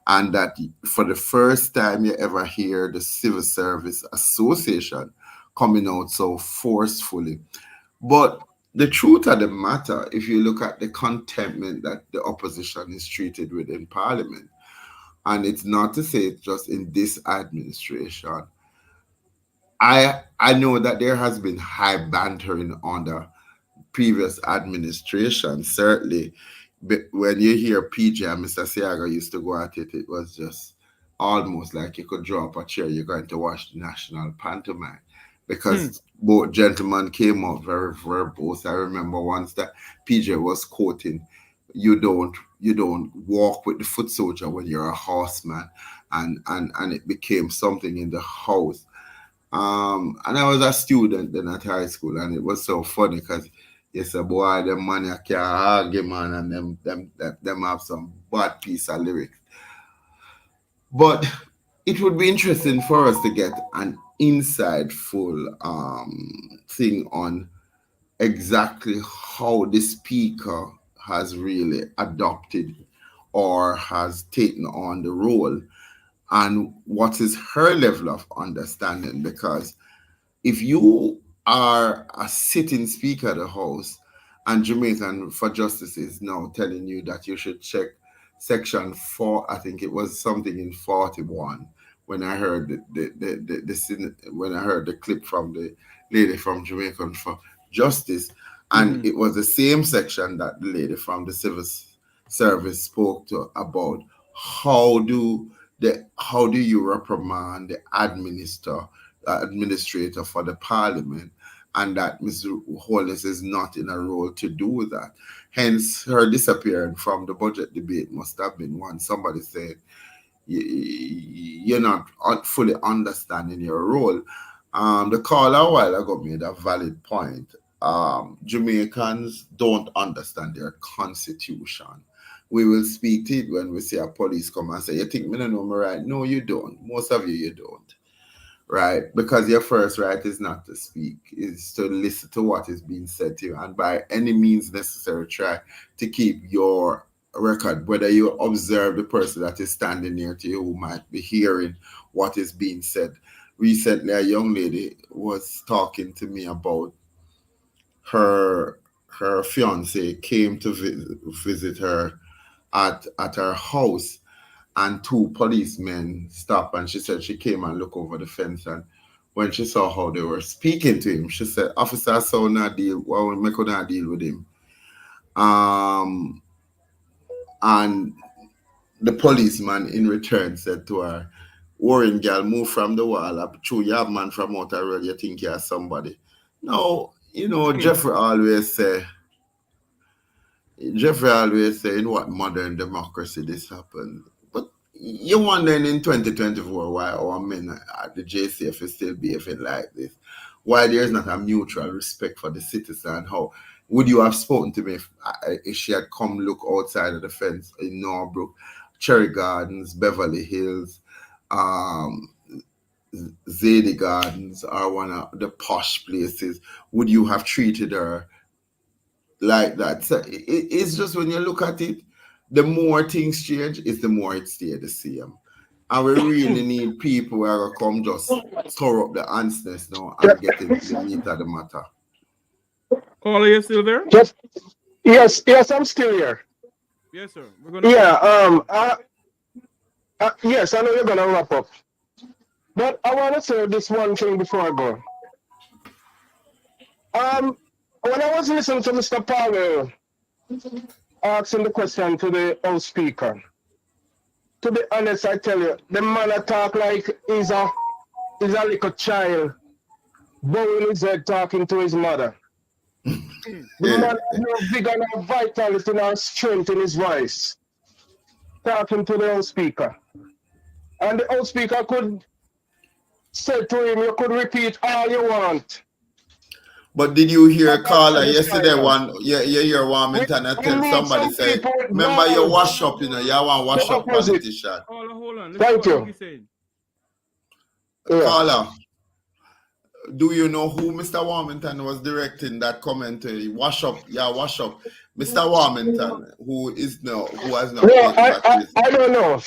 And that for the first time you ever hear the Civil Service Association coming out so forcefully. But the truth of the matter, if you look at the contentment that the opposition is treated with in Parliament, and it's not to say it's just in this administration, I know that there has been high bantering under previous administration. Certainly, but when you hear PJ and Mr. Siaga used to go at it, it was just almost like you could draw up a chair, you're going to watch the national pantomime. Because both gentlemen came out very verbose. I remember once that PJ was quoting, you don't walk with the foot soldier when you're a horseman, and it became something in the house. And I was a student then at high school, and it was so funny because yes, boy, them man you can't argue, man, and them have some bad piece of lyrics. But it would be interesting for us to get an insightful thing on exactly how the speaker has really adopted or has taken on the role, and what is her level of understanding. Because if you are a sitting speaker of the House and Jamaican for Justice is now telling you that you should check Section 4, I think it was something in 41, when I heard when I heard the clip from the lady from Jamaican for Justice, and it was the same section that the lady from the Civil Service spoke to about how do you reprimand the administrator for the Parliament, and that Mr. Holness is not in a role to do that. Hence, her disappearing from the budget debate must have been one. Somebody said, you're not fully understanding your role. The caller a while ago made a valid point. Jamaicans don't understand their constitution. We will speak to it when we see a police come and say, you think me don't know me right? No, you don't. Most of you don't. Right? Because your first right is not to speak, is to listen to what is being said to you, and by any means necessary, try to keep your record, whether you observe the person that is standing near to you who might be hearing what is being said. Recently, a young lady was talking to me about her fiance came to visit her at her house, and two policemen stopped, and she said she came and looked over the fence, and when she saw how they were speaking to him, she said, officer, so not deal, well, we could not deal with him. And the policeman in return said to her, Warren girl, move from the wall up. True, you have man from outer road, you think you are somebody. No, you know, Jeffrey always say, in what modern democracy this happened. But you wondering in 2024 why our men at the JCF is still behaving like this. Why there is not a mutual respect for the citizen. How would you have spoken to me if she had come look outside of the fence in Norbrook, Cherry Gardens, Beverly Hills, Zadie Gardens, or one of the posh places? Would you have treated her like that? So it's just when you look at it, the more things change, is the more it stays the same. And we really need people who are come just store up the answers now and get into the meat of the matter. Caller, you still there? Yes, I'm still here. Yes, sir. Yes, I know you're gonna wrap up, but I want to say this one thing before I go. When I was listening to Mr. Powell asking the question to the House Speaker, to be honest, I tell you, the man talk like he's a little child, bowing his head talking to his mother. The man has no vigor, no vitality, no strength in his voice, talking to the House Speaker. And the House Speaker could say to him, you could repeat all you want. But did you hear a caller yesterday? You hear one minute and tell somebody say, remember you wash up, you know, you want to wash up politician. Hold on. Thank you. Caller, do you know who Mr. Warmington was directing that commentary? Wash up. Mr. Warmington, who has now I don't know.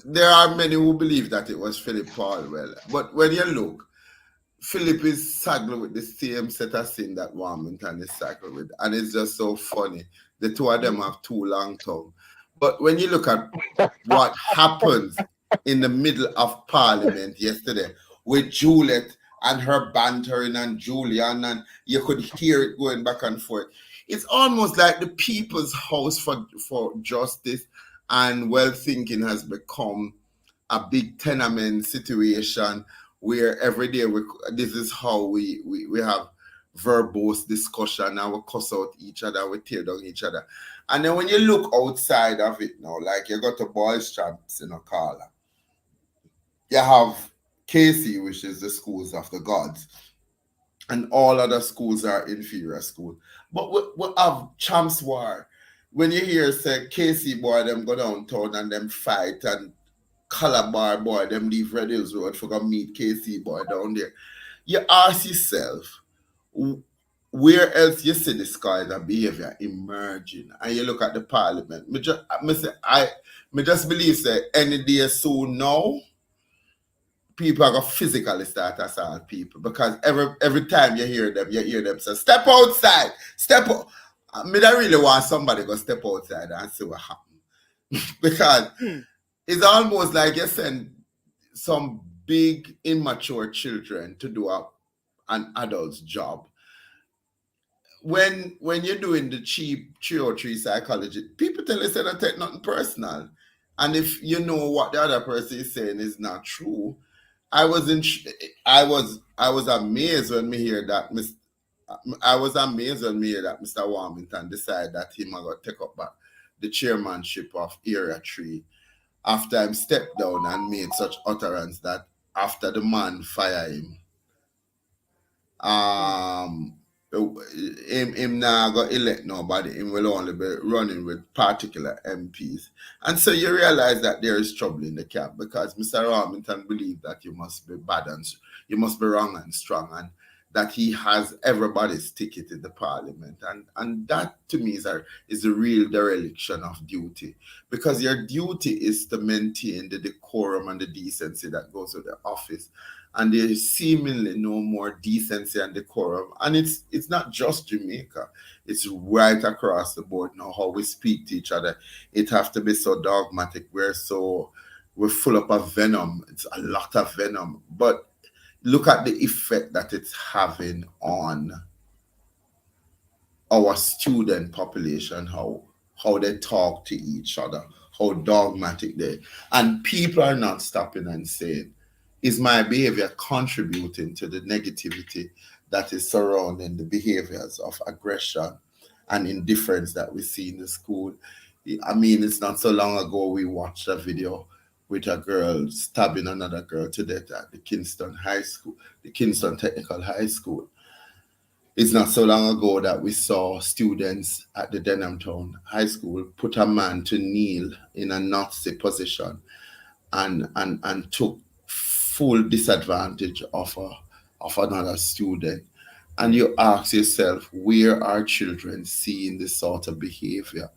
There are many who believe that it was Philip Paulwell, but when you look, Philip is saddled with the same set of sin that Warmington is saddled with, and it's just so funny. The two of them have two long tongues. But when you look at what happens in the middle of Parliament yesterday with Juliet and her bantering and Julian, and you could hear it going back and forth, it's almost like the People's House for Justice and well-thinking has become a big tenement situation where every day this is how we have verbose discussion, and we cuss out each other, we tear down each other. And then when you look outside of it now, like you got a boys' champs in a caller, you have KC, which is the schools of the gods, and all other schools are inferior school. But we have champs war. When you hear say KC boy them go downtown and them fight, and Calabar boy them leave Red Hills Road for go meet KC boy down there, you ask yourself, where else you see this kind of behavior emerging? And you look at the Parliament. Me just believe that any day soon now, people are going to physically start assault people, because every time you hear them say, step outside, step out. I don't really want somebody to step outside and see what happens. Because it's almost like you send some big immature children to do an adult's job. When you're doing the cheap 303 psychology, people tell you say don't take nothing personal. And if you know what the other person is saying is not true, I was amazed when me hear that Mr. Warmington decided that he might go take up back the chairmanship of Area 3 after him stepped down and made such utterance that after the man fire him, him now got elect nobody, him will only be running with particular MPs. And so you realize that there is trouble in the camp because Mr. Warmington believes that you must be bad and you must be wrong and strong, and that he has everybody's ticket in the parliament. And that to me is a real dereliction of duty, because your duty is to maintain the decorum and the decency that goes with the office. And there is seemingly no more decency and decorum. And it's not just Jamaica. It's right across the board now, how we speak to each other. It have to be so dogmatic. We're full up of venom. It's a lot of venom. But look at the effect that it's having on our student population, how they talk to each other, how dogmatic they, and people are not stopping and saying, is my behavior contributing to the negativity that is surrounding the behaviors of aggression and indifference that we see in the school? I mean, it's not so long ago we watched a video with a girl stabbing another girl to death at the Kingston Technical High School. It's not so long ago that we saw students at the Denhamtown High School put a man to kneel in a Nazi position and took full disadvantage of another student. And you ask yourself, where are children seeing this sort of behavior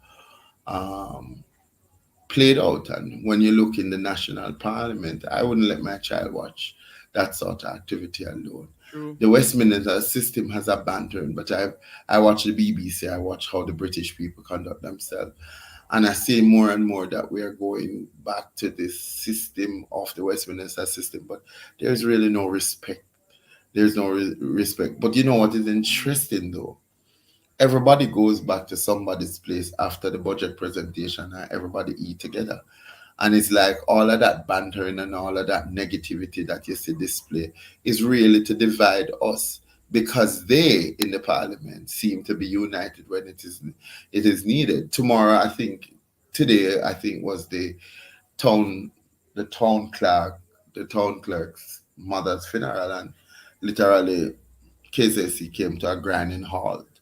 played out? And when you look in the national parliament, I wouldn't let my child watch that sort of activity alone. True. The Westminster system has a bantering, but I watch the BBC, I watch how the British people conduct themselves. And I see more and more that we are going back to this system of the Westminster system, but there's really no respect. There's no respect. But you know what is interesting though? Everybody goes back to somebody's place after the budget presentation and everybody eat together. And it's like all of that bantering and all of that negativity that you see display is really to divide us, because they in the parliament seem to be united when it is needed. Today I think was the town clerk's mother's funeral, and literally KCC came to a grinding halt.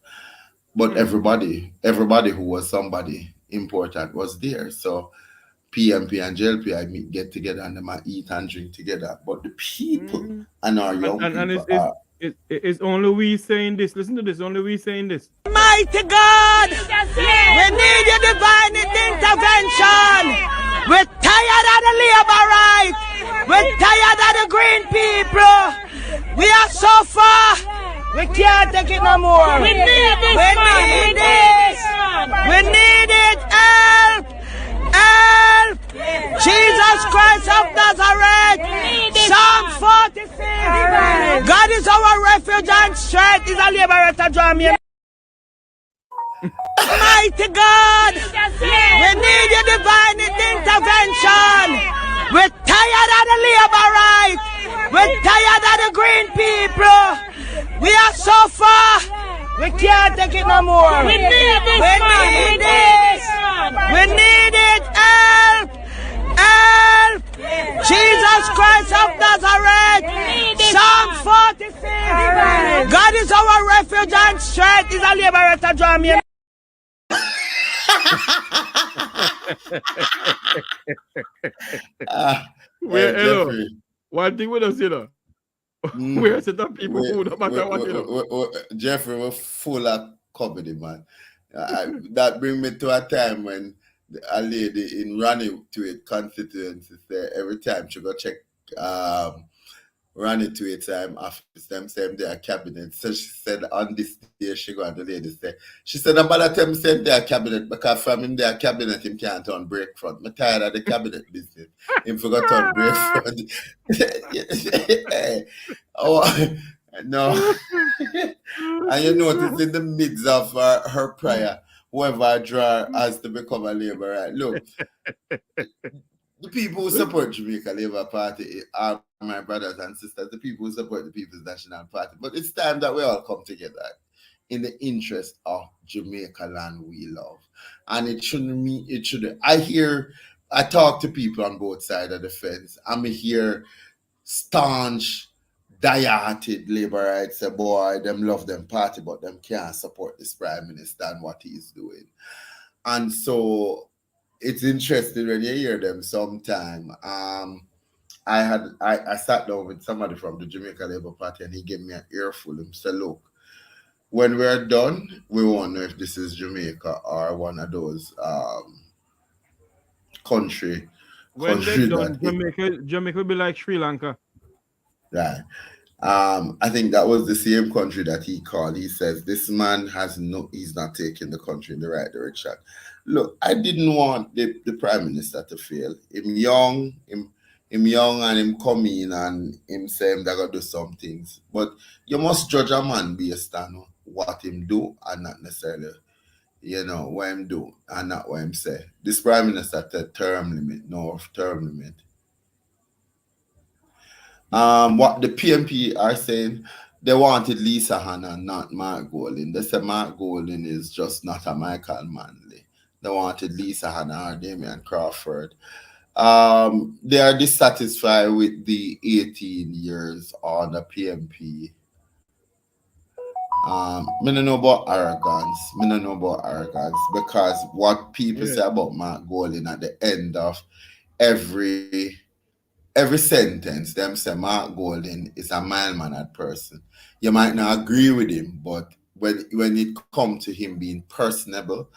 But everybody who was somebody important was there. So PMP and JLP get together and they might eat and drink together. But the people and our young people it's only we saying this. Listen to this. Only we saying this. Mighty God, we need your divine intervention. We're tired of the labor right. We're tired of the green people. We are so far. We can't take it no more. We need this. We need this. We need it. Help. Help. Jesus Christ of Nazareth. Psalm 46. God is our refuge and strength. Is a liberator. Draw me. Mighty God, we need your divine intervention. We're tired of the labor right. We're tired of the green people. We are so far. We can't take it no more. We need this. We need this. We need it. Help. Help. Jesus Christ of Nazareth. Psalm 46. God is our refuge and strength. Is a liberator. Draw me. One thing with us, you know. We are set up people who no matter what, you know. Jeffrey, we're full of comedy, man. That brings me to a time when a lady in running to it constituency said every time she go check running to it office, them same day cabinet. So she said on this day she go and the lady said, she said about that time same day cabinet, because from in their cabinet him can't turn break front. I'm tired of the cabinet business. Him forgot turn break front. Oh no. And you notice in the midst of her prayer, whoever I draw has to become a laborer. Look, The people who support Jamaica Labour Party are my brothers and sisters, the people who support the People's National Party. But it's time that we all come together in the interest of Jamaica land we love. And it shouldn't mean, it shouldn't. I talk to people on both sides of the fence. I'm here staunch, die-hearted Labourites say, boy, them love them party, but them can't support this Prime Minister and what he's doing. And so it's interesting when you hear them sometime. I sat down with somebody from the Jamaica Labour Party and he gave me an earful. He said, look, when we're done, we won't know if this is Jamaica or one of those country. When they're done, Jamaica will be like Sri Lanka. Right. I think that was the same country that he called. He says this man he's not taking the country in the right direction. Look, I didn't want the Prime Minister to fail. Him young and him come in and him say him they're gonna do some things. But you must judge a man based on what him do and not necessarily, what him do and not what him say. This Prime Minister said term limit. What the PMP are saying, they wanted Lisa Hanna, not Mark Golding. They said Mark Golding is just not a Michael Manley. They wanted Lisa Hanna or Damian Crawford. They are dissatisfied with the 18 years on the PMP. I don't know about arrogance. Because what people say about Mark Golding at the end of every sentence, them say Mark Golding is a mild-mannered person. You might not agree with him, but when it comes to him being personable,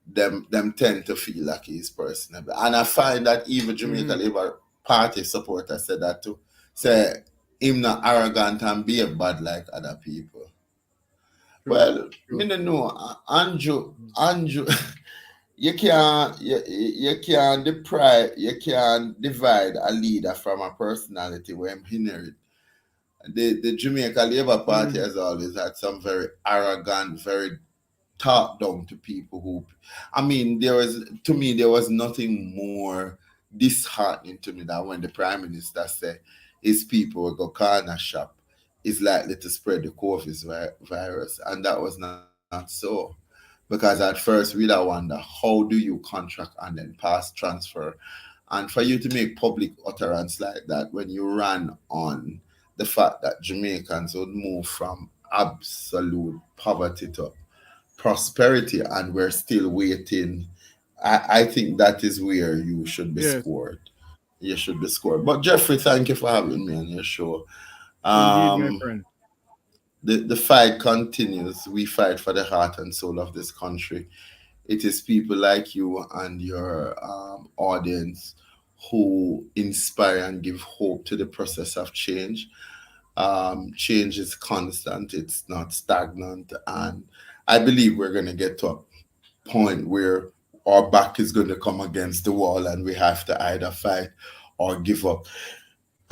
them tend to feel like he's personable. And I find that even Jamaica Labour Party supporters said that too. Say him not arrogant and be bad like other people. Well, me don't know. Andrew, you can't divide a leader from a personality when him inherit. The Jamaica Labour Party has always had some very arrogant, very talk down to people who, there was nothing more disheartening to me than when the Prime Minister said his people will go corner shop is likely to spread the COVID virus, and that was not so. Because at first we'd wonder, how do you contract and then pass transfer? And for you to make public utterance like that when you ran on the fact that Jamaicans would move from absolute poverty to prosperity and we're still waiting, I think that is where you should be scored. You should be scored. But Jeffrey, thank you for having me on your show. Indeed, my friend. The fight continues. We fight for the heart and soul of this country. It is people like you and your audience who inspire and give hope to the process of change. Change is constant. It's not stagnant. And I believe we're going to get to a point where our back is going to come against the wall and we have to either fight or give up.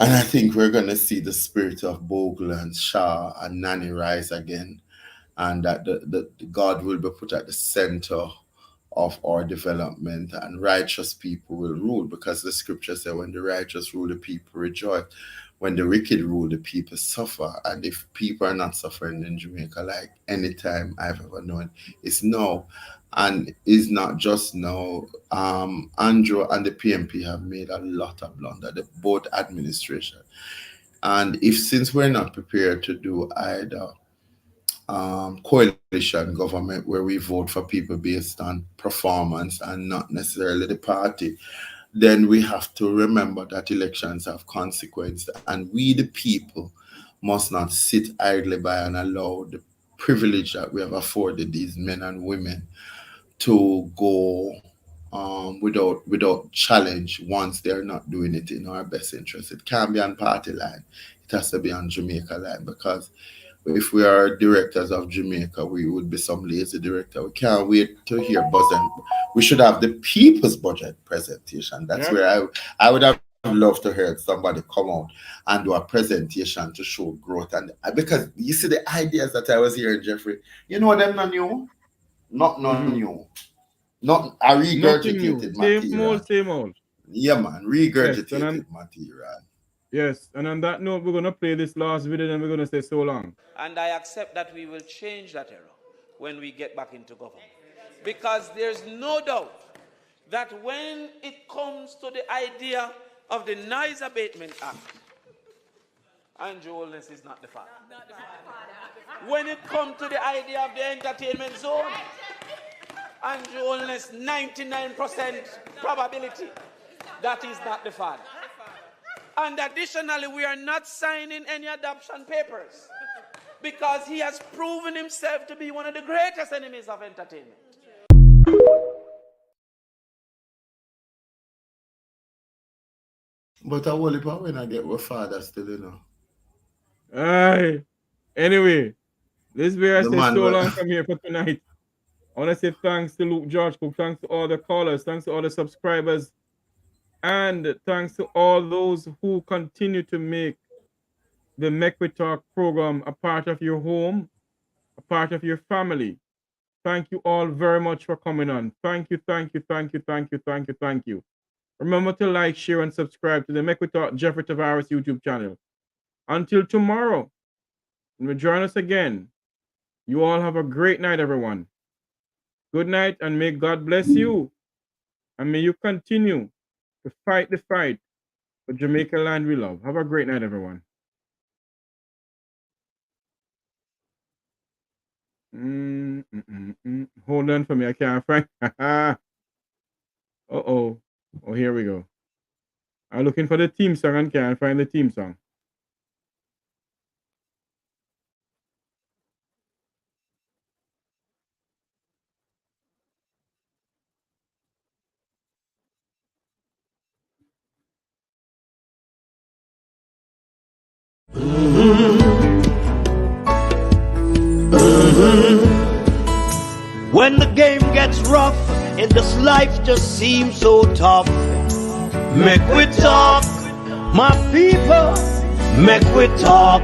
And I think we're going to see the spirit of Bogle and Shah and Nani rise again, and that the God will be put at the center of our development, and righteous people will rule, because the scripture says when the righteous rule, the people rejoice. When the wicked rule, the people suffer. And if people are not suffering in Jamaica like any time I've ever known, it's now. And it's not just now. Andrew and the PMP have made a lot of blunder, both administration. And since we're not prepared to do either coalition government where we vote for people based on performance and not necessarily the party, then we have to remember that elections have consequences, and we the people must not sit idly by and allow the privilege that we have afforded these men and women to go without challenge once they're not doing it in our best interest. It can't be on party line. It has to be on Jamaica line, because if we are directors of Jamaica, we would be some lazy director. We can't wait to hear buzzing. We should have the people's budget presentation. That's where I would have loved to hear somebody come out and do a presentation to show growth. And because you see the ideas that I was hearing, Jeffrey, them not new. Not new. Not a regurgitated material. Same old. Yeah, man, regurgitated material. Yes, and on that note, we're going to play this last video and we're going to say so long. And I accept that we will change that error when we get back into government. Because there's no doubt that when it comes to the idea of the Noise Abatement Act, Andrew Holness is not the father. When it comes to the idea of the entertainment zone, Andrew Holness, 99% probability that is not the father. And additionally, we are not signing any adoption papers because he has proven himself to be one of the greatest enemies of entertainment. But I will when I get with father still, you know. Aye. Anyway, this is where I say so long from here for tonight. I want to say thanks to Luke George Cook, thanks to all the callers, thanks to all the subscribers, and thanks to all those who continue to make the Mek Wi Talk program a part of your home, a part of your family. Thank you all very much for coming on. Thank you, thank you, thank you, thank you, thank you, thank you. Remember to like, share, and subscribe to the Mek Wi Talk Jeffrey Tavares YouTube channel. Until tomorrow, when we join us again, you all have a great night, everyone. Good night, and may God bless you. And may you continue to fight the fight for Jamaica land we love. Have a great night, everyone. Hold on for me. I can't find. Uh-oh. Oh, here we go. I'm looking for the theme song and can't find the theme song. When the game gets rough and this life just seems so tough, Mek Wi Talk, my people, Mek Wi Talk.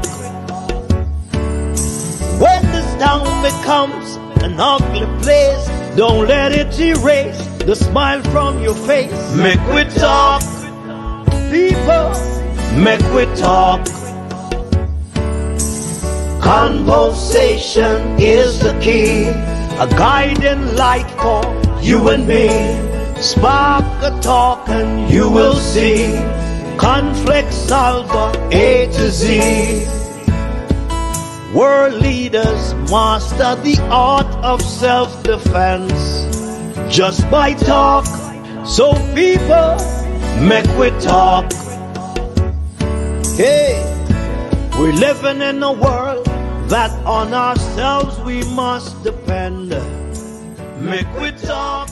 When this town becomes an ugly place, don't let it erase the smile from your face. Mek Wi Talk, people, Mek Wi Talk. Conversation is the key, a guiding light for you and me. Spark a talk and you will see. Conflict solver A to Z. World leaders master the art of self-defense just by talk. So people, Mek Wi Talk. Hey, we're living in a world that on ourselves we must depend. Mek Wi Talk.